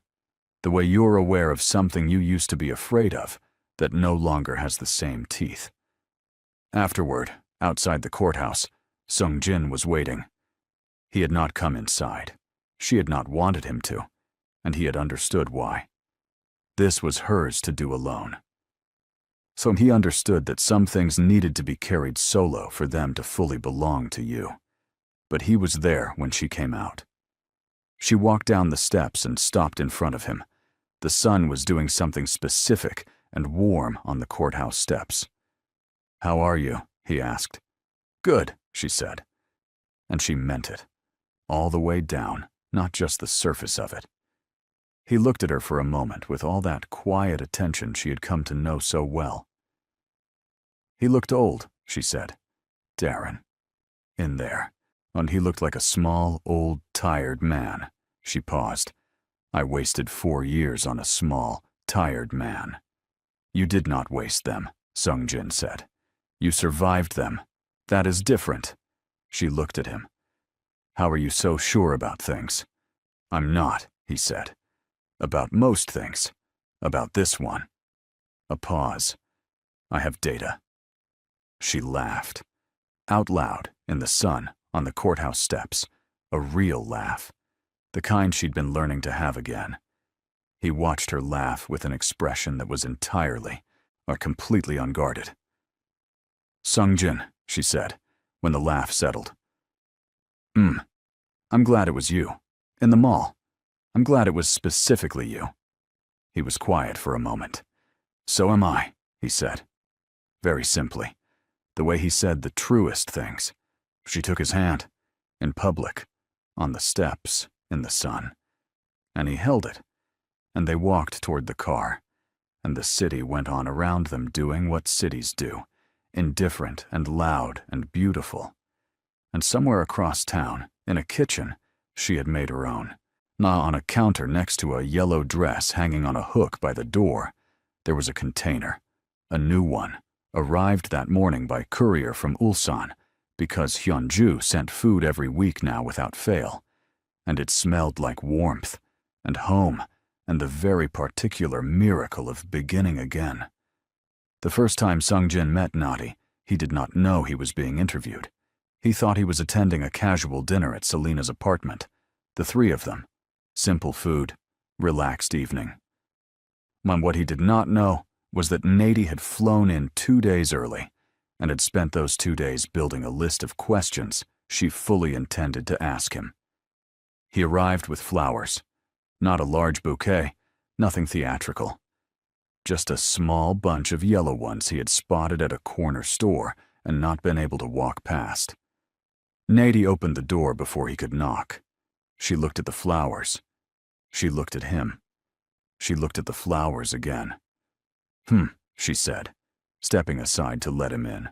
The way you're aware of something you used to be afraid of, that no longer has the same teeth. Afterward, outside the courthouse, Sung-jin was waiting. He had not come inside. She had not wanted him to, and he had understood why. This was hers to do alone. So he understood that some things needed to be carried solo for them to fully belong to you. But he was there when she came out. She walked down the steps and stopped in front of him. The sun was doing something specific and warm on the courthouse steps. "How are you?" he asked. "Good," she said. And she meant it. All the way down, not just the surface of it. He looked at her for a moment with all that quiet attention she had come to know so well. "He looked old," she said. "Darren. In there. And he looked like a small, old, tired man." She paused. "I wasted 4 years on a small, tired man." "You did not waste them," Sung-jin said. "You survived them. That is different." She looked at him. "How are you so sure about things?" "I'm not," he said. "About most things. About this one." A pause. "I have data." She laughed. Out loud, in the sun, on the courthouse steps. A real laugh. The kind she'd been learning to have again. He watched her laugh with an expression that was entirely, or completely unguarded. "Sung-jin," she said, when the laugh settled. I'm glad it was you. In the mall. I'm glad it was specifically you." He was quiet for a moment. "So am I," he said. Very simply. The way he said the truest things. She took his hand. In public. On the steps. In the sun. And he held it. And they walked toward the car. And the city went on around them doing what cities do. Indifferent and loud and beautiful. And somewhere across town, in a kitchen, she had made her own. Now on a counter next to a yellow dress hanging on a hook by the door, there was a container. A new one. Arrived that morning by courier from Ulsan, because Hyunju sent food every week now without fail. And it smelled like warmth, and home, and the very particular miracle of beginning again. The first time Sung-jin met Nadi, he did not know he was being interviewed. He thought he was attending a casual dinner at Selena's apartment. The 3 of them. Simple food. Relaxed evening. And what he did not know was that Nadi had flown in 2 days early and had spent those 2 days building a list of questions she fully intended to ask him. He arrived with flowers. Not a large bouquet, nothing theatrical. Just a small bunch of yellow ones he had spotted at a corner store and not been able to walk past. Nadi opened the door before he could knock. She looked at the flowers. She looked at him. She looked at the flowers again. She said, stepping aside to let him in.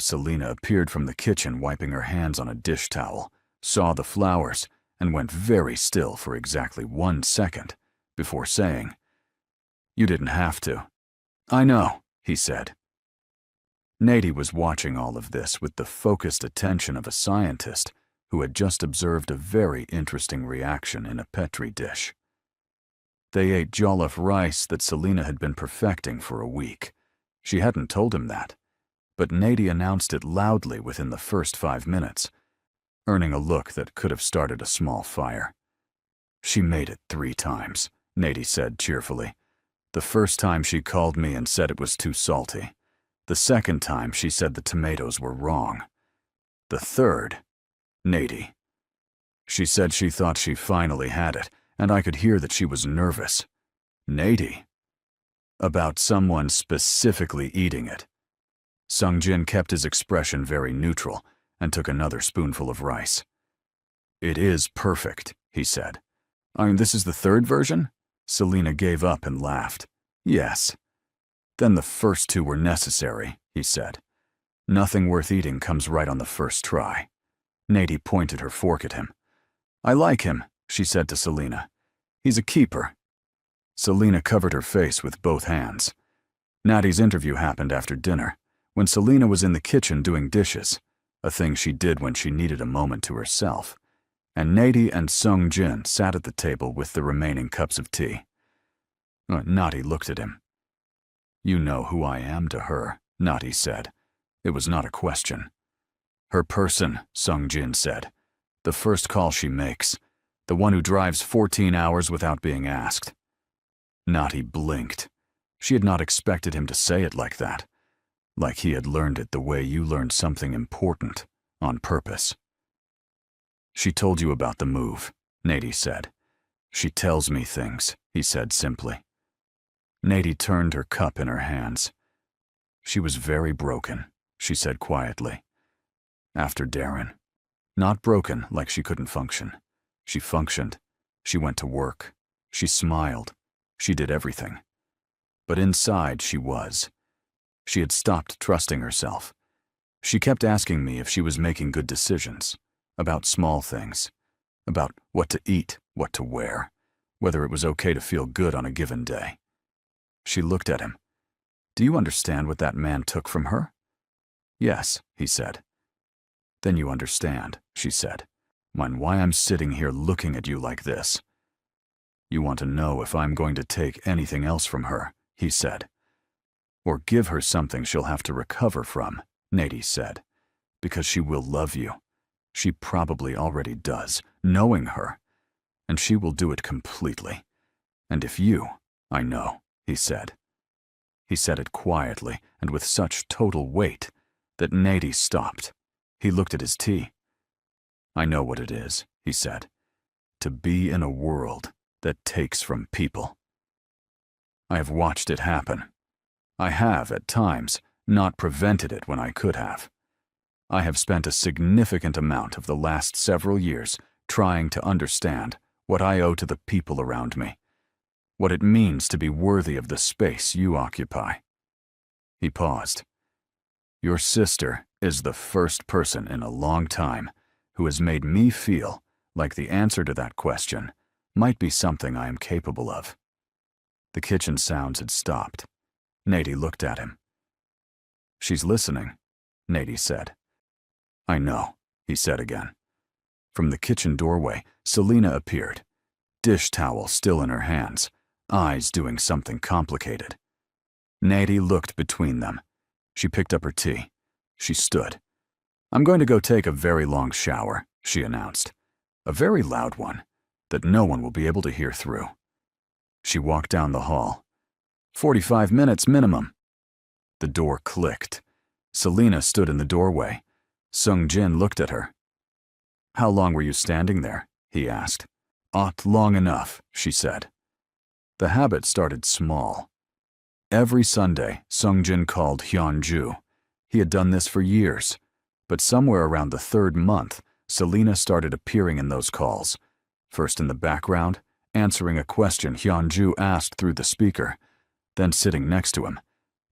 Selena appeared from the kitchen wiping her hands on a dish towel, saw the flowers, and went very still for exactly 1 second before saying, "You didn't have to." "I know," he said. Nadi was watching all of this with the focused attention of a scientist who had just observed a very interesting reaction in a Petri dish. They ate jollof rice that Selena had been perfecting for a week. She hadn't told him that, but Nadi announced it loudly within the first 5 minutes, earning a look that could have started a small fire. "She made it 3 times, Nadi said cheerfully. "The first time she called me and said it was too salty. The second time she said the tomatoes were wrong. The third, Nadi. She said she thought she finally had it, and I could hear that she was nervous. Nadi. About someone specifically eating it." Sung-jin kept his expression very neutral, and took another spoonful of rice. "It is perfect," he said. This is the third version?" Selena gave up and laughed. "Yes." "Then the first two were necessary," he said. "Nothing worth eating comes right on the first try." Nady pointed her fork at him. "I like him," she said to Selena. "He's a keeper." Selena covered her face with both hands. Natty's interview happened after dinner, when Selena was in the kitchen doing dishes, a thing she did when she needed a moment to herself, and Nady and Sung Jin sat at the table with the remaining cups of tea. Natty looked at him. "You know who I am to her," Natty said. It was not a question. "Her person," Sung Jin said. "The first call she makes. The one who drives 14 hours without being asked." Natty blinked. She had not expected him to say it like that. Like he had learned it the way you learned something important, on purpose. "She told you about the move," Nady said. "She tells me things," he said simply. Nady turned her cup in her hands. "She was very broken," she said quietly. "After Darren. Not broken like she couldn't function. She functioned. She went to work. She smiled. She did everything. But inside she was. She had stopped trusting herself. She kept asking me if she was making good decisions, about small things, about what to eat, what to wear, whether it was okay to feel good on a given day." She looked at him. "Do you understand what that man took from her?" "Yes," he said. "Then you understand," she said, "why I'm sitting here looking at you like this." "You want to know if I'm going to take anything else from her," he said. "Or give her something she'll have to recover from," Nady said, "because she will love you. She probably already does, knowing her. And she will do it completely. And if you, I know," he said. He said it quietly and with such total weight that Nady stopped. He looked at his tea. "I know what it is," he said. "To be in a world that takes from people. I have watched it happen. I have, at times, not prevented it when I could have. I have spent a significant amount of the last several years trying to understand what I owe to the people around me, what it means to be worthy of the space you occupy." He paused. "Your sister is the first person in a long time who has made me feel like the answer to that question might be something I am capable of." The kitchen sounds had stopped. Nady looked at him. "She's listening," Nady said. "I know," he said again. From the kitchen doorway, Selena appeared, dish towel still in her hands, eyes doing something complicated. Nady looked between them. She picked up her tea. She stood. "I'm going to go take a very long shower," she announced. "A very loud one, that no one will be able to hear through." She walked down the hall. 45 minutes minimum." The door clicked. Selena stood in the doorway. Sung Jin looked at her. "How long were you standing there?" he asked. Long enough," she said. The habit started small. Every Sunday, Sung Jin called Hyunju. He had done this for years, but somewhere around the third month, Selena started appearing in those calls, first in the background, answering a question Hyunju asked through the speaker, then sitting next to him,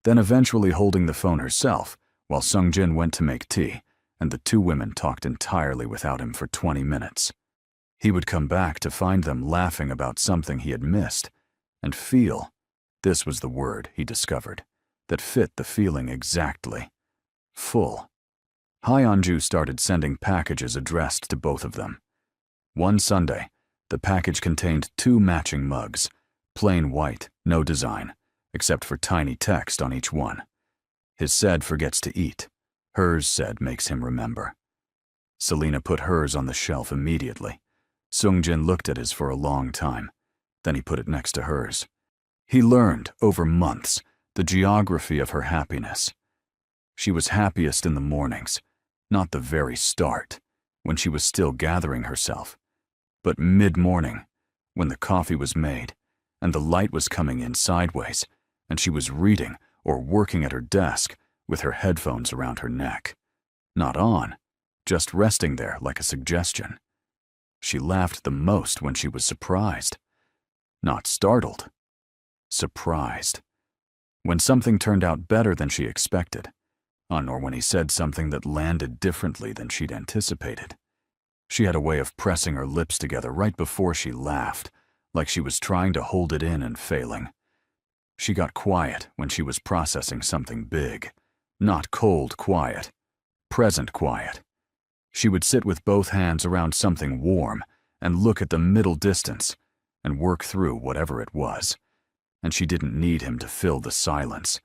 then eventually holding the phone herself while Sung Jin went to make tea, and the two women talked entirely without him for 20 minutes. He would come back to find them laughing about something he had missed, and feel, this was the word he discovered, that fit the feeling exactly. Full. Hyunju started sending packages addressed to both of them. One Sunday, the package contained 2 matching mugs, plain white, no design, except for tiny text on each one. His said forgets to eat. Hers said makes him remember. Selena put hers on the shelf immediately. Sung Jin looked at his for a long time. Then he put it next to hers. He learned, over months, the geography of her happiness. She was happiest in the mornings, not the very start, when she was still gathering herself, but mid-morning, when the coffee was made, and the light was coming in sideways, and she was reading or working at her desk with her headphones around her neck. Not on, just resting there like a suggestion. She laughed the most when she was surprised. Not startled. Surprised. When something turned out better than she expected, or when he said something that landed differently than she'd anticipated. She had a way of pressing her lips together right before she laughed, like she was trying to hold it in and failing. She got quiet when she was processing something big. Not cold quiet, present quiet. She would sit with both hands around something warm and look at the middle distance and work through whatever it was. And she didn't need him to fill the silence.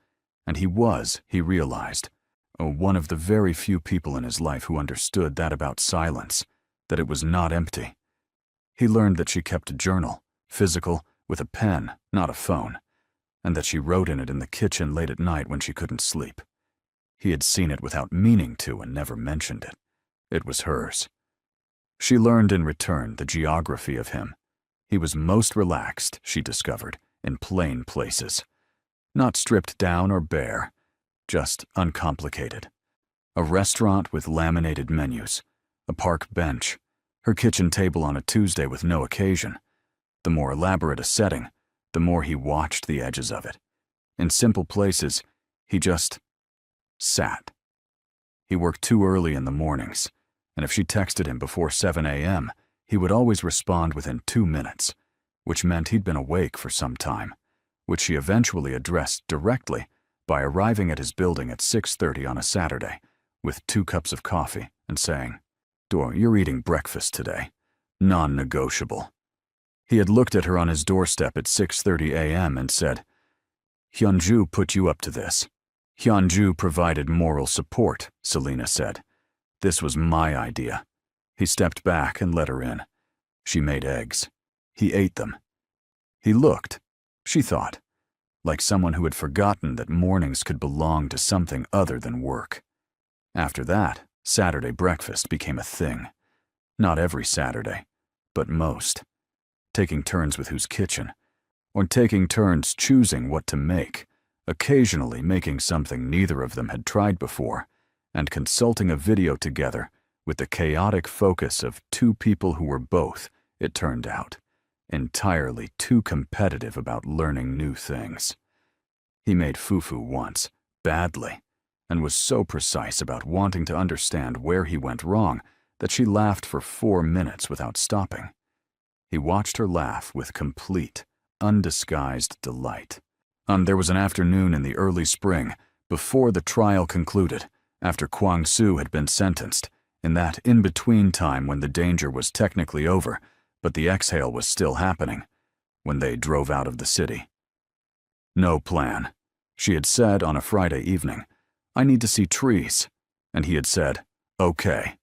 And he was, he realized, one of the very few people in his life who understood that about silence, that it was not empty. He learned that she kept a journal, physical, with a pen, not a phone, and that she wrote in it in the kitchen late at night when she couldn't sleep. He had seen it without meaning to and never mentioned it. It was hers. She learned in return the geography of him. He was most relaxed, she discovered, in plain places. Not stripped down or bare, just uncomplicated. A restaurant with laminated menus, a park bench, her kitchen table on a Tuesday with no occasion. The more elaborate a setting, the more he watched the edges of it. In simple places, he just sat. He worked too early in the mornings, and if she texted him before 7 a.m., he would always respond within 2 minutes, which meant he'd been awake for some time, which she eventually addressed directly by arriving at his building at 6:30 on a Saturday with 2 cups of coffee and saying, "You're eating breakfast today. Non-negotiable." He had looked at her on his doorstep at 6:30 a.m. and said, "Hyunju put you up to this. Hyunju provided moral support," Selena said. "This was my idea." He stepped back and let her in. She made eggs. He ate them. He looked, she thought, like someone who had forgotten that mornings could belong to something other than work. After that, Saturday breakfast became a thing. Not every Saturday, but most. Taking turns with whose kitchen, or taking turns choosing what to make, occasionally making something neither of them had tried before, and consulting a video together with the chaotic focus of 2 people who were both, it turned out, entirely too competitive about learning new things. He made fufu once, badly, and was so precise about wanting to understand where he went wrong that she laughed for 4 minutes without stopping. He watched her laugh with complete, undisguised delight. There was an afternoon in the early spring, before the trial concluded, after Kwang Soo had been sentenced, in that in-between time when the danger was technically over, but the exhale was still happening, when they drove out of the city. "No plan," she had said on a Friday evening. "I need to see trees." And he had said, "Okay."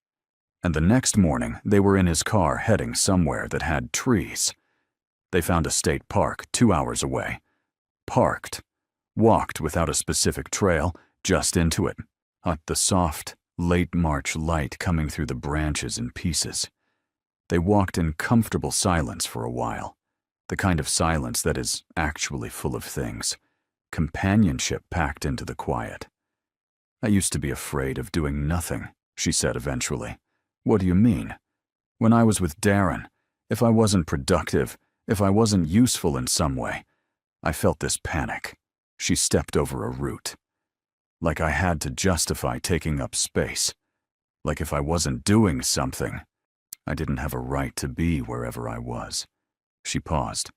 And the next morning, they were in his car heading somewhere that had trees. They found a state park 2 hours away. Parked. Walked without a specific trail, just into it. The soft, late March light coming through the branches in pieces. They walked in comfortable silence for a while. The kind of silence that is actually full of things. Companionship packed into the quiet. "I used to be afraid of doing nothing," she said eventually. "What do you mean?" "When I was with Darren, if I wasn't productive, if I wasn't useful in some way, I felt this panic." She stepped over a root. "Like I had to justify taking up space. Like if I wasn't doing something, I didn't have a right to be wherever I was." She paused.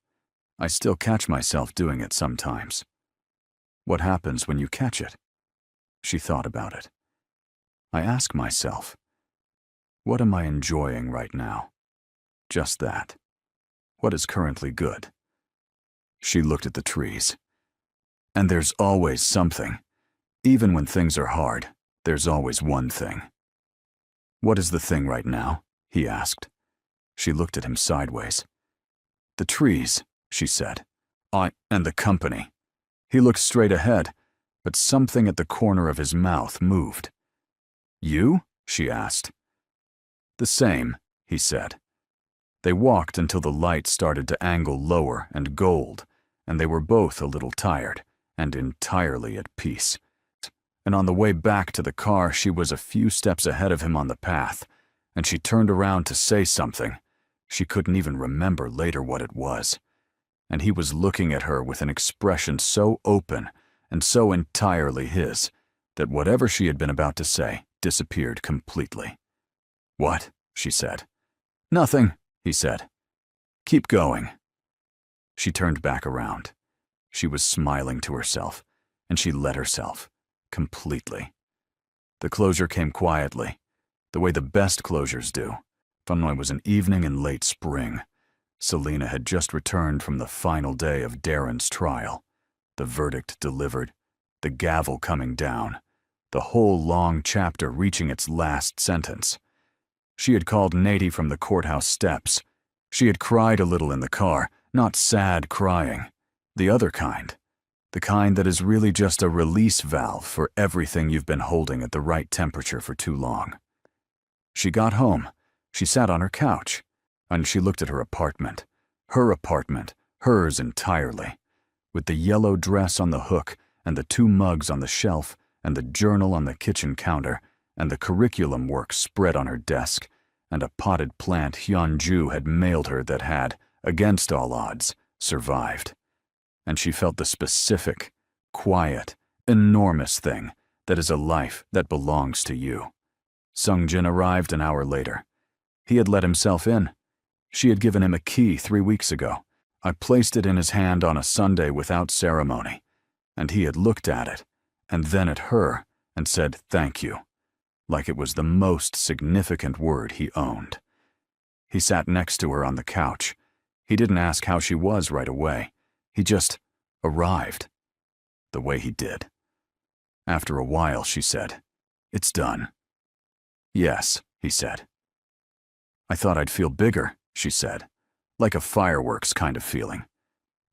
"I still catch myself doing it sometimes." "What happens when you catch it?" She thought about it. "I ask myself, what am I enjoying right now? Just that. What is currently good?" She looked at the trees. "And there's always something. Even when things are hard, there's always one thing." "What is the thing right now?" he asked. She looked at him sideways. "The trees," she said. And the company." He looked straight ahead, but something at the corner of his mouth moved. "You?" she asked. "The same," he said. They walked until the light started to angle lower and gold, and they were both a little tired and entirely at peace. and on the way back to the car she was a few steps ahead of him on the path, and she turned around to say something. She couldn't even remember later what it was. And he was looking at her with an expression so open and so entirely his that whatever she had been about to say disappeared completely. "What?" she said. "Nothing," he said. "Keep going." She turned back around. She was smiling to herself, and she let herself, completely. The closure came quietly, the way the best closures do. It was an evening in late spring. Selena had just returned from the final day of Darren's trial. The verdict delivered, the gavel coming down, the whole long chapter reaching its last sentence. She had called Nady from the courthouse steps. She had cried a little in the car, not sad crying, the other kind. The kind that is really just a release valve for everything you've been holding at the right temperature for too long. She got home. She sat on her couch, and she looked at her apartment, hers entirely, with the yellow dress on the hook and the 2 mugs on the shelf and the journal on the kitchen counter and the curriculum work spread on her desk and a potted plant Hyunju had mailed her that had, against all odds, survived. And she felt the specific, quiet, enormous thing that is a life that belongs to you. Sungjin arrived an hour later. He had let himself in. She had given him a key 3 weeks ago. I placed it in his hand on a Sunday without ceremony, and he had looked at it, and then at her, and said thank you, like it was the most significant word he owned. He sat next to her on the couch. He didn't ask how she was right away. He just arrived, the way he did. After a while, she said, "It's done." "Yes," he said. "I thought I'd feel bigger," she said, "like a fireworks kind of feeling.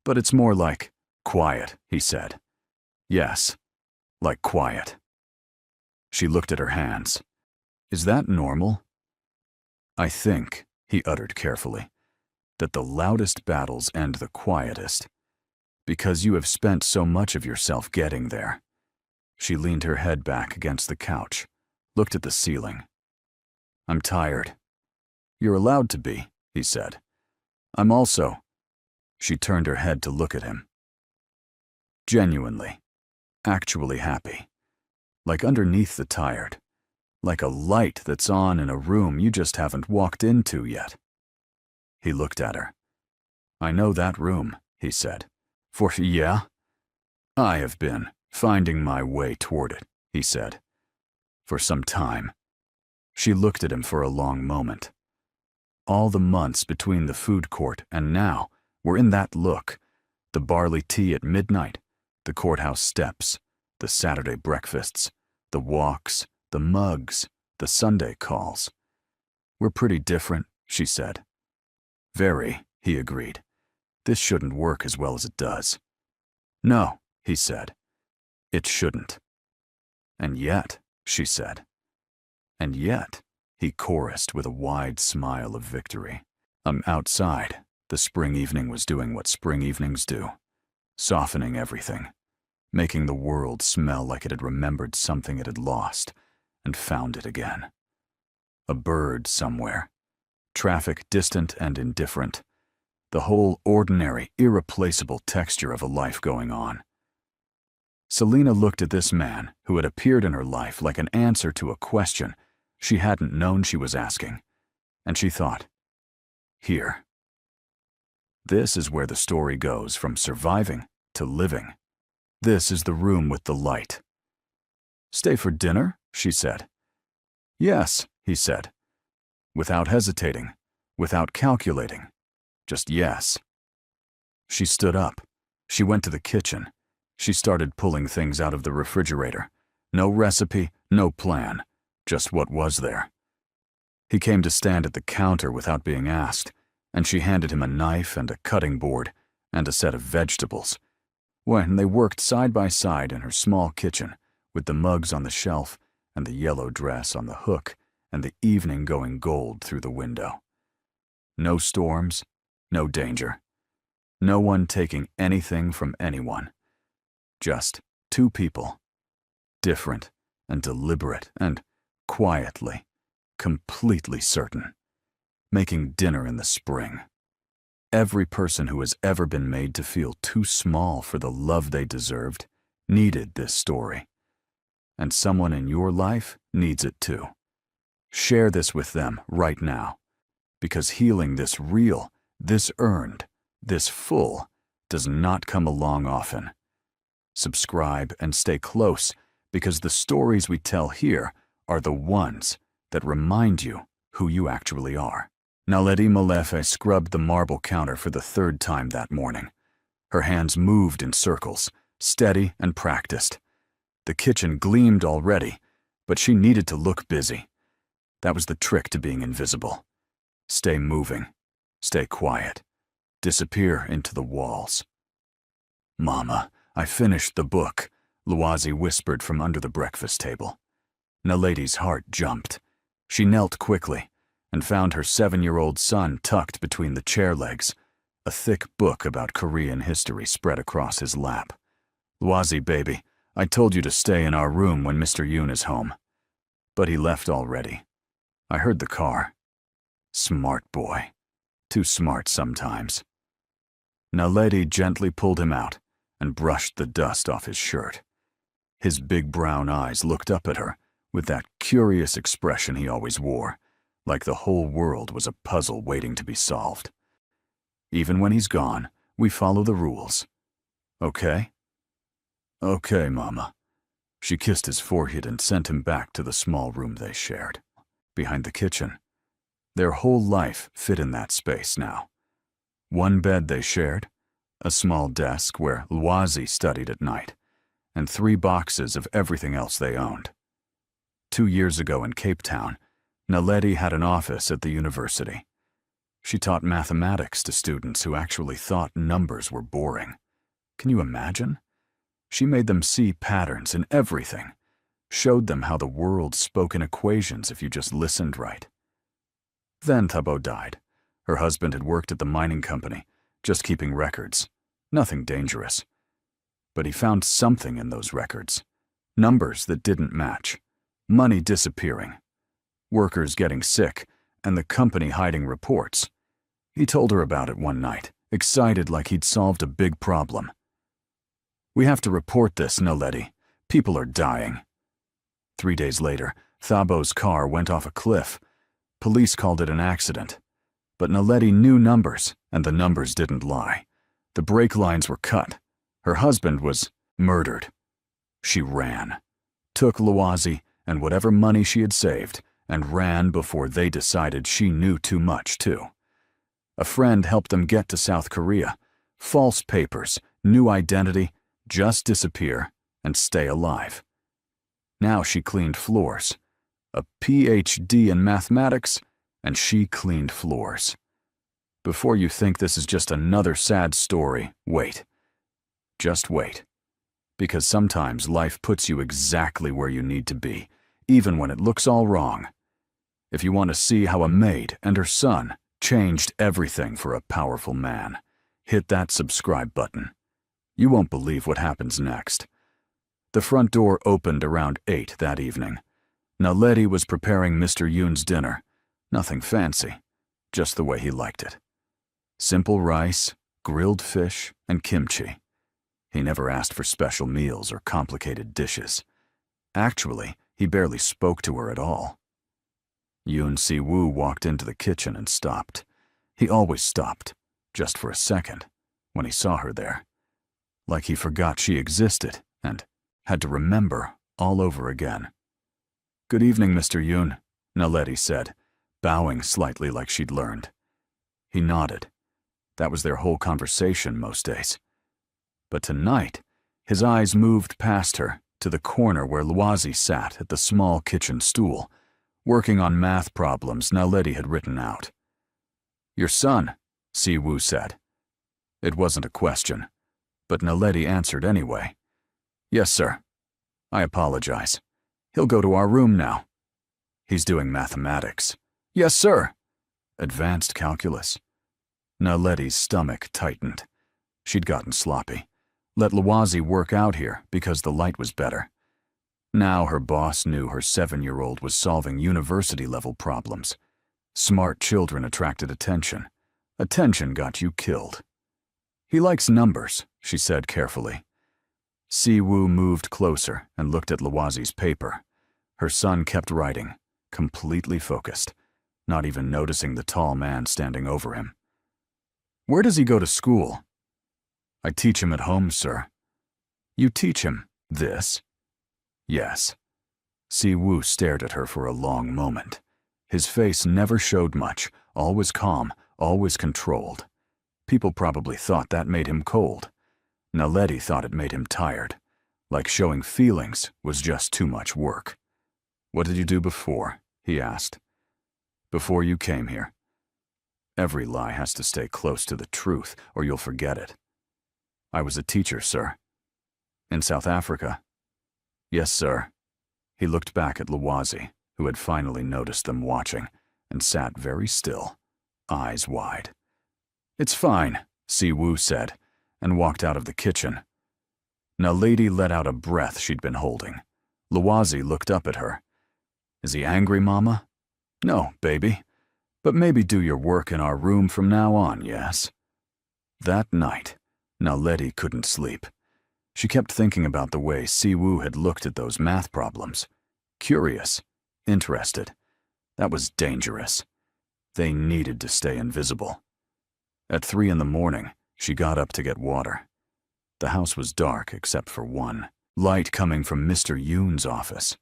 But it's more like quiet," he said. "Yes, like quiet." She looked at her hands. "Is that normal?" "I think," he uttered carefully, "that the loudest battles end the quietest, because you have spent so much of yourself getting there." She leaned her head back against the couch, looked at the ceiling. "I'm tired." "You're allowed to be," he said. "I'm also—" She turned her head to look at him. "Genuinely, actually happy. Like underneath the tired. Like a light that's on in a room you just haven't walked into yet." He looked at her. "I know that room," he said. Yeah? "I have been finding my way toward it," he said. "For some time." She looked at him for a long moment. All the months between the food court and now were in that look. The barley tea at midnight, the courthouse steps, the Saturday breakfasts, the walks, the mugs, the Sunday calls. "We're pretty different," she said. "Very," he agreed. "This shouldn't work as well as it does." "No," he said. "It shouldn't." "And yet," she said. "And yet," he chorused with a wide smile of victory. "I'm outside. The spring evening was doing what spring evenings do, softening everything, making the world smell like it had remembered something it had lost and found it again. A bird somewhere, traffic distant and indifferent, the whole ordinary, irreplaceable texture of a life going on." Selena looked at this man who had appeared in her life like an answer to a question she hadn't known she was asking, and she thought, here. This is where the story goes from surviving to living. This is the room with the light. "Stay for dinner?" she said. "Yes," he said, without hesitating, without calculating, just yes. She stood up. She went to the kitchen. She started pulling things out of the refrigerator. No recipe, no plan, just what was there. He came to stand at the counter without being asked, and she handed him a knife and a cutting board and a set of vegetables. When they worked side by side in her small kitchen, with the mugs on the shelf and the yellow dress on the hook and the evening going gold through the window. No storms, no danger. No one taking anything from anyone. Just 2 people. different and deliberate and quietly, completely certain. Making dinner in the spring. Every person who has ever been made to feel too small for the love they deserved needed this story. And someone in your life needs it too. Share this with them right now, because healing this real, this earned, this full does not come along often. Subscribe and stay close, because the stories we tell here are the ones that remind you who you actually are. Naledi Molefe scrubbed the marble counter for the third time that morning. Her hands moved in circles, steady and practiced. The kitchen gleamed already, but she needed to look busy. That was the trick to being invisible. Stay moving, stay quiet, disappear into the walls. "Mama, I finished the book," Luazi whispered from under the breakfast table. Naledi's heart jumped. She knelt quickly and found her 7-year-old son tucked between the chair legs, a thick book about Korean history spread across his lap. "Luazi, baby, I told you to stay in our room when Mr. Yoon is home. But he left already. I heard the car. Smart boy. Too smart sometimes." Naledi gently pulled him out and brushed the dust off his shirt. His big brown eyes looked up at her with that curious expression he always wore, like the whole world was a puzzle waiting to be solved. "Even when he's gone, we follow the rules. Okay?" "Okay, Mama." She kissed his forehead and sent him back to the small room they shared, behind the kitchen. Their whole life fit in that space now. One bed they shared, a small desk where Luazi studied at night, and 3 boxes of everything else they owned. 2 years ago in Cape Town, Naledi had an office at the university. She taught mathematics to students who actually thought numbers were boring. Can you imagine? She made them see patterns in everything, showed them how the world spoke in equations if you just listened right. Then Thabo died. Her husband had worked at the mining company, just keeping records. Nothing dangerous. But he found something in those records. Numbers that didn't match. Money disappearing. Workers getting sick, and the company hiding reports. He told her about it one night, excited like he'd solved a big problem. "We have to report this, Naledi. People are dying." 3 days later, Thabo's car went off a cliff. Police called it an accident. But Naledi knew numbers, and the numbers didn't lie. The brake lines were cut. Her husband was murdered. She ran. Took Luazi and whatever money she had saved, and ran before they decided she knew too much, too. A friend helped them get to South Korea. False papers, new identity, just disappear and stay alive. Now she cleaned floors. A PhD in mathematics, and she cleaned floors. Before you think this is just another sad story, wait. Just wait. Because sometimes life puts you exactly where you need to be, even when it looks all wrong. If you want to see how a maid and her son changed everything for a powerful man, hit that subscribe button. You won't believe what happens next. The front door opened around 8 that evening. Naledi was preparing Mr. Yoon's dinner. Nothing fancy, just the way he liked it. Simple rice, grilled fish, and kimchi. He never asked for special meals or complicated dishes. Actually, he barely spoke to her at all. Yoon Si-woo walked into the kitchen and stopped. He always stopped, just for a second, when he saw her there. Like he forgot she existed and had to remember all over again. "Good evening, Mr. Yoon," Naledi said, bowing slightly like she'd learned. He nodded. That was their whole conversation most days. But tonight, his eyes moved past her to the corner where Luazi sat at the small kitchen stool, working on math problems Naledi had written out. "Your son," Si-woo said. It wasn't a question, but Naledi answered anyway. "Yes, sir. I apologize. He'll go to our room now. He's doing mathematics." "Yes, sir." Advanced calculus. Naledi's stomach tightened. She'd gotten sloppy. Let Luazi work out here because the light was better. Now her boss knew her 7-year-old was solving university-level problems. Smart children attracted attention. Attention got you killed. He likes numbers, she said carefully. Si-woo moved closer and looked at Lawazi's paper. Her son kept writing, completely focused, not even noticing the tall man standing over him. Where does he go to school? I teach him at home, sir. You teach him this? Yes. Si-woo stared at her for a long moment. His face never showed much, always calm, always controlled. People probably thought that made him cold. Naledi thought it made him tired, like showing feelings was just too much work. What did you do before? He asked. Before you came here. Every lie has to stay close to the truth, or you'll forget it. I was a teacher, sir. In South Africa? Yes, sir. He looked back at Lawazi, who had finally noticed them watching, and sat very still, eyes wide. It's fine, Si-woo said, and walked out of the kitchen. Naledi let out a breath she'd been holding. Lawazi looked up at her. Is he angry, Mama? No, baby. But maybe do your work in our room from now on, yes? That night, Naledi couldn't sleep. She kept thinking about the way Si-woo had looked at those math problems. Curious, interested. That was dangerous. They needed to stay invisible. At 3 in the morning, she got up to get water. The house was dark except for one light coming from Mr. Yoon's office.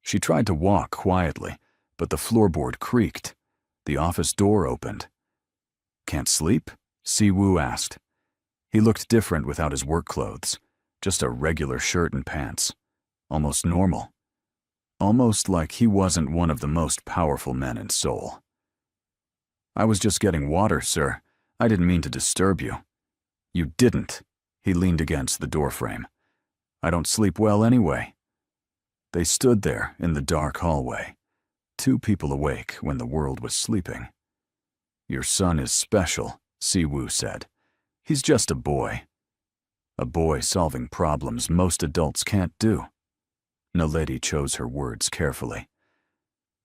She tried to walk quietly, but the floorboard creaked. The office door opened. Can't sleep? Si-woo asked. He looked different without his work clothes, just a regular shirt and pants. Almost normal. Almost like he wasn't one of the most powerful men in Seoul. I was just getting water, sir. I didn't mean to disturb you. You didn't. He leaned against the doorframe. I don't sleep well anyway. They stood there in the dark hallway, 2 people awake when the world was sleeping. Your son is special, Si-woo said. He's just a boy. A boy solving problems most adults can't do. Naledi chose her words carefully.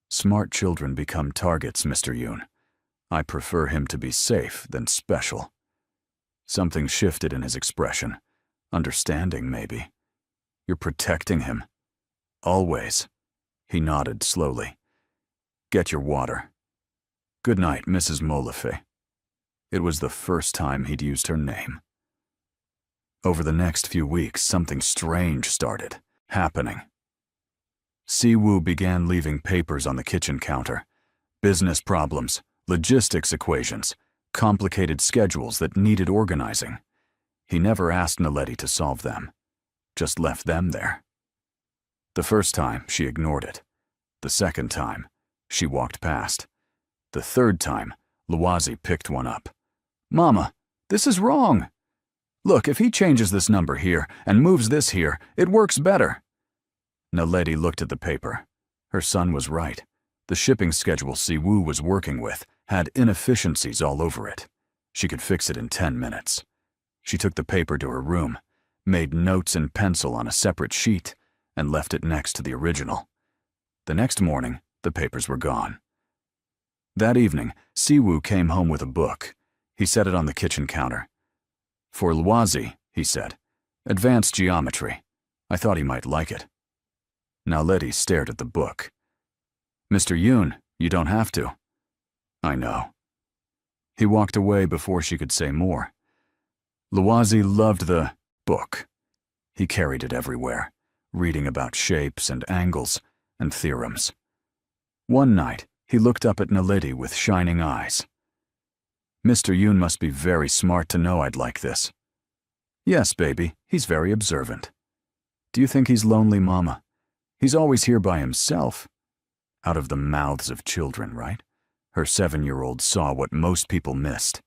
Smart children become targets, Mr. Yoon. I prefer him to be safe than special. Something shifted in his expression. Understanding, maybe. You're protecting him. Always. He nodded slowly. Get your water. Good night, Mrs. Molefe. It was the first time he'd used her name. Over the next few weeks, something strange started happening. Si-woo began leaving papers on the kitchen counter. Business problems, logistics equations, complicated schedules that needed organizing. He never asked Naledi to solve them, just left them there. The first time, she ignored it. The second time, she walked past. The third time, Lawazi picked one up. Mama, this is wrong. Look, if he changes this number here and moves this here, it works better. Naledi looked at the paper. Her son was right. The shipping schedule Si-woo was working with had inefficiencies all over it. She could fix it in 10 minutes. She took the paper to her room, made notes in pencil on a separate sheet, and left it next to the original. The next morning, the papers were gone. That evening, Si-woo came home with a book. He set it on the kitchen counter. For Lawazi, he said, advanced geometry. I thought he might like it. Naledi stared at the book. Mr. Yoon, you don't have to. I know. He walked away before she could say more. Lawazi loved the book. He carried it everywhere, reading about shapes and angles and theorems. One night, he looked up at Naledi with shining eyes. Mr. Yoon must be very smart to know I'd like this. Yes, baby, he's very observant. Do you think he's lonely, Mama? He's always here by himself. Out of the mouths of children, right? Her 7-year-old saw what most people missed.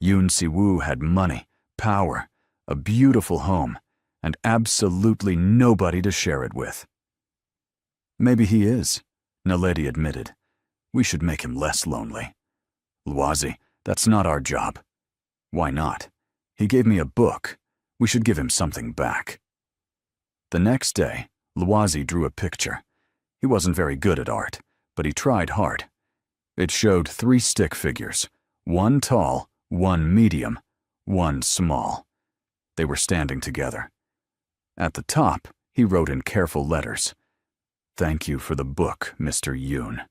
Yoon Si-woo had money, power, a beautiful home, and absolutely nobody to share it with. Maybe he is, Naledi admitted. We should make him less lonely. Lawazi, that's not our job. Why not? He gave me a book. We should give him something back. The next day, Luazi drew a picture. He wasn't very good at art, but he tried hard. It showed 3 stick figures, 1 tall, 1 medium, 1 small. They were standing together. At the top, he wrote in careful letters, "Thank you for the book, Mr. Yoon."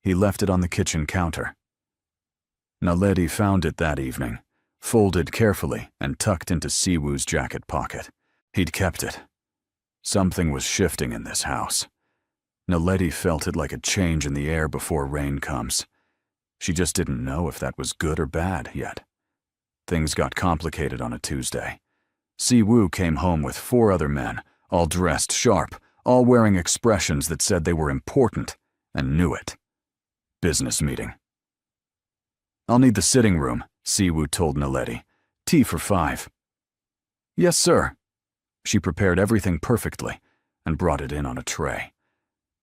He left it on the kitchen counter. Naledi found it that evening, folded carefully and tucked into Siwoo's jacket pocket. He'd kept it. Something was shifting in this house. Naledi felt it like a change in the air before rain comes. She just didn't know if that was good or bad yet. Things got complicated on a Tuesday. Siwoo came home with 4 other men, all dressed sharp, all wearing expressions that said they were important and knew it. Business meeting. "I'll need the sitting room," Siwoo told Naledi. "Tea for 5. "Yes, sir." She prepared everything perfectly and brought it in on a tray.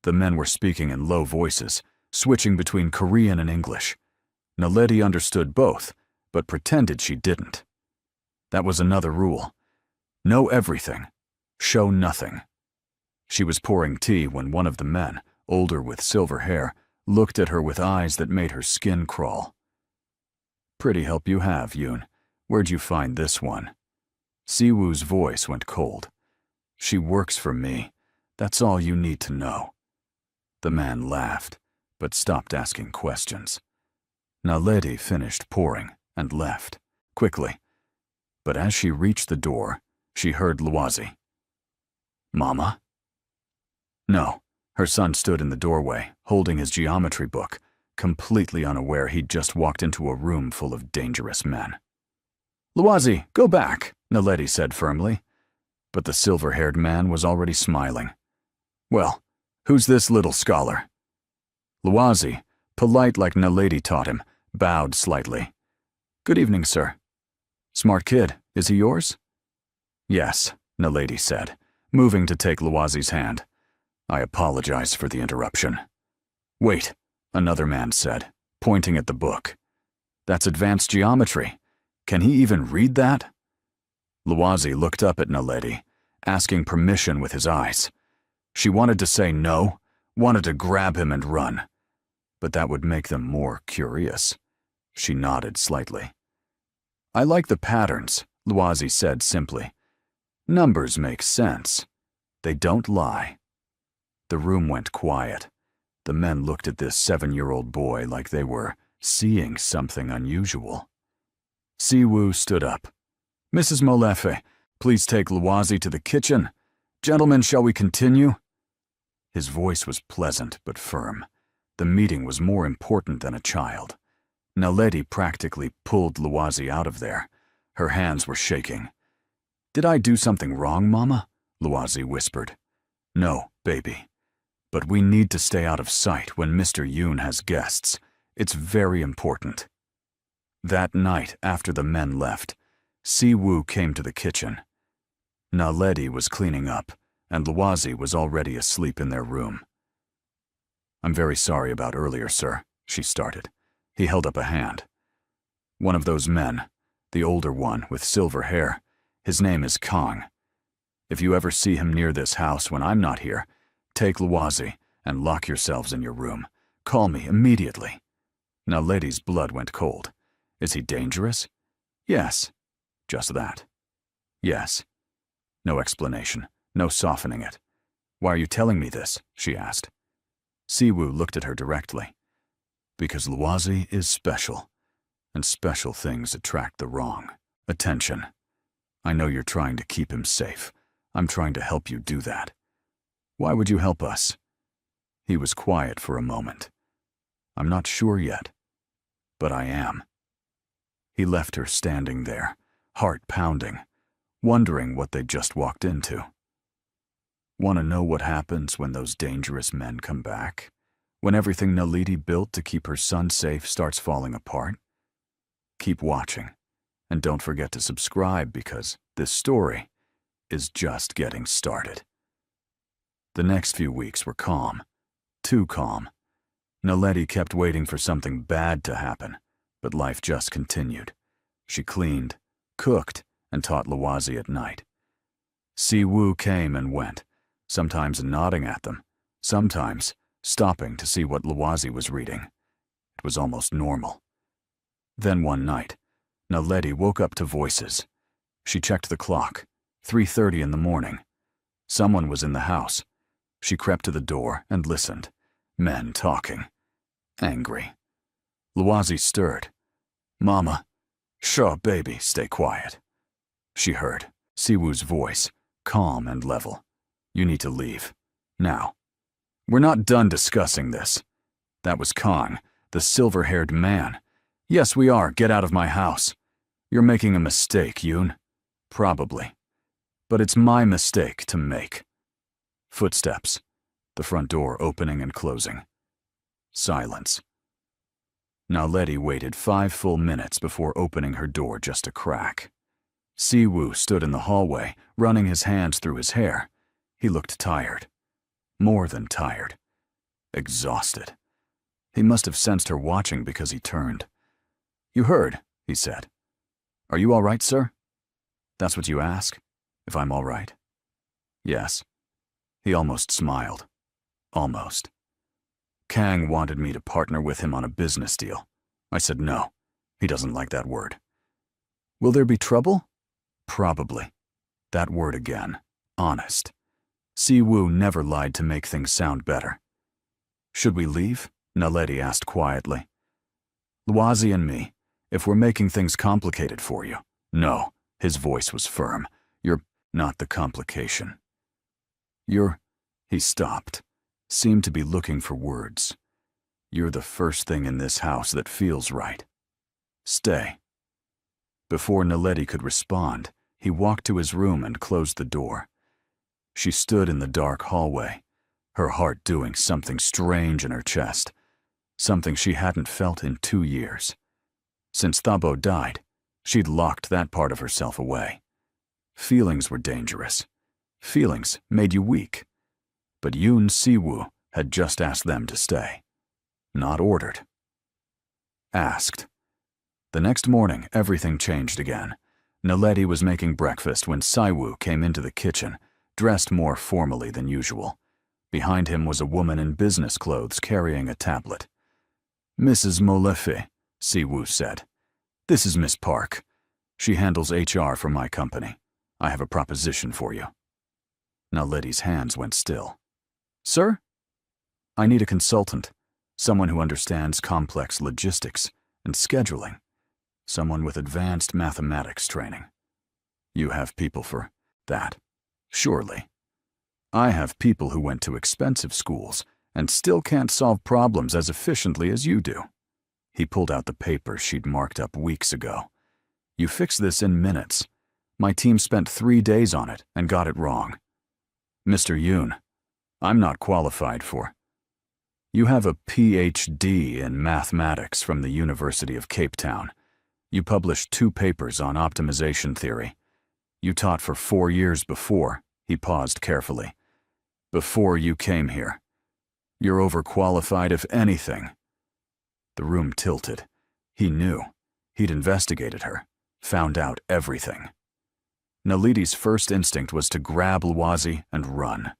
The men were speaking in low voices, switching between Korean and English. Naledi understood both, but pretended she didn't. That was another rule. Know everything. Show nothing. She was pouring tea when one of the men, older with silver hair, looked at her with eyes that made her skin crawl. "Pretty help you have, Yoon. Where'd you find this one?" Siwoo's voice went cold. "She works for me. That's all you need to know." The man laughed, but stopped asking questions. Naledi finished pouring and left, quickly. But as she reached the door, she heard Luazi. "Mama?" No, her son stood in the doorway, holding his geometry book, completely unaware he'd just walked into a room full of dangerous men. "Luazi, go back," Naledi said firmly. But the silver-haired man was already smiling. "Well, who's this little scholar?" Luazi, polite like Naledi taught him, bowed slightly. "Good evening, sir." "Smart kid. Is he yours?" "Yes," Naledi said, moving to take Luazi's hand. "I apologize for the interruption." "Wait," another man said, pointing at the book. "That's advanced geometry. Can he even read that?" Luazi looked up at Naledi, asking permission with his eyes. She wanted to say no, wanted to grab him and run. But that would make them more curious. She nodded slightly. "I like the patterns," Luazi said simply. "Numbers make sense. They don't lie." The room went quiet. The men looked at this 7-year-old boy like they were seeing something unusual. Siwoo stood up. "Mrs. Molefe, please take Luazi to the kitchen. Gentlemen, shall we continue?" His voice was pleasant but firm. The meeting was more important than a child. Naledi practically pulled Luazi out of there. Her hands were shaking. "Did I do something wrong, Mama?" Luazi whispered. "No, baby. But we need to stay out of sight when Mr. Yoon has guests. It's very important." That night, after the men left, Siwoo came to the kitchen. Naledi was cleaning up, and Luazi was already asleep in their room. "I'm very sorry about earlier, sir," she started. He held up a hand. "One of those men, the older one with silver hair, his name is Kang. If you ever see him near this house when I'm not here, take Luazi and lock yourselves in your room. Call me immediately." Naledi's blood went cold. "Is he dangerous?" "Yes." "Just that." "Yes." No explanation, no softening it. "Why are you telling me this?" she asked. Siwoo looked at her directly. "Because Luazi is special, and special things attract the wrong attention. I know you're trying to keep him safe. I'm trying to help you do that. Why would you help us?" He was quiet for a moment. "I'm not sure yet, but I am." He left her standing there, heart pounding, wondering what they'd just walked into. Want to know what happens when those dangerous men come back? When everything Naledi built to keep her son safe starts falling apart? Keep watching, and don't forget to subscribe because this story is just getting started. The next few weeks were calm, too calm. Naledi kept waiting for something bad to happen, but life just continued. She cleaned, cooked, and taught Luazi at night. Siwoo came and went. sometimes nodding at them, sometimes stopping to see what Lwazi was reading. It was almost normal. Then one night, Naledi woke up to voices. She checked the clock, 3:30 in the morning. Someone was in the house. She crept to the door and listened. Men talking. Angry. Lwazi stirred. "Mama, sure, baby, stay quiet." She heard Siwoo's voice, calm and level. "You need to leave. Now." "We're not done discussing this." That was Kong, the silver-haired man. "Yes, we are. Get out of my house." "You're making a mistake, Yoon." "Probably. But it's my mistake to make." Footsteps. The front door opening and closing. Silence. Naledi waited 5 full minutes before opening her door just a crack. Siwoo stood in the hallway, running his hands through his hair. He looked tired. More than tired. Exhausted. He must have sensed her watching because he turned. "You heard," he said. "Are you all right, sir?" "That's what you ask? If I'm all right?" "Yes." He almost smiled. Almost. "Kang wanted me to partner with him on a business deal. I said no. He doesn't like that word." "Will there be trouble?" "Probably." That word again. Honest. Siwoo never lied to make things sound better. "Should we leave?" Naledi asked quietly. "Lwazi and me, if we're making things complicated for you." "No." His voice was firm. "You're not the complication. You're—" He stopped, seemed to be looking for words. "You're the first thing in this house that feels right. Stay." Before Naledi could respond, he walked to his room and closed the door. She stood in the dark hallway, her heart doing something strange in her chest, something she hadn't felt in 2 years. Since Thabo died, she'd locked that part of herself away. Feelings were dangerous. Feelings made you weak. But Yoon Siwoo had just asked them to stay. Not ordered. Asked. The next morning, everything changed again. Naledi was making breakfast when Siwoo came into the kitchen, dressed more formally than usual. Behind him was a woman in business clothes carrying a tablet. "Mrs. Molefe," Siwoo said. "This is Miss Park. She handles HR for my company. I have a proposition for you." Naledi's hands went still. "Sir?" "I need a consultant, someone who understands complex logistics and scheduling, someone with advanced mathematics training." "You have people for that, surely." "I have people who went to expensive schools and still can't solve problems as efficiently as you do." He pulled out the papers she'd marked up weeks ago. "You fix this in minutes. My team spent 3 days on it and got it wrong." "Mr. Yoon, I'm not qualified for—" "You have a PhD in mathematics from the University of Cape Town. You published 2 papers on optimization theory. You taught for 4 years before," he paused carefully, "before you came here. You're overqualified if anything." The room tilted. He knew. He'd investigated her, found out everything. Naledi's first instinct was to grab Lwazi and run.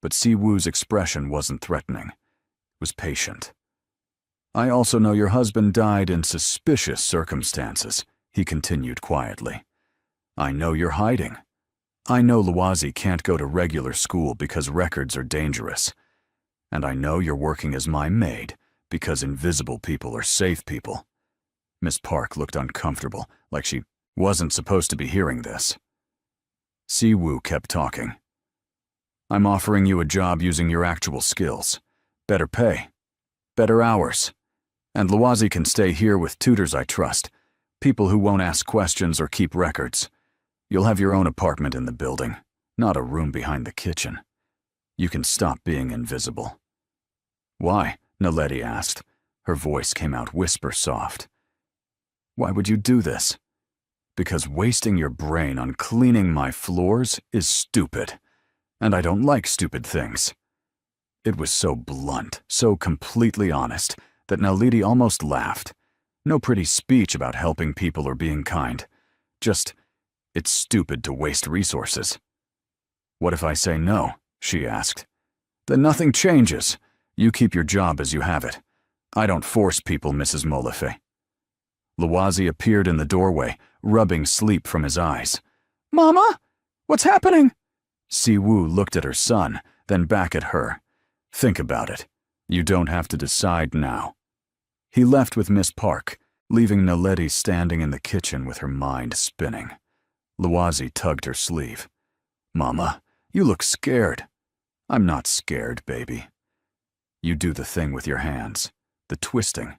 But Siwoo's expression wasn't threatening. It was patient. "I also know your husband died in suspicious circumstances," he continued quietly. "I know you're hiding. I know Lwazi can't go to regular school because records are dangerous. And I know you're working as my maid because invisible people are safe people." Miss Park looked uncomfortable, like she wasn't supposed to be hearing this. Siwoo kept talking. "I'm offering you a job using your actual skills. Better pay. Better hours. And Lwazi can stay here with tutors I trust, people who won't ask questions or keep records. You'll have your own apartment in the building, not a room behind the kitchen. You can stop being invisible." "Why?" Naledi asked. Her voice came out whisper soft. "Why would you do this?" "Because wasting your brain on cleaning my floors is stupid. And I don't like stupid things." It was so blunt, so completely honest, that Naledi almost laughed. No pretty speech about helping people or being kind. Just, it's stupid to waste resources. "What if I say no?" she asked. Then nothing changes. You keep your job as you have it. I don't force people, Mrs. Molefe. Lowazi appeared in the doorway, rubbing sleep from his eyes. Mama? What's happening? Siwoo looked at her son, then back at her. Think about it. You don't have to decide now. He left with Miss Park, leaving Naledi standing in the kitchen with her mind spinning. Lowazi tugged her sleeve. Mama, you look scared. I'm not scared, baby. You do the thing with your hands, the twisting.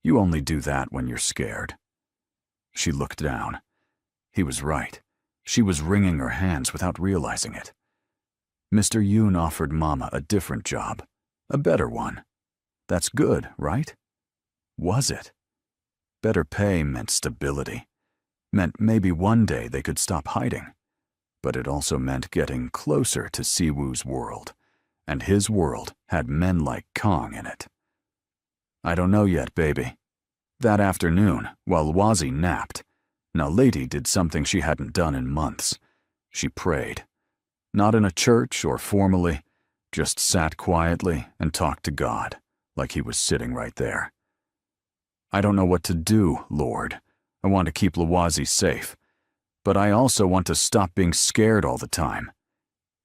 You only do that when you're scared. She looked down. He was right. She was wringing her hands without realizing it. Mr. Yoon offered Mama a different job, a better one. That's good, right? Was it? Better pay meant stability, meant maybe one day they could stop hiding. But it also meant getting closer to Siwoo's world, and his world had men like Kong in it. I don't know yet, baby. That afternoon, while Wazi napped, Naledi did something she hadn't done in months. She prayed. Not in a church or formally, just sat quietly and talked to God, like he was sitting right there. I don't know what to do, Lord. I want to keep Lowazi safe, but I also want to stop being scared all the time.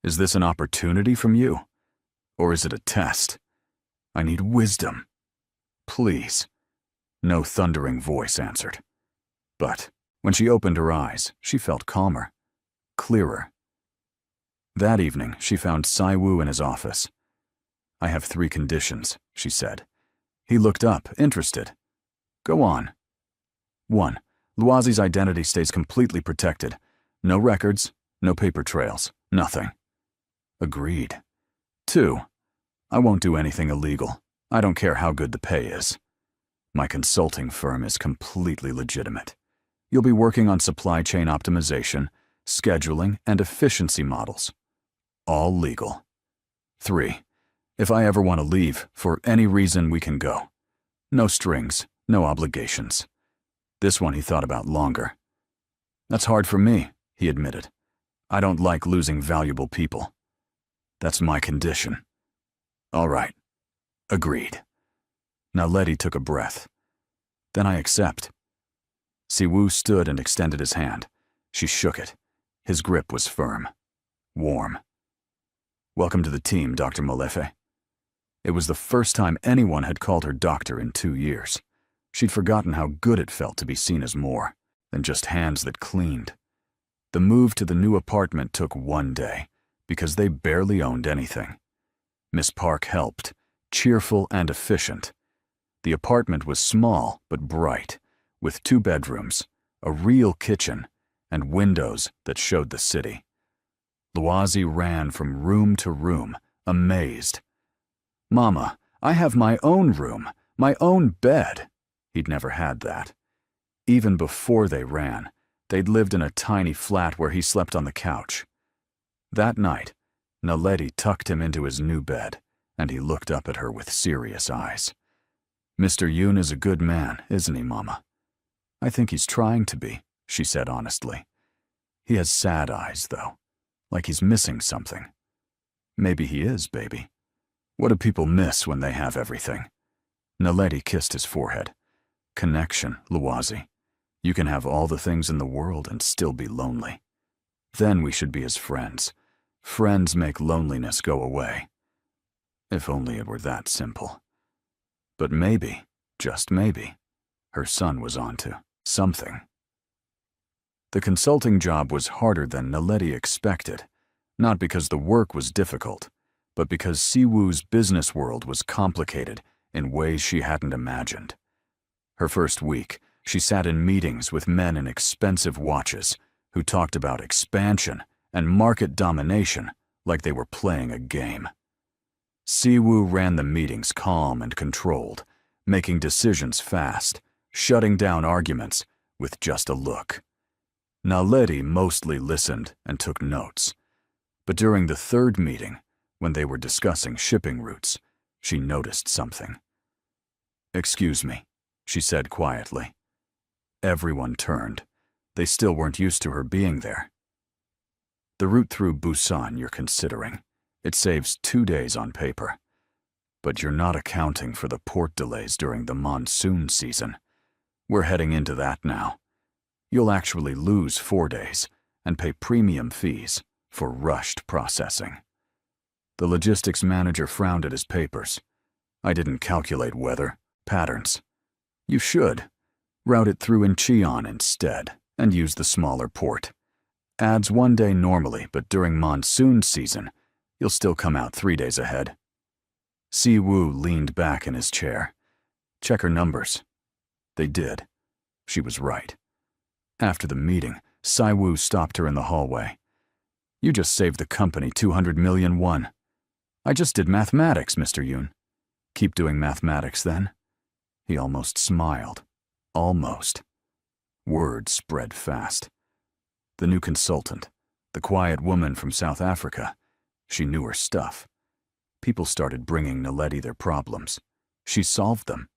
Is this an opportunity from you? Or is it a test? I need wisdom. Please. No thundering voice answered. But when she opened her eyes, she felt calmer, clearer. That evening, she found Siwoo in his office. I have 3 conditions, she said. He looked up, interested. Go on. 1. Lowazi's identity stays completely protected. No records, no paper trails, nothing. Agreed. 2. I won't do anything illegal. I don't care how good the pay is. My consulting firm is completely legitimate. You'll be working on supply chain optimization, scheduling, and efficiency models. All legal. 3. If I ever want to leave, for any reason we can go. No strings, no obligations. This one he thought about longer. That's hard for me, he admitted. I don't like losing valuable people. That's my condition. All right. Agreed. Naledi took a breath. Then I accept. Siwoo stood and extended his hand. She shook it. His grip was firm. Warm. Welcome to the team, Dr. Molefe. It was the first time anyone had called her doctor in 2 years. She'd forgotten how good it felt to be seen as more than just hands that cleaned. The move to the new apartment took 1 day, because they barely owned anything. Miss Park helped, cheerful and efficient. The apartment was small but bright, with 2 bedrooms, a real kitchen, and windows that showed the city. Lowazi ran from room to room, amazed. Mama, I have my own room, my own bed. He'd never had that. Even before they ran, they'd lived in a tiny flat where he slept on the couch. That night, Naledi tucked him into his new bed, and he looked up at her with serious eyes. Mr. Yoon is a good man, isn't he, Mama? I think he's trying to be, she said honestly. He has sad eyes, though, like he's missing something. Maybe he is, baby. What do people miss when they have everything? Naledi kissed his forehead. Connection, Lowazi. You can have all the things in the world and still be lonely. Then we should be his friends. Friends make loneliness go away. If only it were that simple. But maybe, just maybe, her son was onto something. The consulting job was harder than Naledi expected, not because the work was difficult, but because Siwoo's business world was complicated in ways she hadn't imagined. Her first week, she sat in meetings with men in expensive watches who talked about expansion and market domination like they were playing a game. Siwoo ran the meetings calm and controlled, making decisions fast, shutting down arguments with just a look. Naledi mostly listened and took notes. But during the 3rd meeting, when they were discussing shipping routes, she noticed something. "Excuse me," she said quietly. Everyone turned. They still weren't used to her being there. "The route through Busan you're considering. It saves 2 days on paper. But you're not accounting for the port delays during the monsoon season. We're heading into that now. You'll actually lose 4 days and pay premium fees for rushed processing. The logistics manager frowned at his papers. I didn't calculate weather patterns. You should. Route it through Incheon instead and use the smaller port. Adds 1 day normally, but during monsoon season, you'll still come out 3 days ahead. Si-woo leaned back in his chair. Check her numbers. They did. She was right. After the meeting, Si-woo stopped her in the hallway. You just saved the company 200 million won. I just did mathematics, Mr. Yoon. Keep doing mathematics then? He almost smiled. Almost. Word spread fast. The new consultant, the quiet woman from South Africa, she knew her stuff. People started bringing Naledi their problems. She solved them.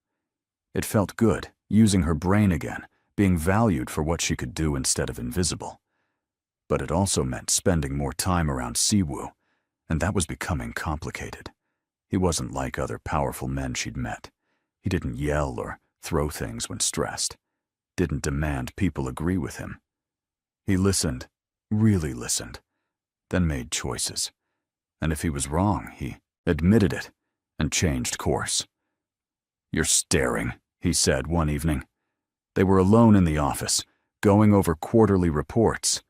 It felt good, using her brain again, being valued for what she could do instead of invisible. But it also meant spending more time around Si-woo, and that was becoming complicated. He wasn't like other powerful men she'd met. He didn't yell or throw things when stressed. Didn't demand people agree with him. He listened, really listened, then made choices. And if he was wrong, he admitted it and changed course. You're staring, he said one evening. They were alone in the office, going over quarterly reports.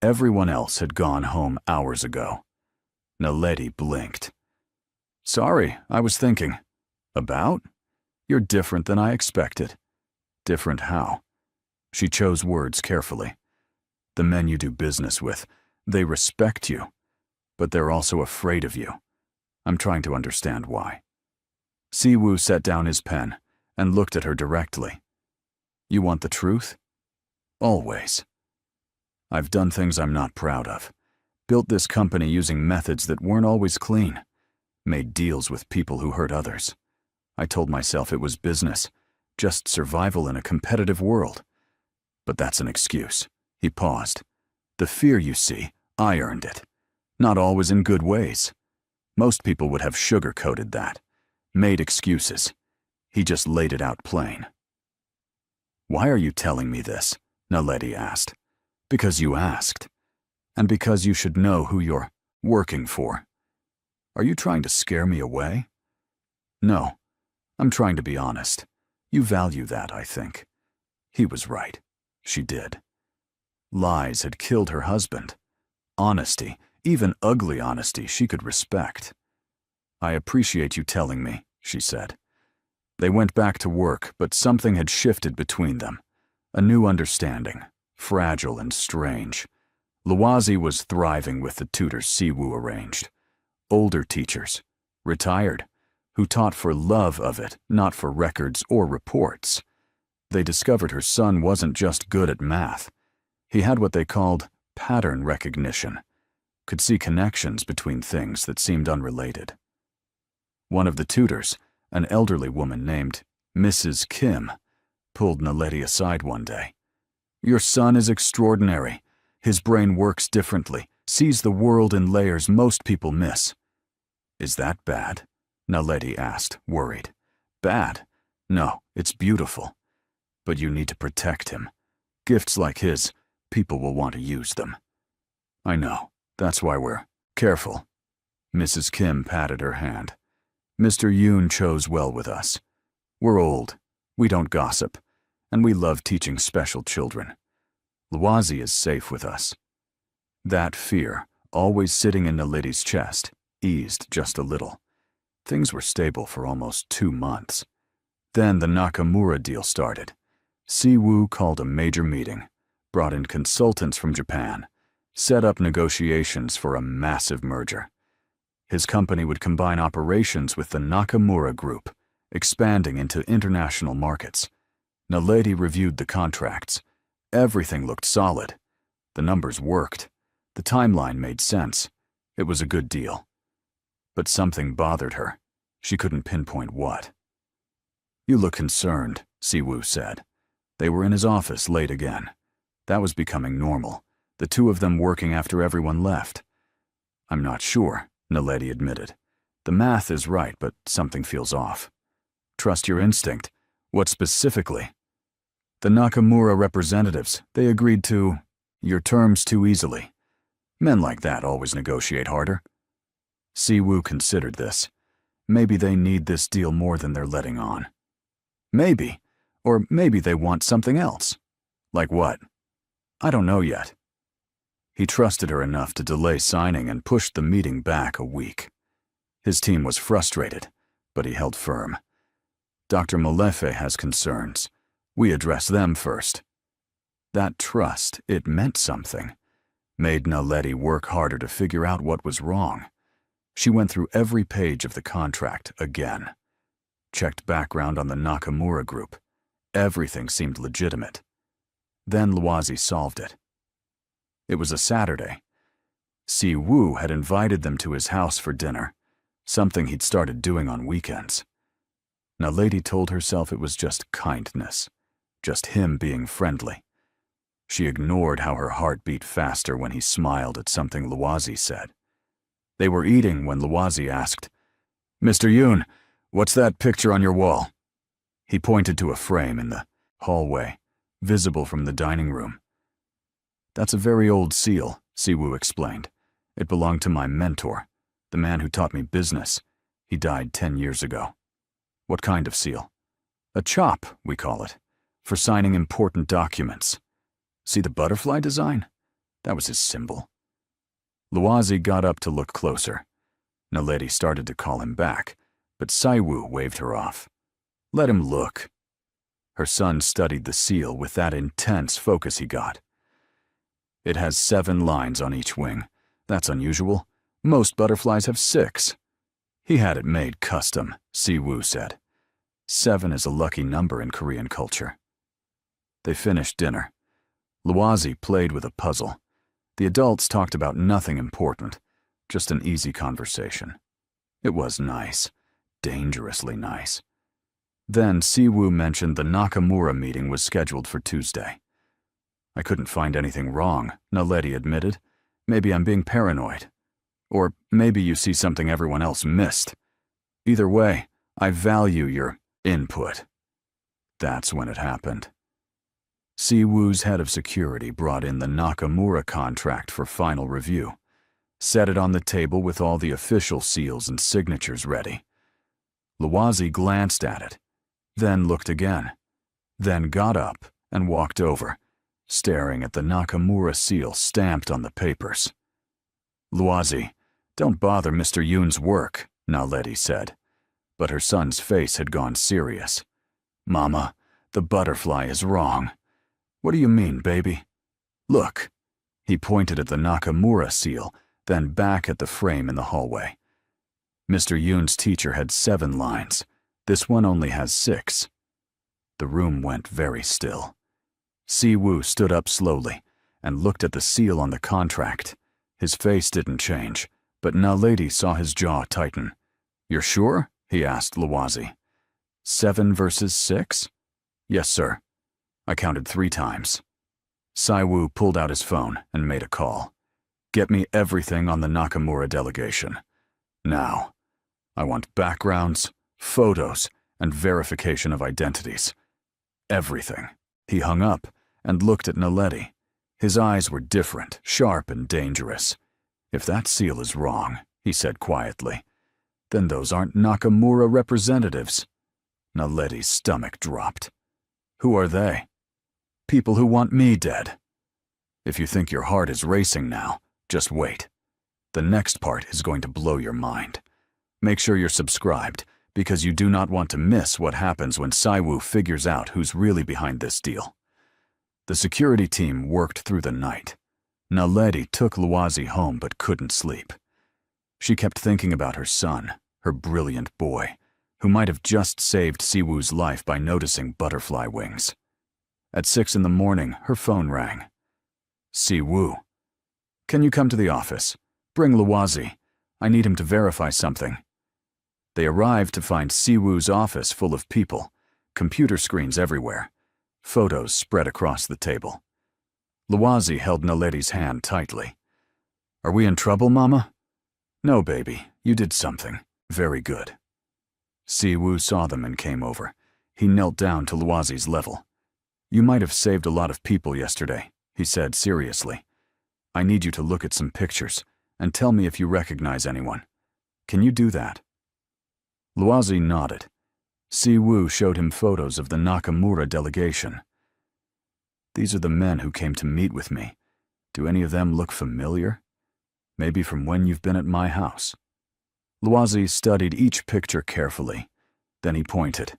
Everyone else had gone home hours ago. Naledi blinked. Sorry, I was thinking. About? You're different than I expected. Different how? She chose words carefully. The men you do business with, they respect you, but they're also afraid of you. I'm trying to understand why. Si-woo set down his pen and looked at her directly. You want the truth? Always. I've done things I'm not proud of. Built this company using methods that weren't always clean. Made deals with people who hurt others. I told myself it was business, just survival in a competitive world. But that's an excuse. He paused. The fear you see, I earned it. Not always in good ways. Most people would have sugar-coated that. Made excuses. He just laid it out plain. Why are you telling me this? Naledi asked. Because you asked. And because you should know who you're working for. Are you trying to scare me away? No. I'm trying to be honest. You value that, I think. He was right. She did. Lies had killed her husband. Honesty, even ugly honesty, she could respect. I appreciate you telling me, she said. They went back to work, but something had shifted between them. A new understanding, fragile and strange. Luwazi was thriving with the tutors Si-woo arranged. Older teachers, retired, who taught for love of it, not for records or reports. They discovered her son wasn't just good at math. He had what they called pattern recognition, could see connections between things that seemed unrelated. One of the tutors, an elderly woman named Mrs. Kim, pulled Naledi aside one day. Your son is extraordinary. His brain works differently, sees the world in layers most people miss. Is that bad? Naledi asked, worried. Bad? No, it's beautiful. But you need to protect him. Gifts like his, people will want to use them. I know. That's why we're careful. Mrs. Kim patted her hand. Mr. Yoon chose well with us. We're old. We don't gossip. And we love teaching special children. Luwazi is safe with us. That fear, always sitting in Naledi's chest, eased just a little. Things were stable for almost 2 months. Then the Nakamura deal started. Si-woo called a major meeting, brought in consultants from Japan, set up negotiations for a massive merger. His company would combine operations with the Nakamura Group, expanding into international markets. Naledi reviewed the contracts. Everything looked solid. The numbers worked. The timeline made sense. It was a good deal. But something bothered her. She couldn't pinpoint what. You look concerned, Si-woo said. They were in his office late again. That was becoming normal, the two of them working after everyone left. I'm not sure, Naledi admitted. The math is right, but something feels off. Trust your instinct. What specifically? The Nakamura representatives, they agreed to your terms too easily. Men like that always negotiate harder. Siwoo considered this. Maybe they need this deal more than they're letting on. Maybe. Or maybe they want something else. Like what? I don't know yet. He trusted her enough to delay signing and pushed the meeting back a week. His team was frustrated, but he held firm. Dr. Molefe has concerns. We address them first. That trust, it meant something. Made Naledi work harder to figure out what was wrong. She went through every page of the contract again. Checked background on the Nakamura group. Everything seemed legitimate. Then Luazi solved it. It was a Saturday. Siwoo had invited them to his house for dinner, something he'd started doing on weekends. Naledi told herself it was just kindness, just him being friendly. She ignored how her heart beat faster when he smiled at something Luazi said. They were eating when Luazi asked, "Mr. Yoon, what's that picture on your wall?" He pointed to a frame in the hallway, visible from the dining room. That's a very old seal, Siwoo explained. It belonged to my mentor, the man who taught me business. He died 10 years ago. What kind of seal? A chop, we call it, for signing important documents. See the butterfly design? That was his symbol. Luazi got up to look closer. Naledi started to call him back, but Siwoo waved her off. Let him look. Her son studied the seal with that intense focus he got. It has 7 lines on each wing. That's unusual. Most butterflies have 6. He had it made custom, Siwoo said. 7 is a lucky number in Korean culture. They finished dinner. Luazi played with a puzzle. The adults talked about nothing important, just an easy conversation. It was nice, dangerously nice. Then Siwoo mentioned the Nakamura meeting was scheduled for Tuesday. I couldn't find anything wrong, Naledi admitted. Maybe I'm being paranoid. Or maybe you see something everyone else missed. Either way, I value your input. That's when it happened. Siwoo's head of security brought in the Nakamura contract for final review, set it on the table with all the official seals and signatures ready. Luazi glanced at it, then looked again, then got up and walked over, staring at the Nakamura seal stamped on the papers. Luazi, don't bother Mr. Yoon's work, Naledi said, but her son's face had gone serious. Mama, the butterfly is wrong. What do you mean, baby? Look. He pointed at the Nakamura seal, then back at the frame in the hallway. Mr. Yoon's teacher had 7 lines. This one only has 6. The room went very still. Siwoo stood up slowly and looked at the seal on the contract. His face didn't change, but Naledi saw his jaw tighten. You're sure? He asked Luazi. 7 versus 6? Yes, sir. I counted 3 times. Siwoo pulled out his phone and made a call. Get me everything on the Nakamura delegation. Now. I want backgrounds, photos, and verification of identities. Everything. He hung up and looked at Naledi. His eyes were different, sharp and dangerous. If that seal is wrong, he said quietly, then those aren't Nakamura representatives. Naledi's stomach dropped. Who are they? People who want me dead. If you think your heart is racing now, just wait. The next part is going to blow your mind. Make sure you're subscribed, because you do not want to miss what happens when Siwoo figures out who's really behind this deal. The security team worked through the night. Naledi took Luazi home but couldn't sleep. She kept thinking about her son, her brilliant boy, who might have just saved Siwoo's life by noticing butterfly wings. At 6 in the morning, her phone rang. Siwoo. Can you come to the office? Bring Luazi. I need him to verify something. They arrived to find Siwoo's office full of people, computer screens everywhere, photos spread across the table. Luazi held Naledi's hand tightly. Are we in trouble, Mama? No, baby, you did something. Very good. Siwoo saw them and came over. He knelt down to Luozi's level. You might have saved a lot of people yesterday, he said seriously. I need you to look at some pictures and tell me if you recognize anyone. Can you do that? Luozi nodded. Siwoo showed him photos of the Nakamura delegation. These are the men who came to meet with me. Do any of them look familiar? Maybe from when you've been at my house. Luozi studied each picture carefully. Then he pointed.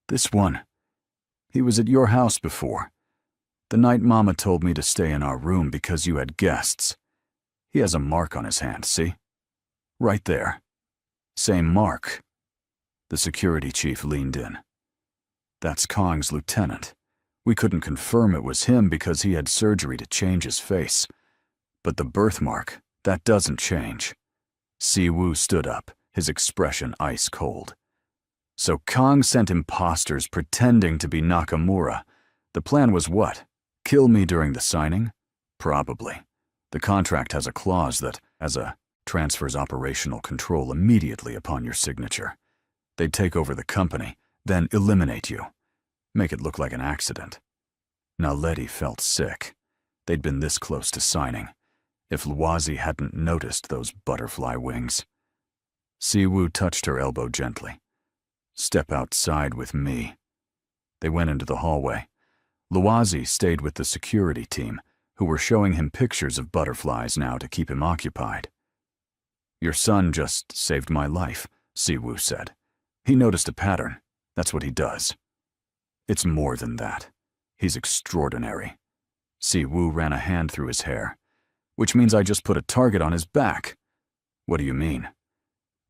This one. He was at your house before. The night Mama told me to stay in our room because you had guests. He has a mark on his hand, see? Right there. Same mark. The security chief leaned in. That's Kong's lieutenant. We couldn't confirm it was him because he had surgery to change his face. But the birthmark, that doesn't change. Siwoo stood up, his expression ice cold. So Kong sent imposters pretending to be Nakamura. The plan was what? Kill me during the signing? Probably. The contract has a clause that, transfers operational control immediately upon your signature. They'd take over the company, then eliminate you. Make it look like an accident. Naledi felt sick. They'd been this close to signing. If Luozi hadn't noticed those butterfly wings. Siwoo touched her elbow gently. Step outside with me. They went into the hallway. Luozi stayed with the security team, who were showing him pictures of butterflies now to keep him occupied. Your son just saved my life, Siwoo said. He noticed a pattern. That's what he does. It's more than that. He's extraordinary. Siwoo ran a hand through his hair. Which means I just put a target on his back. What do you mean?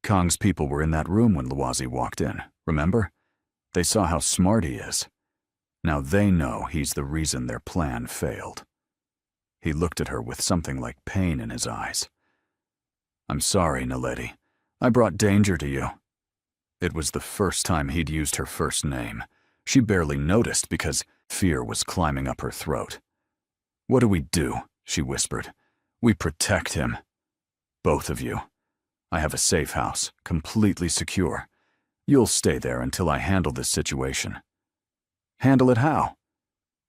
Kong's people were in that room when Luozi walked in, remember? They saw how smart he is. Now they know he's the reason their plan failed. He looked at her with something like pain in his eyes. I'm sorry, Naledi. I brought danger to you. It was the first time he'd used her first name. She barely noticed because fear was climbing up her throat. What do we do? She whispered. We protect him. Both of you. I have a safe house, completely secure. You'll stay there until I handle this situation. Handle it how?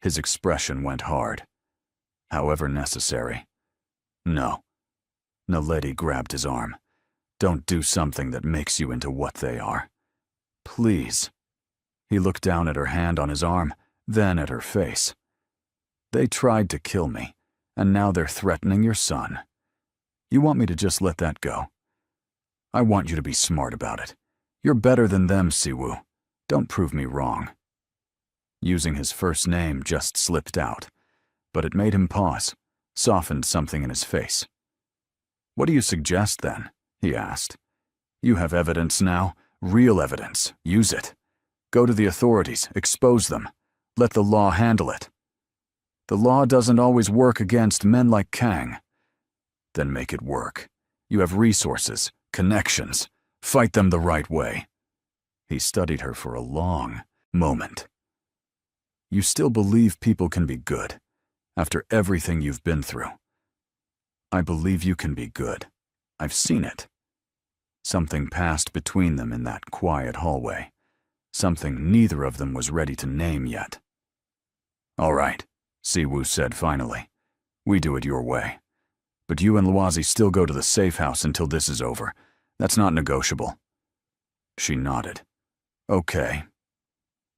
His expression went hard. However necessary. No. Naledi grabbed his arm. Don't do something that makes you into what they are. Please. He looked down at her hand on his arm, then at her face. They tried to kill me, and now they're threatening your son. You want me to just let that go? I want you to be smart about it. You're better than them, Siwoo. Don't prove me wrong. Using his first name just slipped out, but it made him pause, softened something in his face. What do you suggest, then? He asked. You have evidence now, real evidence. Use it. Go to the authorities, expose them. Let the law handle it. The law doesn't always work against men like Kang. Then make it work. You have resources, connections. Fight them the right way. He studied her for a long moment. You still believe people can be good, after everything you've been through. I believe you can be good. I've seen it. Something passed between them in that quiet hallway. Something neither of them was ready to name yet. All right, Siwoo said finally. We do it your way. But you and Luozi still go to the safe house until this is over. That's not negotiable. She nodded. Okay.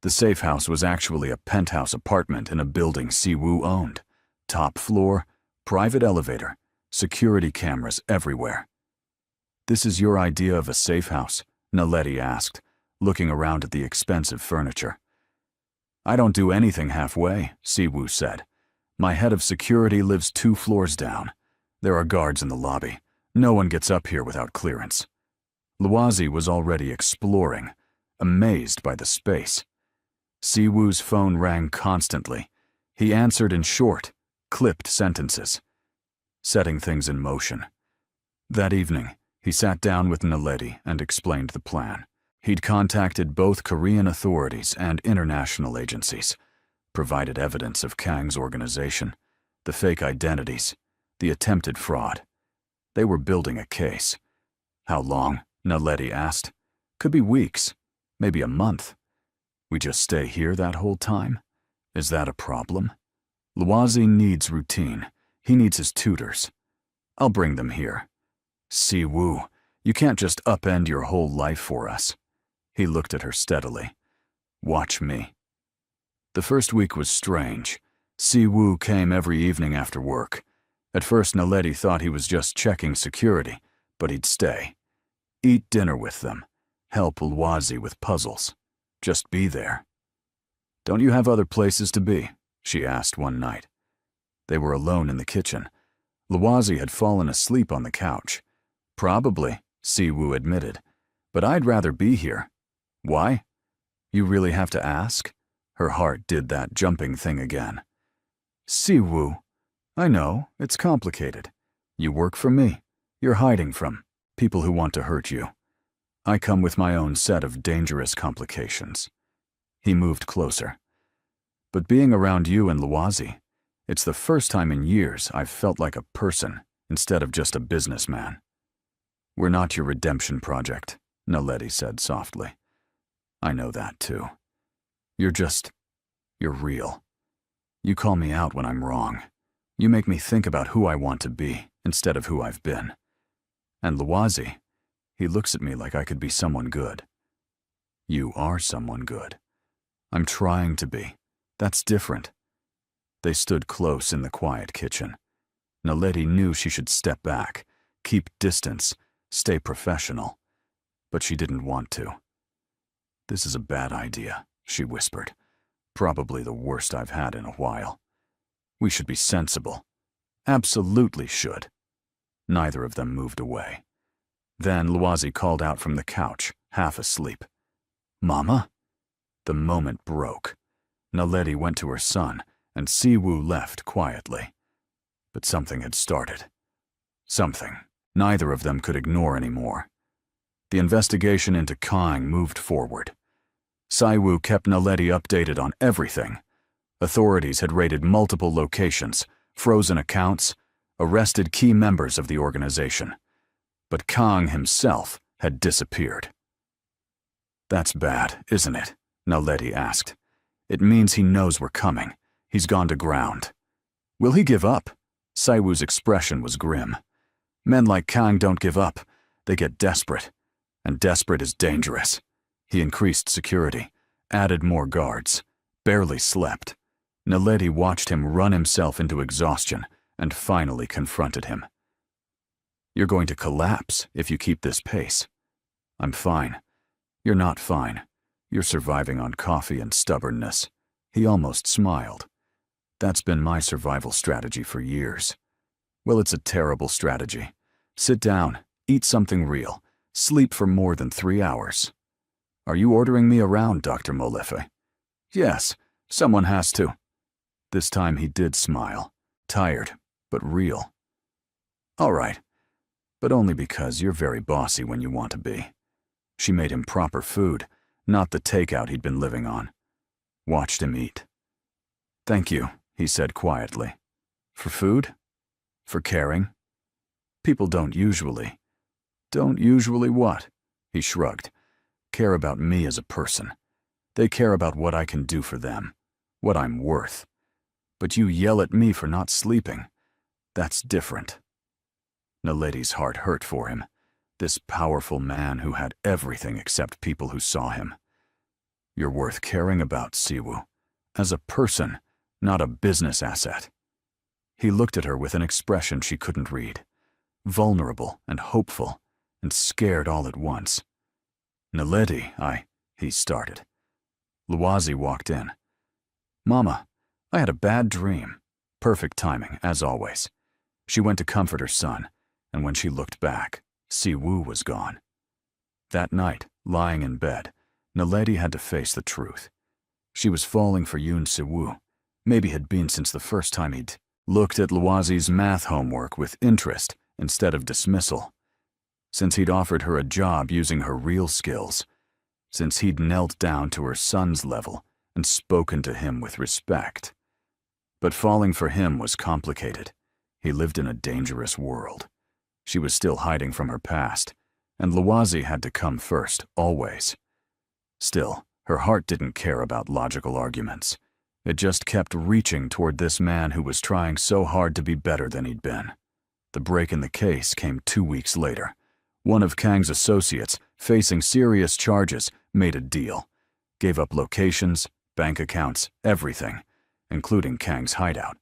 The safe house was actually a penthouse apartment in a building Siwoo owned. Top floor, private elevator, security cameras everywhere. This is your idea of a safe house? Naledi asked, looking around at the expensive furniture. I don't do anything halfway, Siwoo said. My head of security lives 2 floors down. There are guards in the lobby. No one gets up here without clearance. Luozi was already exploring, amazed by the space. Siwoo's phone rang constantly. He answered in short, clipped sentences, setting things in motion. That evening, he sat down with Naledi and explained the plan. He'd contacted both Korean authorities and international agencies, provided evidence of Kang's organization, the fake identities, the attempted fraud. They were building a case. How long? Naledi asked. Could be weeks, maybe a month. We just stay here that whole time? Is that a problem? Luwazi needs routine. He needs his tutors. I'll bring them here. Si-woo, you can't just upend your whole life for us. He looked at her steadily. Watch me. The first week was strange. Si-woo came every evening after work. At first, Naledi thought he was just checking security, but he'd stay. Eat dinner with them. Help Luwazi with puzzles. Just be there. Don't you have other places to be? She asked one night. They were alone in the kitchen. Luwazi had fallen asleep on the couch. Probably, Si-woo admitted. But I'd rather be here. Why? You really have to ask? Her heart did that jumping thing again. Si-woo, I know, it's complicated. You work for me. You're hiding from people who want to hurt you. I come with my own set of dangerous complications. He moved closer. But being around you and Luwazi, it's the first time in years I've felt like a person instead of just a businessman. We're not your redemption project, Naledi said softly. I know that too. You're real. You call me out when I'm wrong. You make me think about who I want to be instead of who I've been. And Luwazi, he looks at me like I could be someone good. You are someone good. I'm trying to be. That's different. They stood close in the quiet kitchen. Naledi knew she should step back, keep distance, stay professional. But she didn't want to. This is a bad idea, she whispered. Probably the worst I've had in a while. We should be sensible. Absolutely should. Neither of them moved away. Then Luwazi called out from the couch, half asleep. Mama? The moment broke. Naledi went to her son, and Si-woo left quietly. But something had started. Something neither of them could ignore anymore. The investigation into Kang moved forward. Si-woo kept Naledi updated on everything. Authorities had raided multiple locations, frozen accounts, arrested key members of the organization. But Kang himself had disappeared. That's bad, isn't it? Naledi asked. It means he knows we're coming. He's gone to ground. Will he give up? Si-woo's expression was grim. Men like Kang don't give up. They get desperate. And desperate is dangerous. He increased security, added more guards, barely slept. Naledi watched him run himself into exhaustion and finally confronted him. You're going to collapse if you keep this pace. I'm fine. You're not fine. You're surviving on coffee and stubbornness. He almost smiled. That's been my survival strategy for years. Well, it's a terrible strategy. Sit down, eat something real, sleep for more than 3 hours. Are you ordering me around, Dr. Molefe? Yes, someone has to. This time he did smile, tired, but real. All right, but only because you're very bossy when you want to be. She made him proper food, not the takeout he'd been living on. Watched him eat. Thank you, he said quietly. For food? For caring? People don't usually. Don't usually what? He shrugged. Care about me as a person. They care about what I can do for them, what I'm worth. But you yell at me for not sleeping. That's different. Naledi's heart hurt for him, this powerful man who had everything except people who saw him. You're worth caring about, Si-woo. As a person, not a business asset. He looked at her with an expression she couldn't read. Vulnerable and hopeful, and scared all at once. Naledi, he started. Luwazi walked in. Mama, I had a bad dream. Perfect timing, as always. She went to comfort her son, and when she looked back, Si-woo was gone. That night, lying in bed, Naledi had to face the truth. She was falling for Yoon Si-woo, maybe had been since the first time he'd looked at Luwazi's math homework with interest instead of dismissal. Since he'd offered her a job using her real skills. Since he'd knelt down to her son's level and spoken to him with respect. But falling for him was complicated. He lived in a dangerous world. She was still hiding from her past, and Luwazi had to come first, always. Still, her heart didn't care about logical arguments. It just kept reaching toward this man who was trying so hard to be better than he'd been. The break in the case came 2 weeks later. One of Kang's associates, facing serious charges, made a deal. Gave up locations, bank accounts, everything, including Kang's hideout.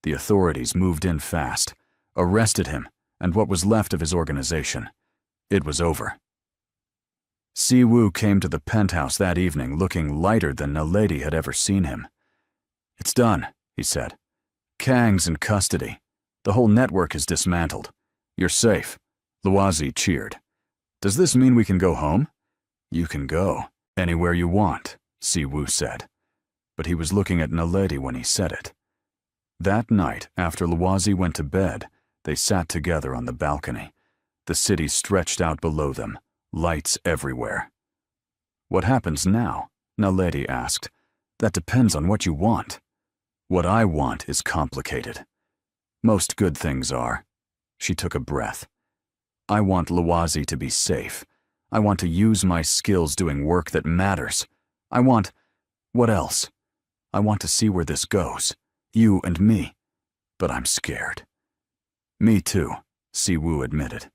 The authorities moved in fast, arrested him, and what was left of his organization. It was over. Siwoo came to the penthouse that evening looking lighter than Naledi had ever seen him. "It's done," he said. "Kang's in custody. The whole network is dismantled. You're safe." Luwazi cheered. "Does this mean we can go home?" "You can go anywhere you want," Siwoo said. But he was looking at Naledi when he said it. That night, after Luwazi went to bed, they sat together on the balcony. The city stretched out below them, lights everywhere. "What happens now?" Naledi asked. "That depends on what you want." "What I want is complicated. Most good things are." She took a breath. "I want Luwazi to be safe. I want to use my skills doing work that matters. I want... what else? I want to see where this goes. You and me. But I'm scared." "Me too," Siwoo admitted.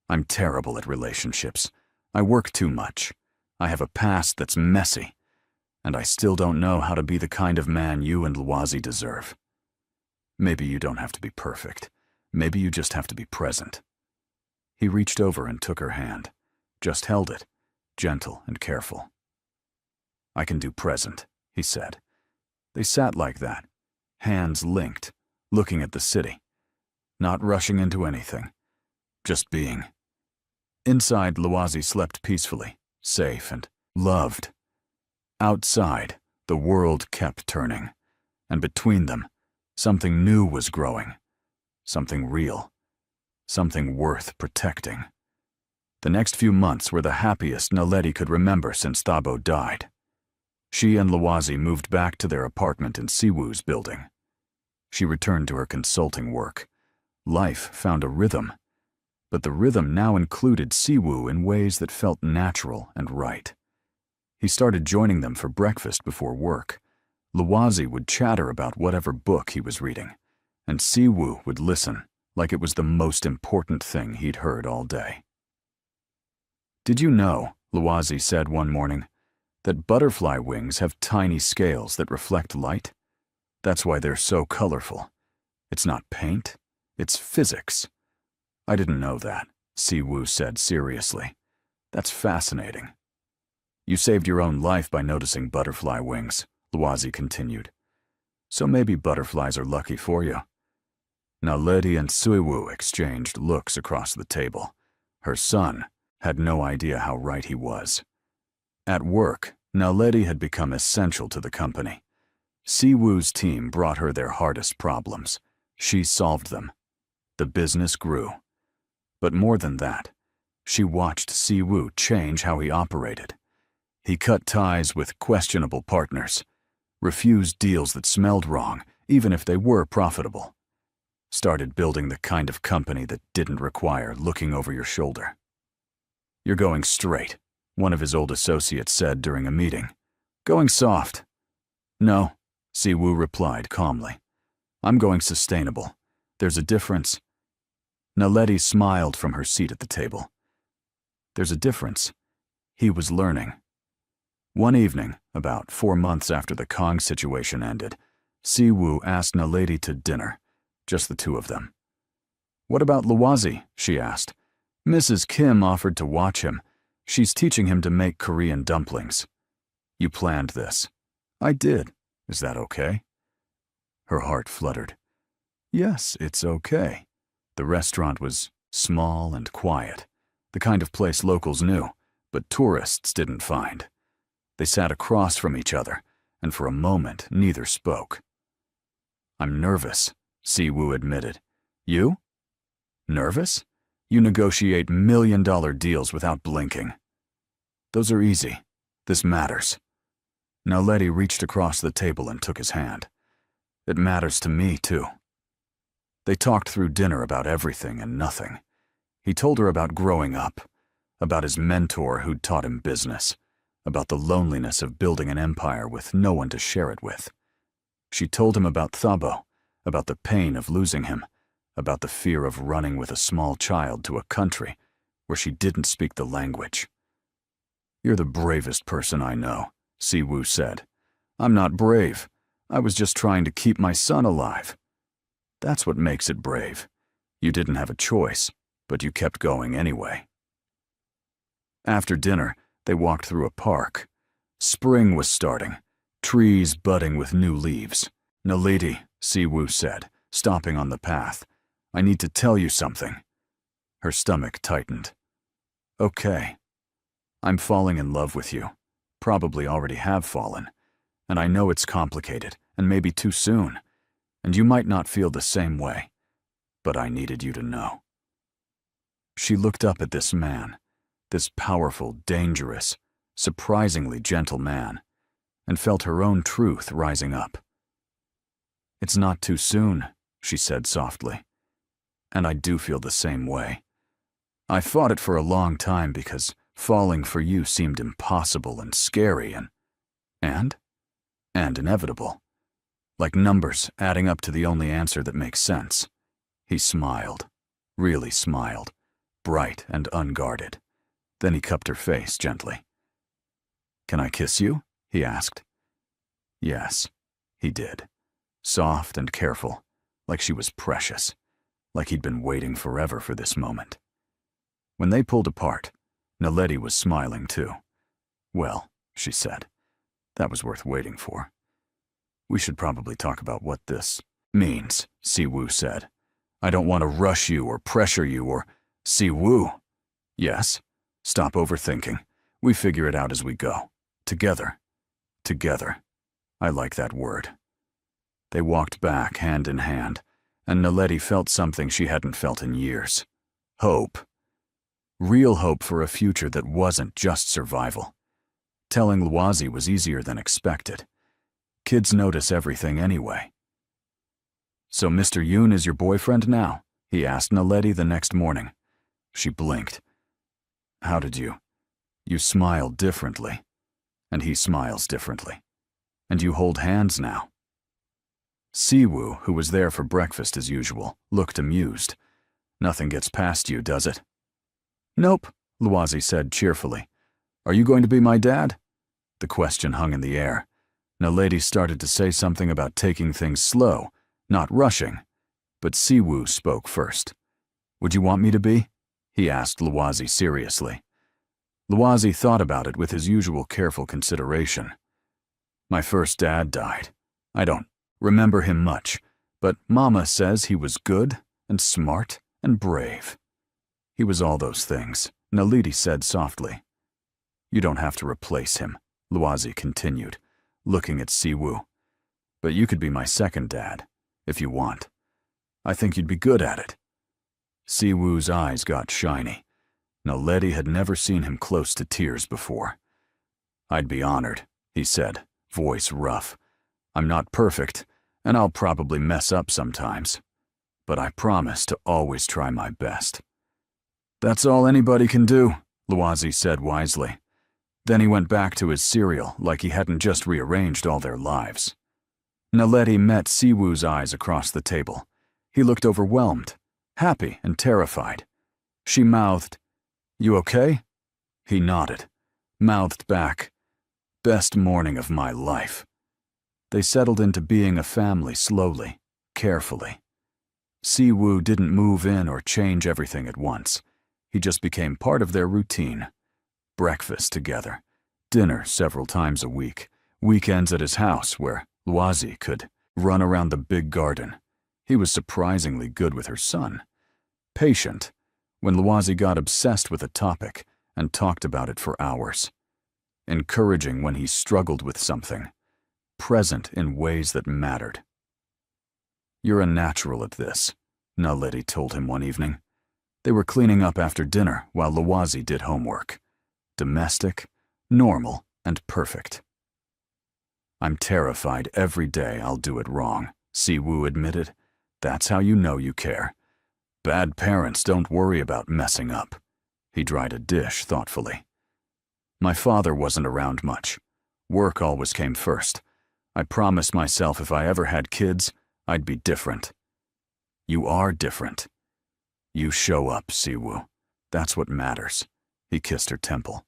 "I'm terrible at relationships. I work too much. I have a past that's messy. And I still don't know how to be the kind of man you and Luwazi deserve. Maybe you don't have to be perfect. Maybe you just have to be present." He reached over and took her hand, just held it, gentle and careful. "I can do present," he said. They sat like that, hands linked, looking at the city, not rushing into anything, just being. Inside, Luwazi slept peacefully, safe and loved. Outside, the world kept turning, and between them, something new was growing, something real, something worth protecting. The next few months were the happiest Naledi could remember since Thabo died. She and Luwazi moved back to their apartment in Siwoo's building. She returned to her consulting work. Life found a rhythm, but the rhythm now included Siwoo in ways that felt natural and right. He started joining them for breakfast before work. Luwazi would chatter about whatever book he was reading, and Siwoo would listen like it was the most important thing he'd heard all day. "Did you know," Luwazi said one morning, "that butterfly wings have tiny scales that reflect light? That's why they're so colorful. It's not paint, it's physics." "I didn't know that," Siwoo said seriously. "That's fascinating." "You saved your own life by noticing butterfly wings," Luwazi continued. "So maybe butterflies are lucky for you." Naledi and Siwoo exchanged looks across the table. Her son had no idea how right he was. At work, Naledi had become essential to the company. Siwoo's team brought her their hardest problems. She solved them. The business grew. But more than that, she watched Siwoo change how he operated. He cut ties with questionable partners, refused deals that smelled wrong, even if they were profitable. Started building the kind of company that didn't require looking over your shoulder. "You're going straight," one of his old associates said during a meeting. "Going soft." "No," Siwoo replied calmly. "I'm going sustainable. There's a difference." Naledi smiled from her seat at the table. There's a difference. He was learning. One evening, about 4 months after the Kong situation ended, Siwoo asked Naledi to dinner, just the two of them. "What about Luwazi?" she asked. "Mrs. Kim offered to watch him. She's teaching him to make Korean dumplings." "You planned this." "I did. Is that okay?" Her heart fluttered. Yes, it's okay. The restaurant was small and quiet, the kind of place locals knew, but tourists didn't find. They sat across from each other, and for a moment neither spoke. "I'm nervous," Siwoo admitted. "You? Nervous? You negotiate million-dollar deals without blinking." "Those are easy. This matters." Naledi reached across the table and took his hand. "It matters to me, too." They talked through dinner about everything and nothing. He told her about growing up, about his mentor who'd taught him business, about the loneliness of building an empire with no one to share it with. She told him about Thabo, about the pain of losing him, about the fear of running with a small child to a country where she didn't speak the language. "You're the bravest person I know," Siwoo said. "I'm not brave. I was just trying to keep my son alive." "That's what makes it brave. You didn't have a choice, but you kept going anyway." After dinner, they walked through a park. Spring was starting, trees budding with new leaves. "Naledi," Siwoo said, stopping on the path. "I need to tell you something." Her stomach tightened. "Okay. I'm falling in love with you. Probably already have fallen. And I know it's complicated, and maybe too soon. And you might not feel the same way. But I needed you to know." She looked up at this man, this powerful, dangerous, surprisingly gentle man, and felt her own truth rising up. "It's not too soon," she said softly. "And I do feel the same way. I fought it for a long time because falling for you seemed impossible and scary and inevitable. Like numbers adding up to the only answer that makes sense." He smiled, really smiled, bright and unguarded. Then he cupped her face gently. "Can I kiss you?" he asked. Yes, he did. Soft and careful, like she was precious, like he'd been waiting forever for this moment. When they pulled apart, Naledi was smiling too. "Well," she said, "that was worth waiting for." "We should probably talk about what this means," Siwoo said. "I don't want to rush you or pressure you or—" "Siwoo!" "Yes? Stop overthinking. We figure it out as we go. Together. Together. I like that word." They walked back hand in hand, and Naledi felt something she hadn't felt in years. Hope. Real hope for a future that wasn't just survival. Telling Luazi was easier than expected. Kids notice everything anyway. "So Mr. Yoon is your boyfriend now?" he asked Naledi the next morning. She blinked. "How did you? You smile differently. And he smiles differently. And you hold hands now." Siwoo, who was there for breakfast as usual, looked amused. "Nothing gets past you, does it?" "Nope," Luazi said cheerfully. "Are you going to be my dad?" The question hung in the air. Naledi started to say something about taking things slow, not rushing, but Siwoo spoke first. "Would you want me to be?" he asked Luazi seriously. Luazi thought about it with his usual careful consideration. "My first dad died. I don't remember him much, but Mama says he was good and smart and brave." "He was all those things," Naledi said softly. "You don't have to replace him," Luazi continued, looking at Siwoo. "But you could be my second dad, if you want. I think you'd be good at it." Siwoo's eyes got shiny. Naledi had never seen him close to tears before. "I'd be honored," he said, voice rough. "I'm not perfect, and I'll probably mess up sometimes. But I promise to always try my best." "That's all anybody can do," Luazi said wisely. Then he went back to his cereal like he hadn't just rearranged all their lives. Naledi met Siwoo's eyes across the table. He looked overwhelmed, happy and terrified. She mouthed, "You okay?" He nodded, mouthed back, "Best morning of my life." They settled into being a family slowly, carefully. Siwoo didn't move in or change everything at once. He just became part of their routine. Breakfast together, dinner several times a week, weekends at his house where Luazi could run around the big garden. He was surprisingly good with her son. Patient, when Luazi got obsessed with a topic and talked about it for hours. Encouraging when he struggled with something. Present in ways that mattered. "You're a natural at this," Naledi told him one evening. They were cleaning up after dinner while Luazi did homework. Domestic, normal, and perfect. "I'm terrified every day I'll do it wrong," Siwoo admitted. "That's how you know you care. Bad parents don't worry about messing up. He dried a dish thoughtfully. My father wasn't around much. Work always came first. I promised myself if I ever had kids, I'd be different. You are different. You show up, Siwoo. That's what matters. He kissed her temple.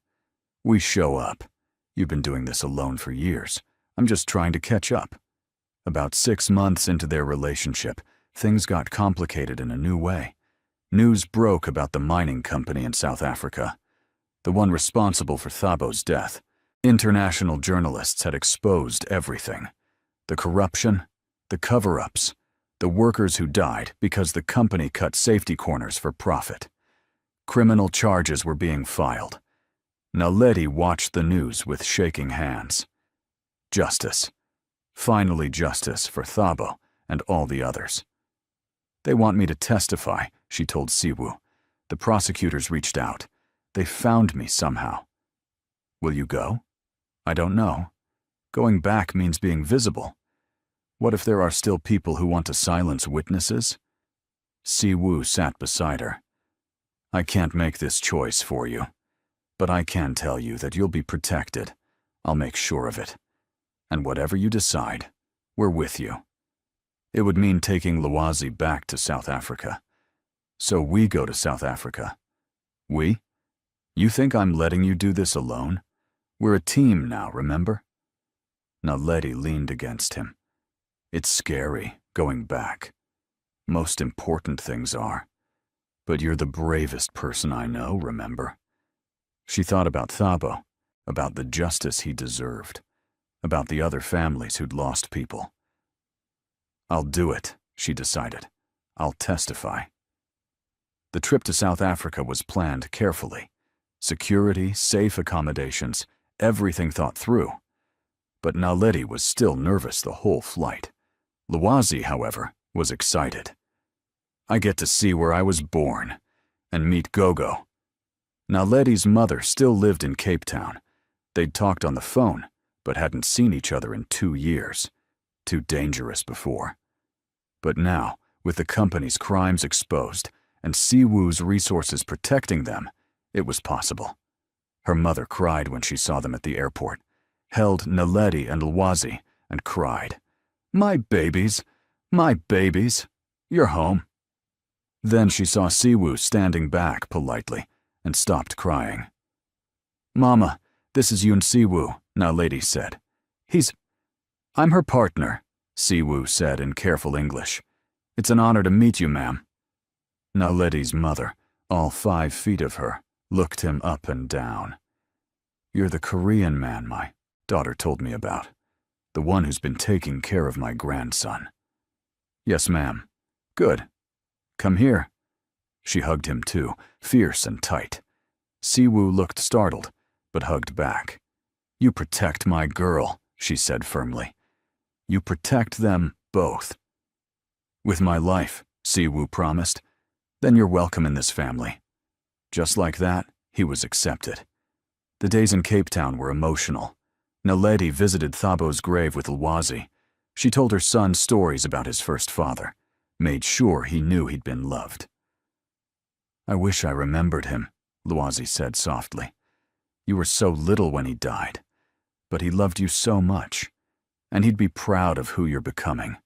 We show up. You've been doing this alone for years. I'm just trying to catch up. About 6 months into their relationship, things got complicated in a new way. News broke about the mining company in South Africa, the one responsible for Thabo's death. International journalists had exposed everything. The corruption, the cover-ups, the workers who died because the company cut safety corners for profit. Criminal charges were being filed. Naledi watched the news with shaking hands. Justice. Finally justice for Thabo and all the others. They want me to testify, she told Siwoo. The prosecutors reached out. They found me somehow. Will you go? I don't know. Going back means being visible. What if there are still people who want to silence witnesses? Siwoo sat beside her. I can't make this choice for you, but I can tell you that you'll be protected. I'll make sure of it. And whatever you decide, we're with you. It would mean taking Lwazi back to South Africa. So we go to South Africa. We? You think I'm letting you do this alone? We're a team now, remember? Naledi leaned against him. It's scary, going back. Most important things are. But you're the bravest person I know, remember? She thought about Thabo, about the justice he deserved, about the other families who'd lost people. I'll do it, she decided. I'll testify. The trip to South Africa was planned carefully. Security, safe accommodations, everything thought through. But Naledi was still nervous the whole flight. Lwazi, however, was excited. I get to see where I was born, and meet Gogo. Naledi's mother still lived in Cape Town. They'd talked on the phone, but hadn't seen each other in 2 years. Too dangerous before. But now, with the company's crimes exposed, and Siwoo's resources protecting them, it was possible. Her mother cried when she saw them at the airport, held Naledi and Lwazi, and cried, My babies, you're home. Then she saw Siwoo standing back politely, and stopped crying. Mama, this is Yoon Siwoo, Naledi said. I'm her partner, Siwoo said in careful English. It's an honor to meet you, ma'am. Naledi's mother, all 5 feet of her, looked him up and down. You're the Korean man my daughter told me about, the one who's been taking care of my grandson. Yes, ma'am. Good. Come here. She hugged him too, fierce and tight. Siwoo looked startled, but hugged back. You protect my girl, she said firmly. You protect them both. With my life, Siwoo promised. Then you're welcome in this family. Just like that, he was accepted. The days in Cape Town were emotional. Naledi visited Thabo's grave with Lwazi. She told her son stories about his first father, made sure he knew he'd been loved. I wish I remembered him, Lwazi said softly. You were so little when he died, but he loved you so much, and he'd be proud of who you're becoming.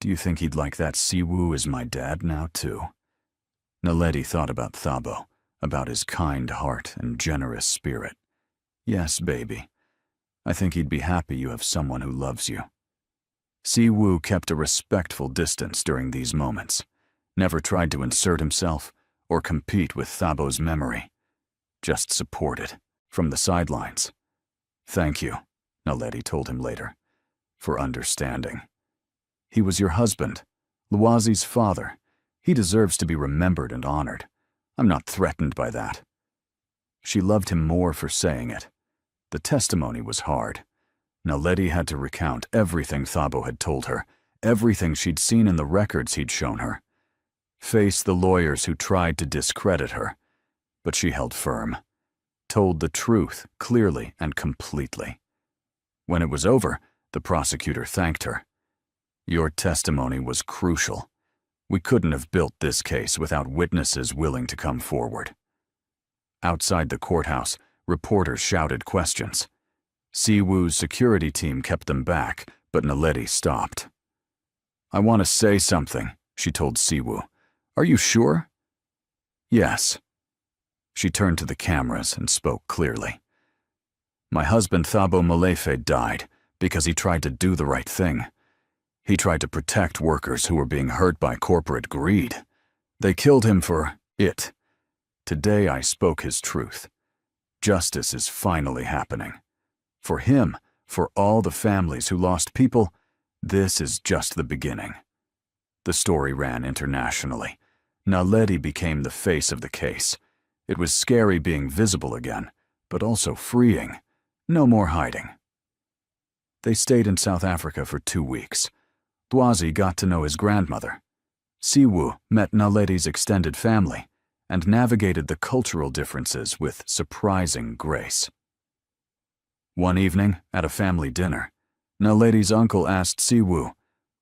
Do you think he'd like that Siwoo as my dad now, too? Naledi thought about Thabo, about his kind heart and generous spirit. Yes, baby. I think he'd be happy you have someone who loves you. Siwoo kept a respectful distance during these moments, never tried to insert himself or compete with Thabo's memory. Just supported, from the sidelines. Thank you, Naledi told him later, for understanding. He was your husband, Lwazi's father. He deserves to be remembered and honored. I'm not threatened by that. She loved him more for saying it. The testimony was hard. Naledi had to recount everything Thabo had told her, everything she'd seen in the records he'd shown her. Face the lawyers who tried to discredit her. But she held firm. Told the truth clearly and completely. When it was over, the prosecutor thanked her. Your testimony was crucial. We couldn't have built this case without witnesses willing to come forward. Outside the courthouse, reporters shouted questions. Siwoo's security team kept them back, but Naledi stopped. "I want to say something," she told Siwoo. "Are you sure?" "Yes." She turned to the cameras and spoke clearly. "My husband Thabo Molefe died because he tried to do the right thing. He tried to protect workers who were being hurt by corporate greed. They killed him for it. Today I spoke his truth. Justice is finally happening. For him, for all the families who lost people, this is just the beginning." The story ran internationally. Naledi became the face of the case. It was scary being visible again, but also freeing. No more hiding. They stayed in South Africa for 2 weeks. Dwazi got to know his grandmother. Siwoo met Naledi's extended family and navigated the cultural differences with surprising grace. One evening, at a family dinner, Naledi's uncle asked Siwoo,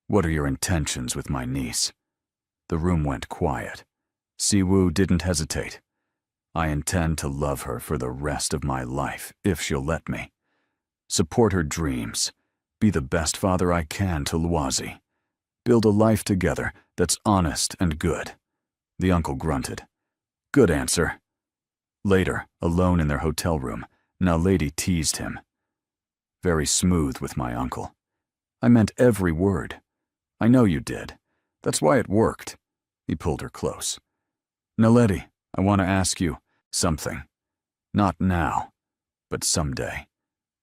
"What are your intentions with my niece?" The room went quiet. Siwoo didn't hesitate. "I intend to love her for the rest of my life, if she'll let me. Support her dreams. Be the best father I can to Lwazi. Build a life together that's honest and good." The uncle grunted. "Good answer." Later, alone in their hotel room, Naledi teased him. "Very smooth with my uncle. I meant every word. I know you did. That's why it worked." He pulled her close. "Naledi, I want to ask you something. Not now, but someday.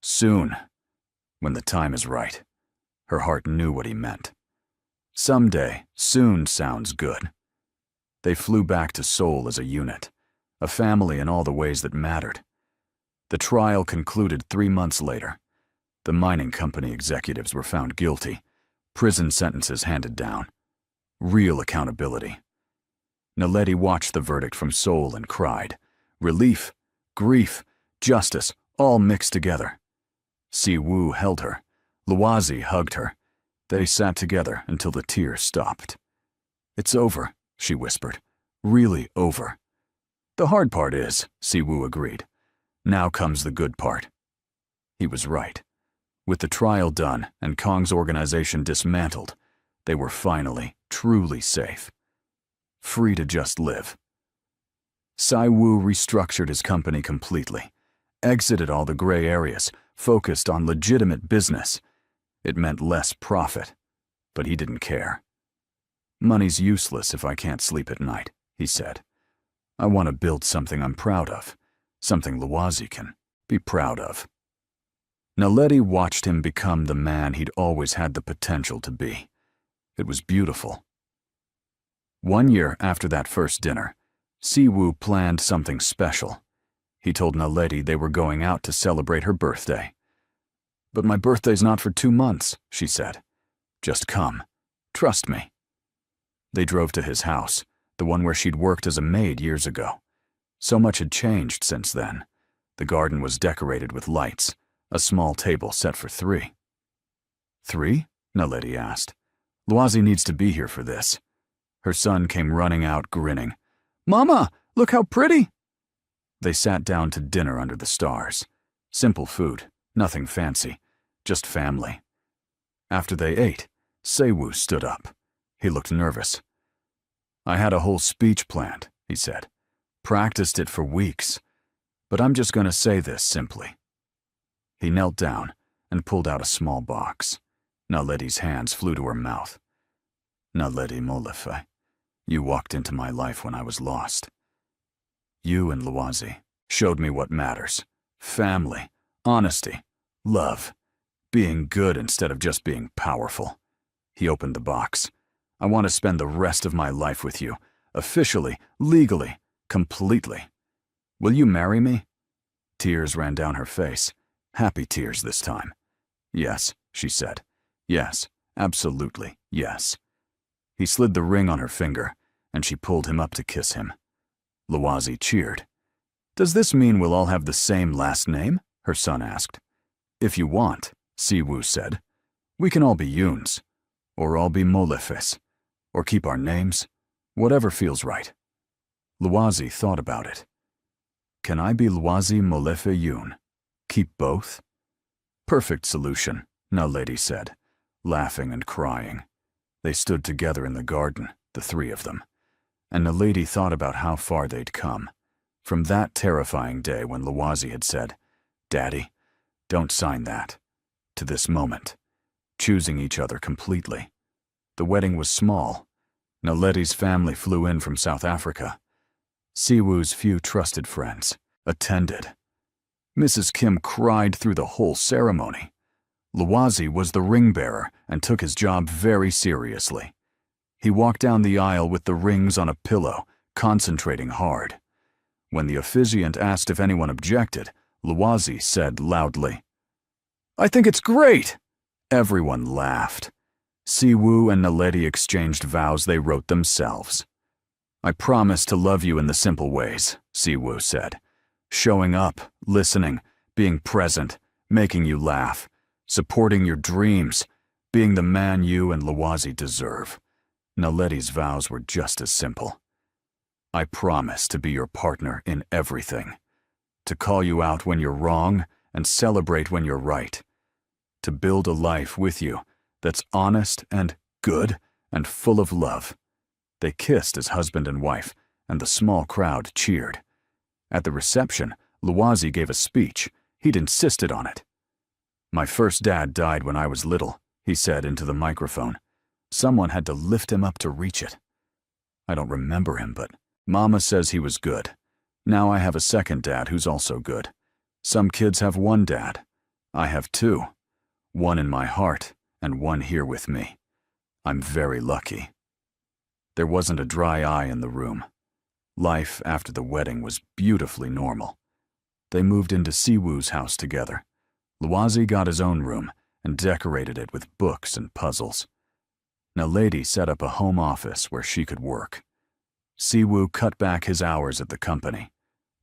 Soon, when the time is right." Her heart knew what he meant. Someday, soon sounds good. They flew back to Seoul as a unit, a family in all the ways that mattered. The trial concluded 3 months later. The mining company executives were found guilty. Prison sentences handed down. Real accountability. Naledi watched the verdict from Seoul and cried. Relief, grief, justice, all mixed together. Siwoo held her. Lwazi hugged her. They sat together until the tears stopped. "It's over," she whispered. "Really over." "The hard part is," Siwoo agreed. "Now comes the good part." He was right. With the trial done and Kong's organization dismantled, they were finally, truly safe. Free to just live. Siwoo restructured his company completely, exited all the gray areas, focused on legitimate business. It meant less profit, but he didn't care. "Money's useless if I can't sleep at night," he said. "I want to build something I'm proud of, something Lwazi can be proud of." Naledi watched him become the man he'd always had the potential to be. It was beautiful. 1 year after that first dinner, Siwoo planned something special. He told Naledi they were going out to celebrate her birthday. "But my birthday's not for 2 months," she said. "Just come. Trust me." They drove to his house, the one where she'd worked as a maid years ago. So much had changed since then. The garden was decorated with lights, a small table set for 3. "3?" Naledi asked. "Lwazi needs to be here for this." Her son came running out, grinning. "Mama, look how pretty!" They sat down to dinner under the stars. Simple food, nothing fancy, just family. After they ate, Siwoo stood up. He looked nervous. "I had a whole speech planned," he said. "Practiced it for weeks. But I'm just going to say this simply." He knelt down and pulled out a small box. Naledi's hands flew to her mouth. "Naledi Molefe, you walked into my life when I was lost. You and Lwazi showed me what matters. Family, honesty, love, being good instead of just being powerful." He opened the box. "I want to spend the rest of my life with you, officially, legally, completely. Will you marry me?" Tears ran down her face, happy tears this time. "Yes," she said. "Yes, absolutely, yes." He slid the ring on her finger, and she pulled him up to kiss him. Lwazi cheered. "Does this mean we'll all have the same last name?" her son asked. "If you want," Siwoo said. "We can all be Yuns, or all be Molefes. Or keep our names? Whatever feels right. Luwazi thought about it. Can I be Luwazi Molefe Yoon? Keep both? Perfect solution, Naledi said, laughing and crying. They stood together in the garden, the three of them. And Naledi thought about how far they'd come. From that terrifying day when Luwazi had said, "Daddy, don't sign that," to this moment, choosing each other completely. The wedding was small. Naledi's family flew in from South Africa. Siwoo's few trusted friends attended. Mrs. Kim cried through the whole ceremony. Luwazi was the ring bearer and took his job very seriously. He walked down the aisle with the rings on a pillow, concentrating hard. When the officiant asked if anyone objected, Luwazi said loudly, "I think it's great!" Everyone laughed. Siwoo and Naledi exchanged vows they wrote themselves. "I promise to love you in the simple ways," Siwoo said. "Showing up, listening, being present, making you laugh, supporting your dreams, being the man you and Luwazi deserve." Naledi's vows were just as simple. "I promise to be your partner in everything. To call you out when you're wrong and celebrate when you're right. To build a life with you that's honest and good and full of love." They kissed as husband and wife, and the small crowd cheered. At the reception, Luwazi gave a speech. He'd insisted on it. "My first dad died when I was little," he said into the microphone. "Someone had to lift him up to reach it. I don't remember him, but Mama says he was good. Now I have a second dad who's also good. Some kids have one dad. I have two. One in my heart and one here with me. I'm very lucky." There wasn't a dry eye in the room. Life after the wedding was beautifully normal. They moved into Siwoo's house together. Luwazi got his own room and decorated it with books and puzzles. Naledi set up a home office where she could work. Siwoo cut back his hours at the company,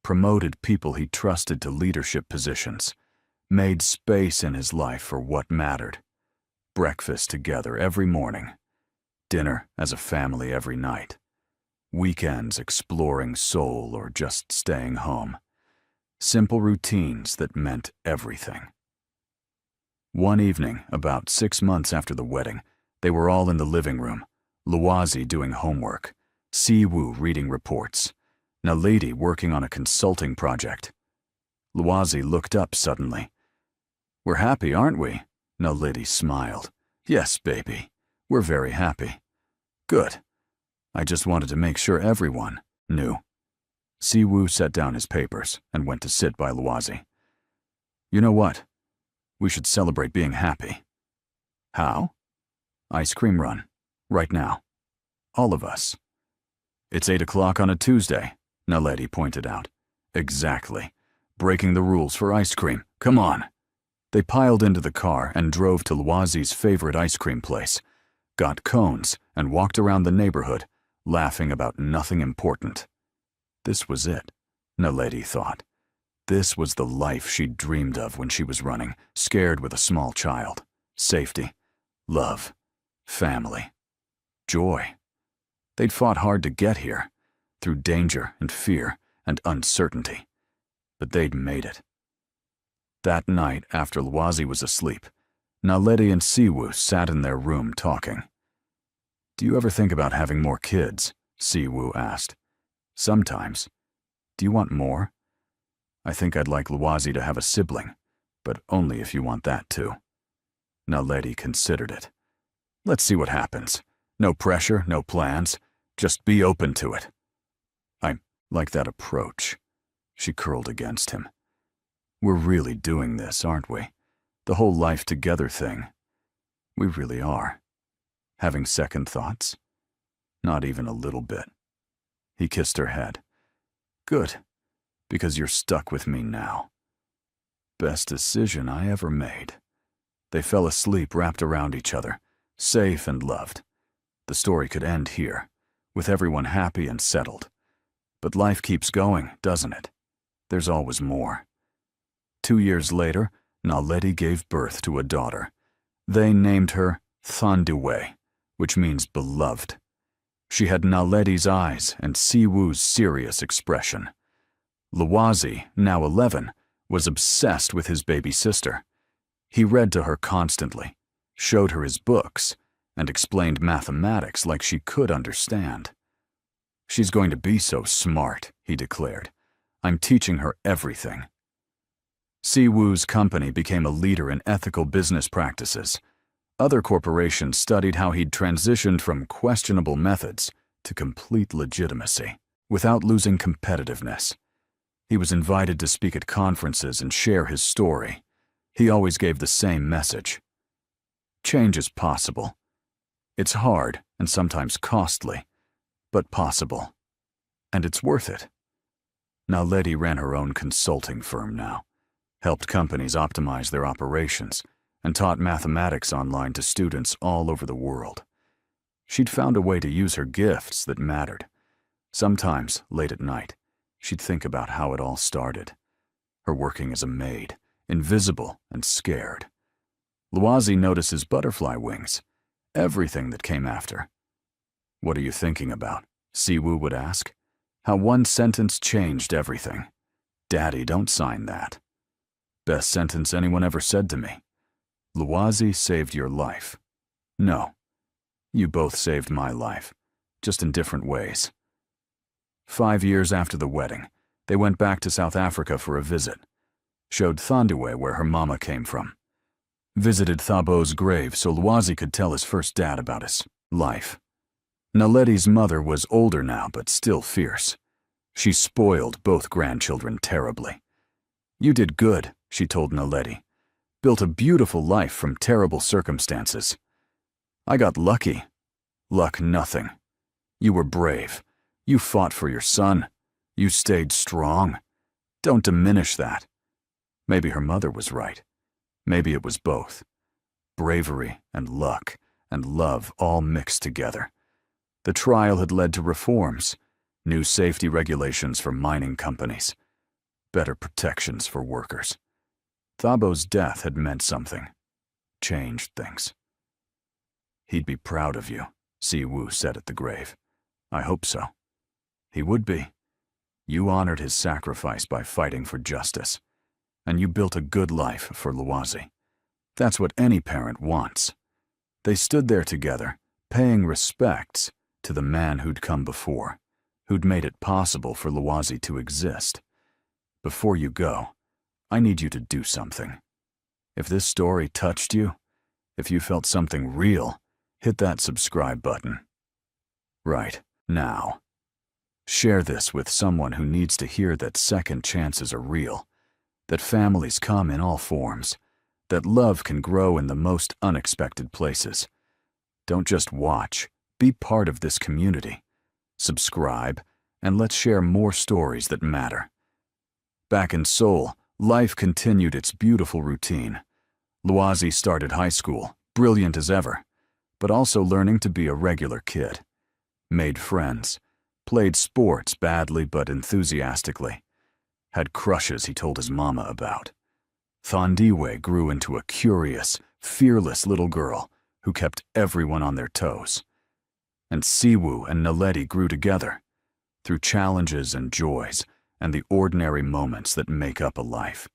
promoted people he trusted to leadership positions, made space in his life for what mattered. Breakfast together every morning. Dinner as a family every night. Weekends exploring Seoul or just staying home. Simple routines that meant everything. One evening, about 6 months after the wedding, they were all in the living room, Luwazi doing homework, Siwoo reading reports, Naledi working on a consulting project. Luwazi looked up suddenly. "We're happy, aren't we?" Naledi smiled. "Yes, baby. We're very happy." "Good. I just wanted to make sure everyone knew." Siwoo set down his papers and went to sit by Luwazi. "You know what? We should celebrate being happy." "How?" "Ice cream run. Right now. All of us." "It's 8 o'clock on a Tuesday," Naledi pointed out. "Exactly. Breaking the rules for ice cream. Come on." They piled into the car and drove to Luwazi's favorite ice cream place, got cones, and walked around the neighborhood, laughing about nothing important. This was it, Naledi thought. This was the life she'd dreamed of when she was running, scared with a small child. Safety, love, family, joy. They'd fought hard to get here, through danger and fear and uncertainty, but they'd made it. That night, after Luwazi was asleep, Naledi and Siwoo sat in their room talking. "Do you ever think about having more kids?" Siwoo asked. "Sometimes. Do you want more?" "I think I'd like Luwazi to have a sibling, but only if you want that too." Naledi considered it. "Let's see what happens. No pressure, no plans. Just be open to it." "I like that approach." She curled against him. "We're really doing this, aren't we? The whole life together thing. We really are. Having second thoughts?" "Not even a little bit." He kissed her head. "Good, because you're stuck with me now." Best decision I ever made. They fell asleep wrapped around each other, safe and loved. The story could end here, with everyone happy and settled. But life keeps going, doesn't it? There's always more. 2 years later, Naledi gave birth to a daughter. They named her Thanduwe, which means beloved. She had Naledi's eyes and Siwoo's serious expression. Luwazi, now 11, was obsessed with his baby sister. He read to her constantly, showed her his books, and explained mathematics like she could understand. "She's going to be so smart," he declared. "I'm teaching her everything." Siwoo's company became a leader in ethical business practices. Other corporations studied how he'd transitioned from questionable methods to complete legitimacy, without losing competitiveness. He was invited to speak at conferences and share his story. He always gave the same message. Change is possible. It's hard and sometimes costly, but possible. And it's worth it. Naledi ran her own consulting firm now, helped companies optimize their operations, and taught mathematics online to students all over the world. She'd found a way to use her gifts that mattered. Sometimes, late at night, she'd think about how it all started. Her working as a maid, invisible and scared. Luwazi noticed his butterfly wings, everything that came after. "What are you thinking about?" Siwoo would ask. "How one sentence changed everything. Daddy, don't sign that." "Best sentence anyone ever said to me. Luwazi saved your life." "No. You both saved my life, just in different ways." 5 years after the wedding, they went back to South Africa for a visit. Showed Thandiwe where her mama came from. Visited Thabo's grave so Luwazi could tell his first dad about his life. Naledi's mother was older now, but still fierce. She spoiled both grandchildren terribly. "You did good," she told Naledi. "Built a beautiful life from terrible circumstances. I got lucky. Luck nothing. You were brave. You fought for your son. You stayed strong. Don't diminish that." Maybe her mother was right. Maybe it was both. Bravery and luck and love all mixed together. The trial had led to reforms, new safety regulations for mining companies, better protections for workers. Thabo's death had meant something, changed things. "He'd be proud of you," Siwoo said at the grave. "I hope so." "He would be. You honored his sacrifice by fighting for justice, and you built a good life for Luwazi. That's what any parent wants." They stood there together, paying respects to the man who'd come before, who'd made it possible for Luwazi to exist. "Before you go, I need you to do something. If this story touched you, if you felt something real, hit that subscribe button. Right now. Share this with someone who needs to hear that second chances are real, that families come in all forms, that love can grow in the most unexpected places. Don't just watch, be part of this community. Subscribe, and let's share more stories that matter. Back in Seoul, life continued its beautiful routine. Luwazi started high school, brilliant as ever, but also learning to be a regular kid. Made friends, played sports badly but enthusiastically, had crushes he told his mama about. Thandiwe grew into a curious, fearless little girl who kept everyone on their toes. And Siwoo and Naledi grew together, through challenges and joys and the ordinary moments that make up a life.